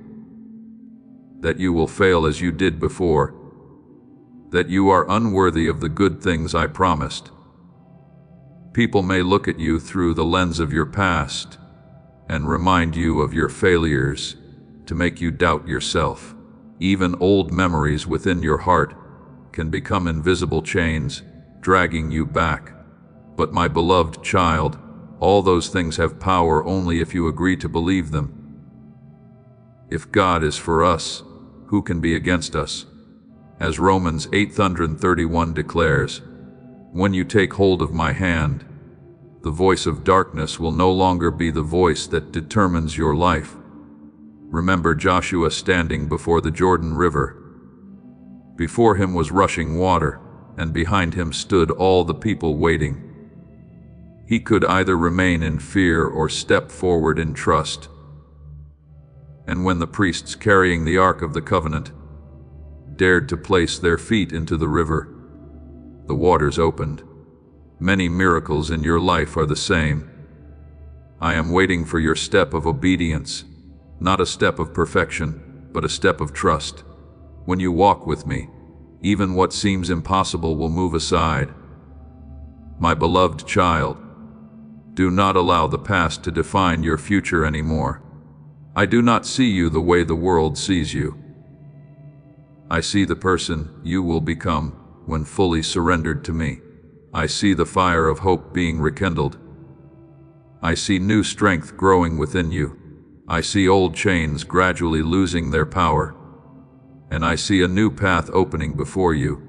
that you will fail as you did before, that you are unworthy of the good things I promised. People may look at you through the lens of your past and remind you of your failures to make you doubt yourself. Even old memories within your heart can become invisible chains, dragging you back. But my beloved child, all those things have power only if you agree to believe them. If God is for us, who can be against us? As Romans 8:31 declares, when you take hold of my hand, the voice of darkness will no longer be the voice that determines your life. Remember Joshua standing before the Jordan River. Before him was rushing water, and behind him stood all the people waiting. He could either remain in fear or step forward in trust. And when the priests carrying the Ark of the Covenant dared to place their feet into the river, the waters opened. Many miracles in your life are the same. I am waiting for your step of obedience, not a step of perfection, but a step of trust. When you walk with me, even what seems impossible will move aside. My beloved child, do not allow the past to define your future anymore. I do not see you the way the world sees you. I see the person you will become when fully surrendered to me. I see the fire of hope being rekindled. I see new strength growing within you. I see old chains gradually losing their power. And I see a new path opening before you,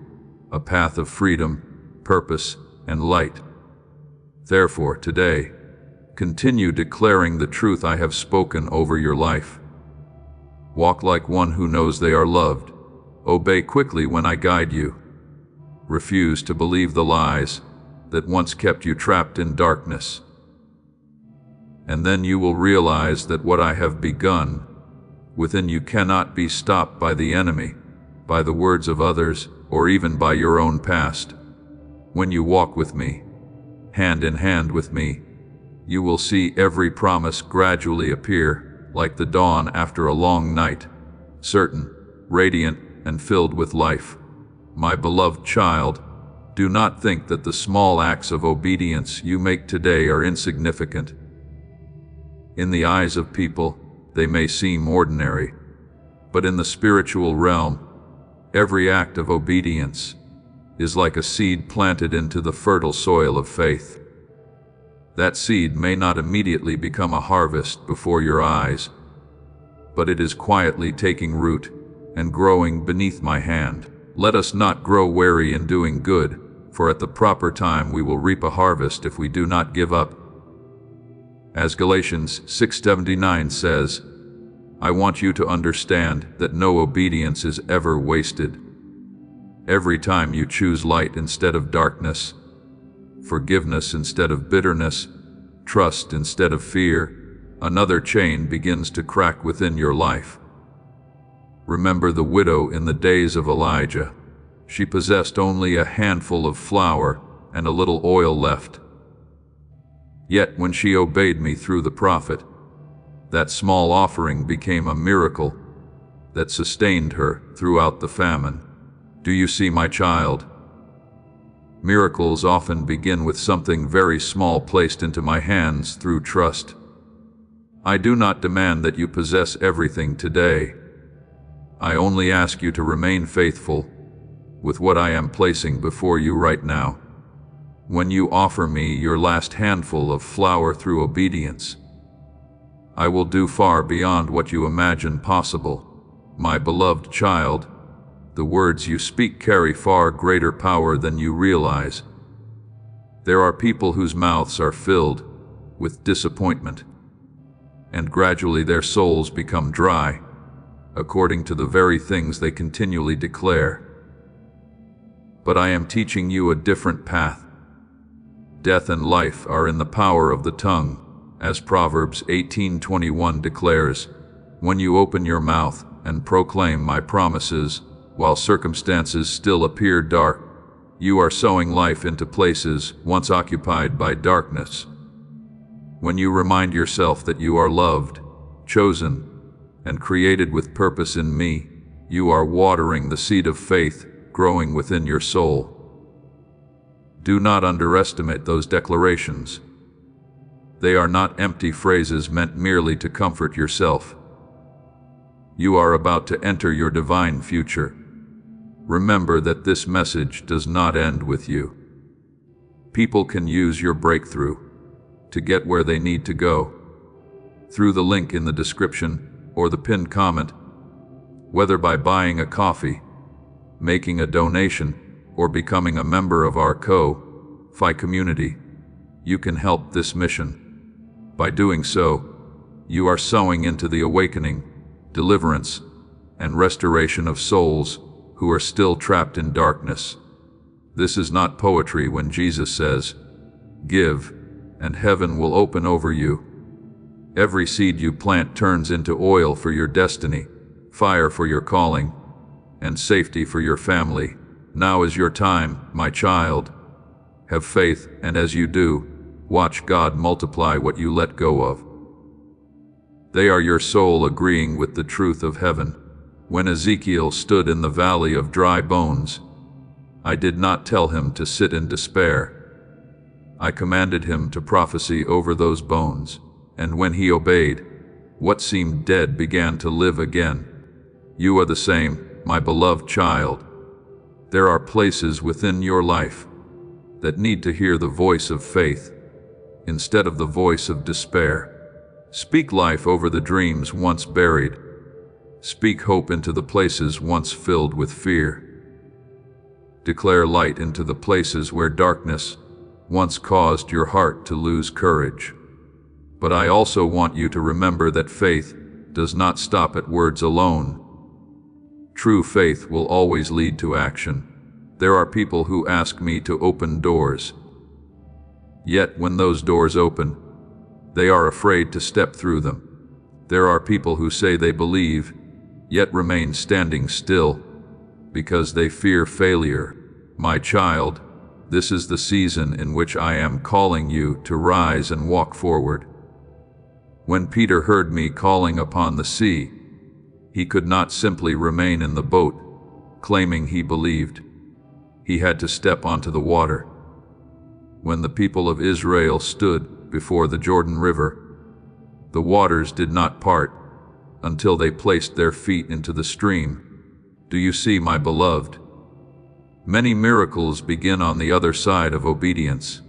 a path of freedom, purpose, and light. Therefore, today, continue declaring the truth I have spoken over your life. Walk like one who knows they are loved. Obey quickly when I guide you. Refuse to believe the lies that once kept you trapped in darkness. And then you will realize that what I have begun within you cannot be stopped by the enemy, by the words of others, or even by your own past. When you walk with me, hand in hand with me, you will see every promise gradually appear like the dawn after a long night, certain, radiant, and filled with life. My beloved child, do not think that the small acts of obedience you make today are insignificant. In the eyes of people, they may seem ordinary, but in the spiritual realm, every act of obedience is like a seed planted into the fertile soil of faith. That seed may not immediately become a harvest before your eyes, but it is quietly taking root and growing beneath my hand. Let us not grow weary in doing good, for at the proper time we will reap a harvest if we do not give up. As Galatians 6:79 says, I want you to understand that no obedience is ever wasted. Every time you choose light instead of darkness, forgiveness instead of bitterness, trust instead of fear, another chain begins to crack within your life. Remember the widow in the days of Elijah. She possessed only a handful of flour and a little oil left. Yet when she obeyed me through the prophet, that small offering became a miracle that sustained her throughout the famine. Do you see, my child? Miracles often begin with something very small placed into my hands through trust. I do not demand that you possess everything today. I only ask you to remain faithful with what I am placing before you right now. When you offer me your last handful of flour through obedience, I will do far beyond what you imagine possible. My beloved child, The words you speak carry far greater power than you realize. There are people whose mouths are filled with disappointment, and gradually their souls become dry, according to the very things they continually declare. But I am teaching you a different path. Death and life are in the power of the tongue, as Proverbs 18:21 declares. When you open your mouth and proclaim my promises, while circumstances still appear dark, you are sowing life into places once occupied by darkness. When you remind yourself that you are loved, chosen, and created with purpose in me, you are watering the seed of faith growing within your soul. Do not underestimate those declarations. They are not empty phrases meant merely to comfort yourself. You are about to enter your divine future. Remember that this message does not end with you. People can use your breakthrough to get where they need to go through the link in the description or the pinned comment. Whether by buying a coffee, making a donation, or becoming a member of our Ko-Fi community, you can help this mission. By doing so, you are sowing into the awakening, deliverance, and restoration of souls who are still trapped in darkness. This is not poetry when Jesus says, "Give, and heaven will open over you." Every seed you plant turns into oil for your destiny, fire for your calling, and safety for your family. Now is your time, my child. Have faith, and as you do, watch God multiply what you let go of. They are your soul agreeing with the truth of heaven. When Ezekiel stood in the valley of dry bones, I did not tell him to sit in despair. I commanded him to prophesy over those bones, and when he obeyed, what seemed dead began to live again. You are the same, my beloved child. There are places within your life that need to hear the voice of faith instead of the voice of despair. Speak life over the dreams once buried. Speak hope into the places once filled with fear. Declare light into the places where darkness once caused your heart to lose courage. But I also want you to remember that faith does not stop at words alone. True faith will always lead to action. There are people who ask me to open doors. Yet when those doors open, they are afraid to step through them. There are people who say they believe, yet remain standing still, because they fear failure. My child, this is the season in which I am calling you to rise and walk forward. When Peter heard me calling upon the sea, he could not simply remain in the boat, claiming he believed. He had to step onto the water. When the people of Israel stood before the Jordan River, the waters did not part until they placed their feet into the stream. Do you see, my beloved? Many miracles begin on the other side of obedience.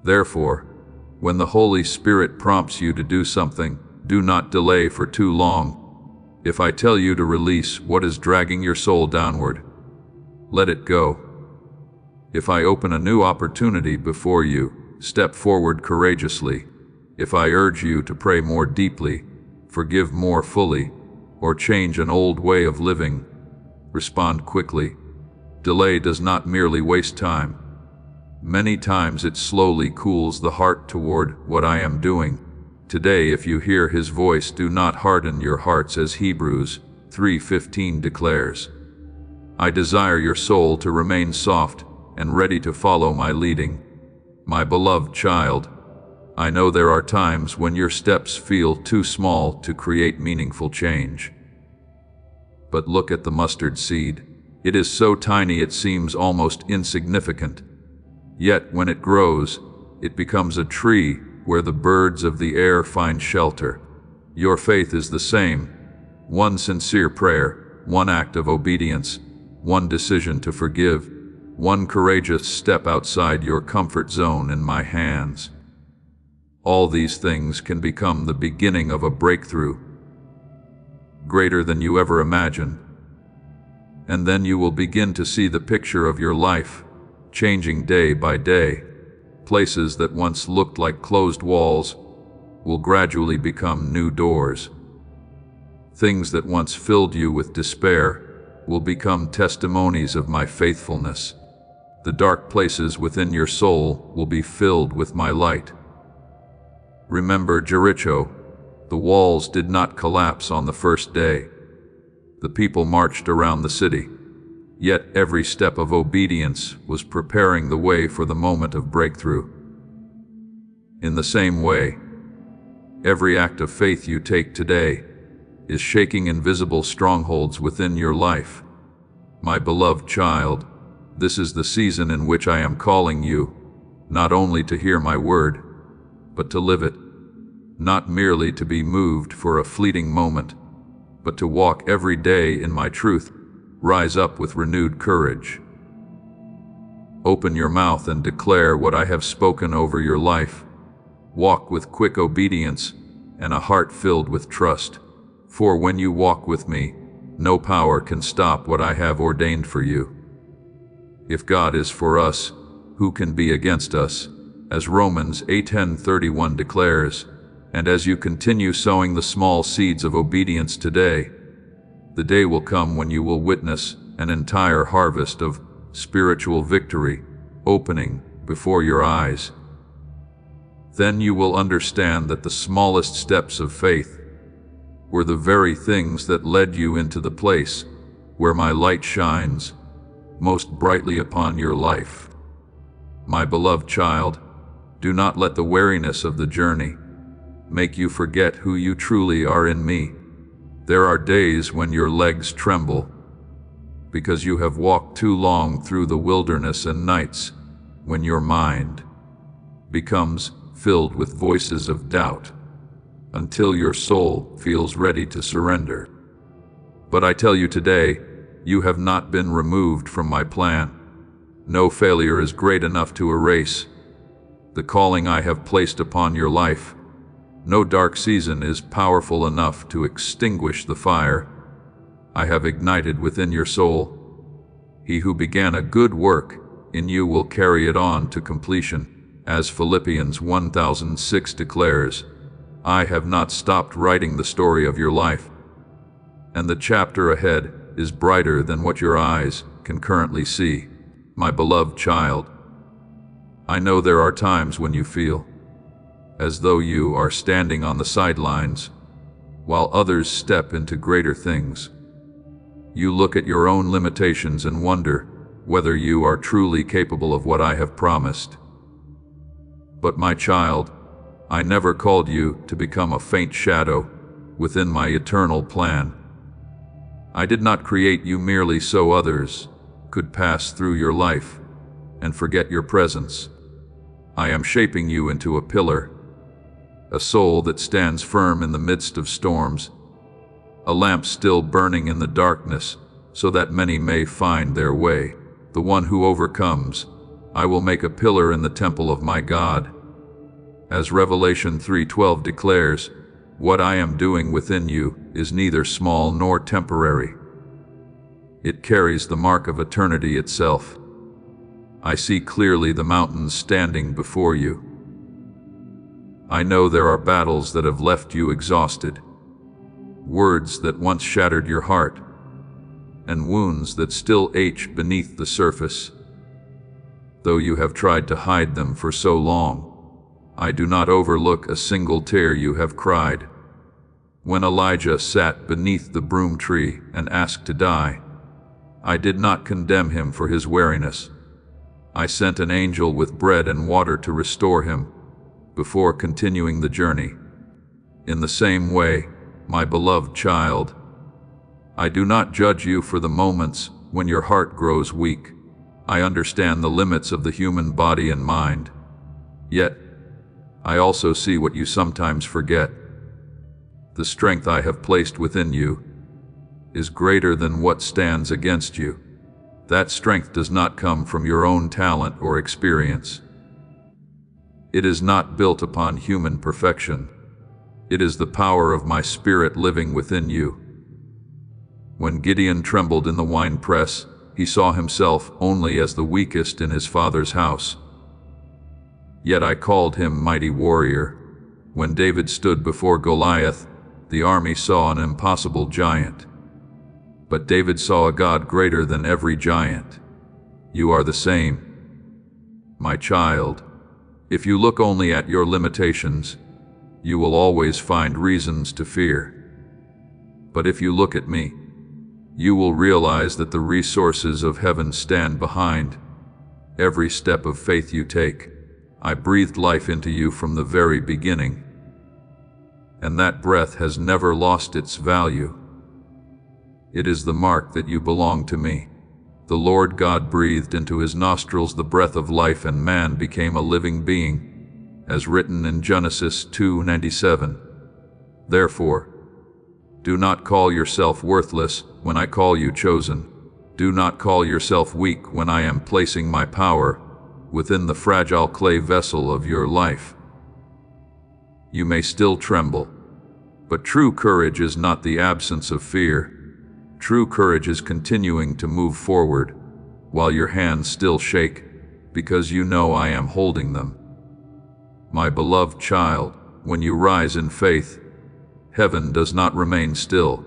Therefore, when the Holy Spirit prompts you to do something, do not delay for too long. If I tell you to release what is dragging your soul downward, let it go. If I open a new opportunity before you, step forward courageously. If I urge you to pray more deeply, forgive more fully, or change an old way of living, respond quickly. Delay does not merely waste time. Many times it slowly cools the heart toward what I am doing. Today, if you hear his voice, do not harden your hearts, as Hebrews 3:15 declares. I desire your soul to remain soft and ready to follow my leading. My beloved child, I know there are times when your steps feel too small to create meaningful change. But look at the mustard seed. It is so tiny it seems almost insignificant. Yet when it grows, it becomes a tree where the birds of the air find shelter. Your faith is the same. One sincere prayer, one act of obedience, one decision to forgive, one courageous step outside your comfort zone in my hands. All these things can become the beginning of a breakthrough greater than you ever imagined. And then you will begin to see the picture of your life, changing day by day. Places that once looked like closed walls will gradually become new doors. Things that once filled you with despair will become testimonies of my faithfulness. The dark places within your soul will be filled with my light. Remember Jericho, the walls did not collapse on the first day. The people marched around the city, yet every step of obedience was preparing the way for the moment of breakthrough. In the same way, every act of faith you take today is shaking invisible strongholds within your life. My beloved child, this is the season in which I am calling you, not only to hear my word, but to live it, not merely to be moved for a fleeting moment, but to walk every day in my truth. Rise up with renewed courage. Open your mouth and declare what I have spoken over your life. Walk with quick obedience and a heart filled with trust. For when you walk with me, no power can stop what I have ordained for you. If God is for us, who can be against us? As Romans 8:31 declares, and as you continue sowing the small seeds of obedience today, the day will come when you will witness an entire harvest of spiritual victory opening before your eyes. Then you will understand that the smallest steps of faith were the very things that led you into the place where my light shines most brightly upon your life. My beloved child, do not let the weariness of the journey make you forget who you truly are in me. There are days when your legs tremble because you have walked too long through the wilderness, and nights when your mind becomes filled with voices of doubt until your soul feels ready to surrender. But I tell you today, you have not been removed from my plan. No failure is great enough to erase the calling I have placed upon your life. No dark season is powerful enough to extinguish the fire I have ignited within your soul. He who began a good work in you will carry it on to completion. As Philippians 1:6 declares, I have not stopped writing the story of your life, and the chapter ahead is brighter than what your eyes can currently see. My beloved child, I know there are times when you feel as though you are standing on the sidelines while others step into greater things. You look at your own limitations and wonder whether you are truly capable of what I have promised. But my child, I never called you to become a faint shadow within my eternal plan. I did not create you merely so others could pass through your life and forget your presence. I am shaping you into a pillar, a soul that stands firm in the midst of storms, a lamp still burning in the darkness so that many may find their way. The one who overcomes, I will make a pillar in the temple of my God. As Revelation 3:12 declares, what I am doing within you is neither small nor temporary. It carries the mark of eternity itself. I see clearly the mountains standing before you. I know there are battles that have left you exhausted, words that once shattered your heart, and wounds that still ache beneath the surface. Though you have tried to hide them for so long, I do not overlook a single tear you have cried. When Elijah sat beneath the broom tree and asked to die, I did not condemn him for his weariness. I sent an angel with bread and water to restore him before continuing the journey. In the same way, my beloved child, I do not judge you for the moments when your heart grows weak. I understand the limits of the human body and mind. Yet, I also see what you sometimes forget. The strength I have placed within you is greater than what stands against you. That strength does not come from your own talent or experience. It is not built upon human perfection. It is the power of my Spirit living within you. When Gideon trembled in the winepress, he saw himself only as the weakest in his father's house. Yet I called him mighty warrior. When David stood before Goliath, the army saw an impossible giant. But David saw a God greater than every giant. You are the same, my child. If you look only at your limitations, you will always find reasons to fear. But if you look at me, you will realize that the resources of heaven stand behind every step of faith you take. I breathed life into you from the very beginning, and that breath has never lost its value. It is the mark that you belong to me. The Lord God breathed into his nostrils the breath of life, and man became a living being, as written in Genesis 2:97. Therefore, do not call yourself worthless when I call you chosen. Do not call yourself weak when I am placing my power within the fragile clay vessel of your life. You may still tremble, but true courage is not the absence of fear. True courage is continuing to move forward while your hands still shake, because you know I am holding them. My beloved child, when you rise in faith, heaven does not remain still.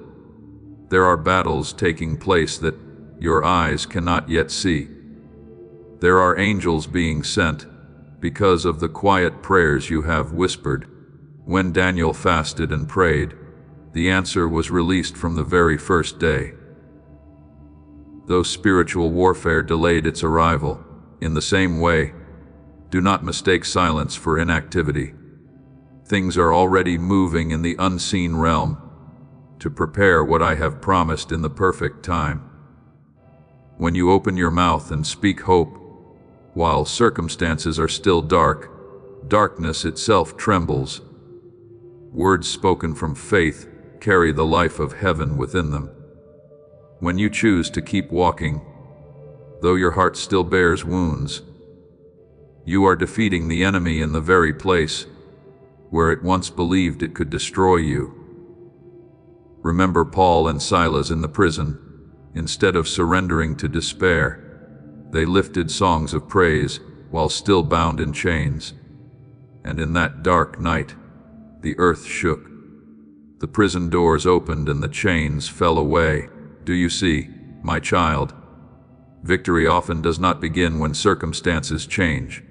There are battles taking place that your eyes cannot yet see. There are angels being sent because of the quiet prayers you have whispered. When Daniel fasted and prayed, the answer was released from the very first day. Though spiritual warfare delayed its arrival, in the same way, do not mistake silence for inactivity. Things are already moving in the unseen realm to prepare what I have promised in the perfect time. When you open your mouth and speak hope, while circumstances are still dark, darkness itself trembles. Words spoken from faith carry the life of heaven within them. When you choose to keep walking, though your heart still bears wounds, you are defeating the enemy in the very place where it once believed it could destroy you. Remember Paul and Silas in the prison. Instead of surrendering to despair, they lifted songs of praise while still bound in chains. And in that dark night, the earth shook. The prison doors opened and the chains fell away. Do you see, my child? Victory often does not begin when circumstances change.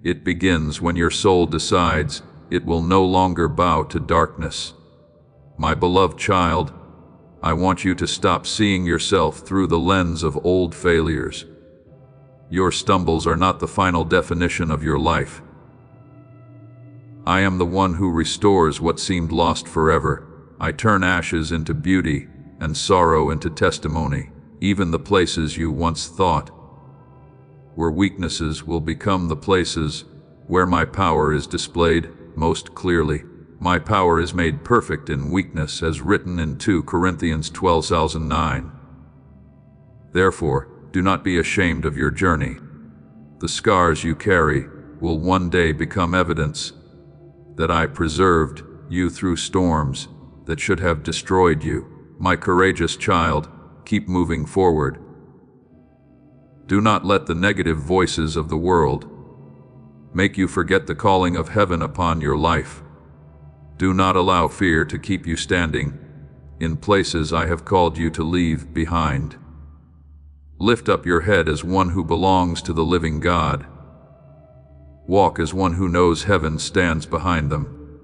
It begins when your soul decides it will no longer bow to darkness. My beloved child, I want you to stop seeing yourself through the lens of old failures. Your stumbles are not the final definition of your life. I am the one who restores what seemed lost forever. I turn ashes into beauty and sorrow into testimony. Even the places you once thought were weaknesses will become the places where my power is displayed most clearly. My power is made perfect in weakness, as written in 2 Corinthians 12:9. Therefore, do not be ashamed of your journey. The scars you carry will one day become evidence that I preserved you through storms that should have destroyed you. My courageous child, keep moving forward. Do not let the negative voices of the world make you forget the calling of heaven upon your life. Do not allow fear to keep you standing in places I have called you to leave behind. Lift up your head as one who belongs to the living God. Walk as one who knows heaven stands behind them,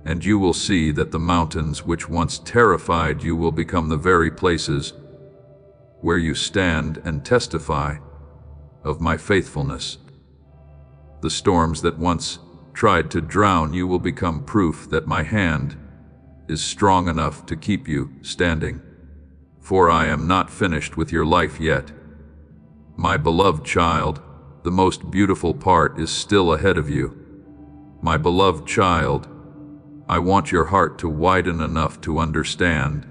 and you will see that the mountains which once terrified you will become the very places where you stand and testify of my faithfulness. The storms that once tried to drown you will become proof that my hand is strong enough to keep you standing. For I am not finished with your life yet. My beloved child, the most beautiful part is still ahead of you. My beloved child, I want your heart to widen enough to understand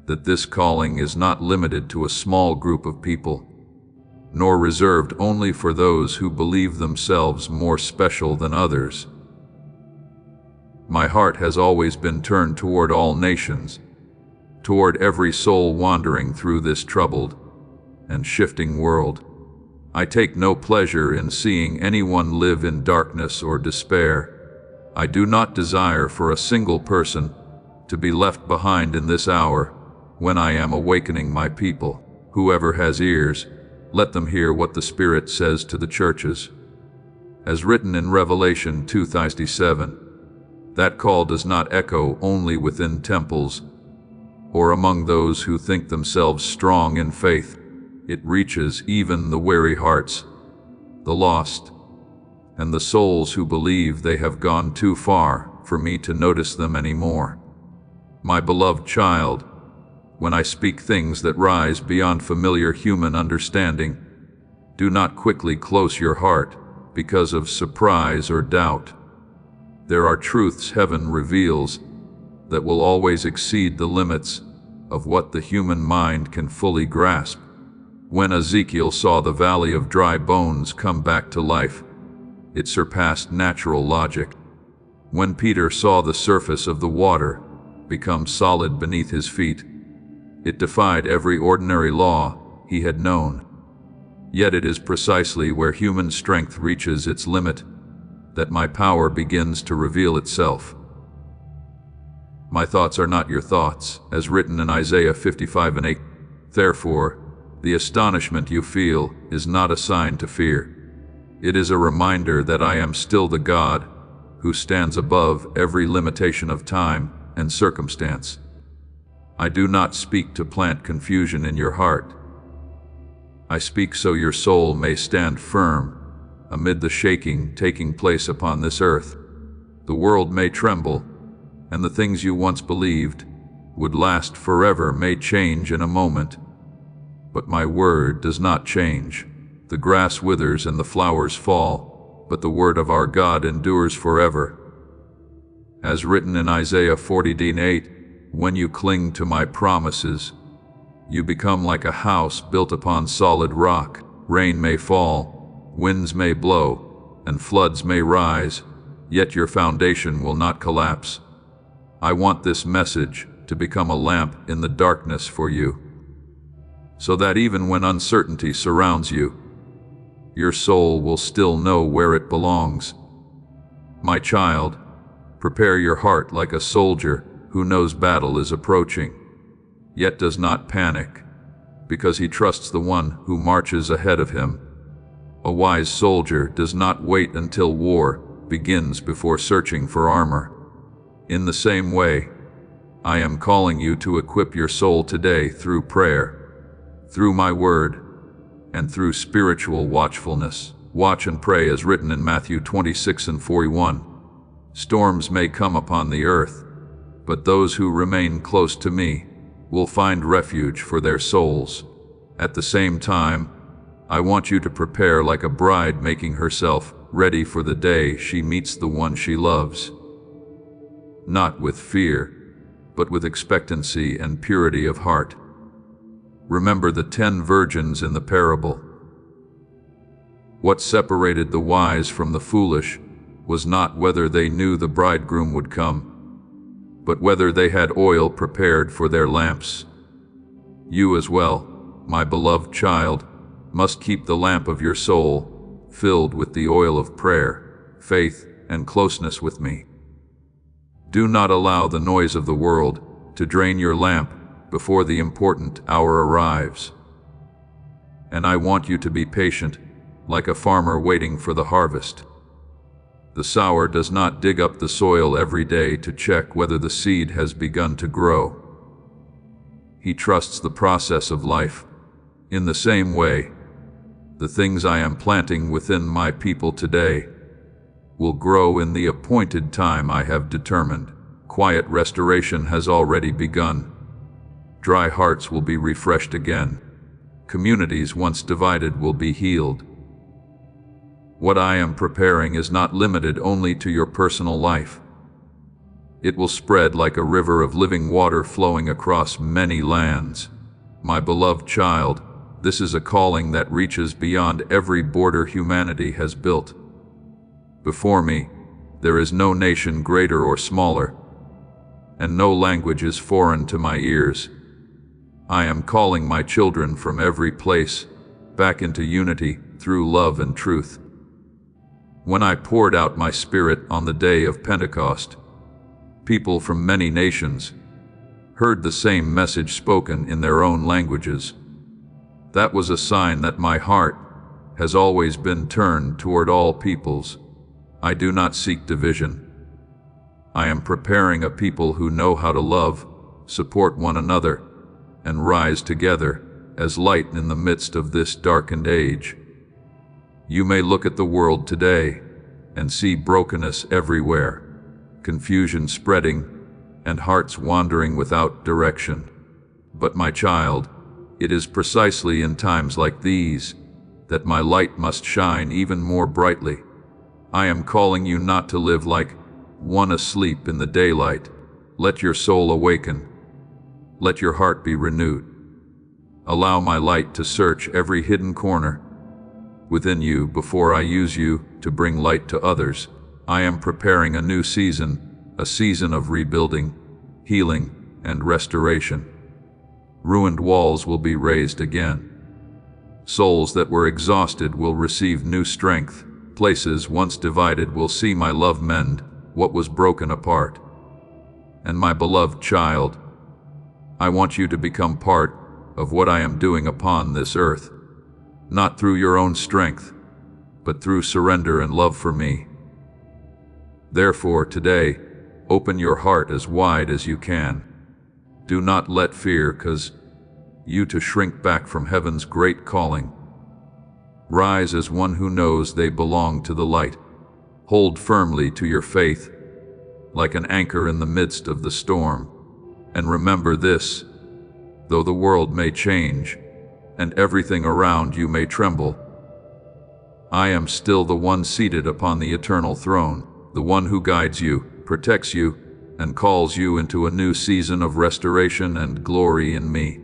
that this calling is not limited to a small group of people, nor reserved only for those who believe themselves more special than others. My heart has always been turned toward all nations, toward every soul wandering through this troubled and shifting world. I take no pleasure in seeing anyone live in darkness or despair. I do not desire for a single person to be left behind in this hour when I am awakening my people. Whoever has ears, let them hear what the Spirit says to the churches. As written in Revelation 2:37, that call does not echo only within temples or among those who think themselves strong in faith. It reaches even the weary hearts, the lost, and the souls who believe they have gone too far for me to notice them anymore. My beloved child, when I speak things that rise beyond familiar human understanding, do not quickly close your heart because of surprise or doubt. There are truths heaven reveals that will always exceed the limits of what the human mind can fully grasp. When Ezekiel saw the valley of dry bones come back to life, it surpassed natural logic. When Peter saw the surface of the water become solid beneath his feet, it defied every ordinary law he had known. Yet it is precisely where human strength reaches its limit that my power begins to reveal itself. My thoughts are not your thoughts, as written in Isaiah 55:8. Therefore, the astonishment you feel is not a sign to fear. It is a reminder that I am still the God who stands above every limitation of time and circumstance. I do not speak to plant confusion in your heart. I speak so your soul may stand firm amid the shaking taking place upon this earth. The world may tremble, and the things you once believed would last forever may change in a moment. But my word does not change. The grass withers and the flowers fall, but the word of our God endures forever. As written in Isaiah 40:8, when you cling to my promises, you become like a house built upon solid rock. Rain may fall, winds may blow, and floods may rise, yet your foundation will not collapse. I want this message to become a lamp in the darkness for you, so that even when uncertainty surrounds you, your soul will still know where it belongs. My child, prepare your heart like a soldier who knows battle is approaching, yet does not panic, because he trusts the one who marches ahead of him. A wise soldier does not wait until war begins before searching for armor. In the same way, I am calling you to equip your soul today through prayer, through my word, and through spiritual watchfulness. Watch and pray as written in Matthew 26:41. Storms may come upon the earth, but those who remain close to me will find refuge for their souls. At the same time, I want you to prepare like a bride making herself ready for the day she meets the one she loves. Not with fear, but with expectancy and purity of heart. Remember the 10 virgins in the parable. What separated the wise from the foolish was not whether they knew the bridegroom would come, but whether they had oil prepared for their lamps. You as well, my beloved child, must keep the lamp of your soul filled with the oil of prayer, faith, and closeness with me. Do not allow the noise of the world to drain your lamp before the important hour arrives. And I want you to be patient, like a farmer waiting for the harvest. The sower does not dig up the soil every day to check whether the seed has begun to grow. He trusts the process of life. In the same way, the things I am planting within my people today will grow in the appointed time I have determined. Quiet restoration has already begun. Dry hearts will be refreshed again. Communities once divided will be healed. What I am preparing is not limited only to your personal life. It will spread like a river of living water flowing across many lands. My beloved child, this is a calling that reaches beyond every border humanity has built. Before me, there is no nation greater or smaller. and no language is foreign to my ears. I am calling my children from every place back into unity through love and truth. When I poured out my Spirit on the day of Pentecost, people from many nations heard the same message spoken in their own languages. That was a sign that my heart has always been turned toward all peoples. I do not seek division. I am preparing a people who know how to love, support one another, and rise together as light in the midst of this darkened age. You may look at the world today and see brokenness everywhere, confusion spreading, and hearts wandering without direction. But my child, it is precisely in times like these that my light must shine even more brightly. I am calling you not to live like one asleep in the daylight. Let your soul awaken. Let your heart be renewed. Allow my light to search every hidden corner within you before I use you to bring light to others. I am preparing a new season, a season of rebuilding, healing, and restoration. Ruined walls will be raised again. Souls that were exhausted will receive new strength. Places once divided will see my love mend what was broken apart. And my beloved child, I want you to become part of what I am doing upon this earth, not through your own strength, but through surrender and love for me. Therefore, today, open your heart as wide as you can. Do not let fear cause you to shrink back from heaven's great calling. Rise as one who knows they belong to the light. Hold firmly to your faith, like an anchor in the midst of the storm. And remember this, though the world may change, and everything around you may tremble, I am still the one seated upon the eternal throne, the one who guides you, protects you, and calls you into a new season of restoration and glory in me.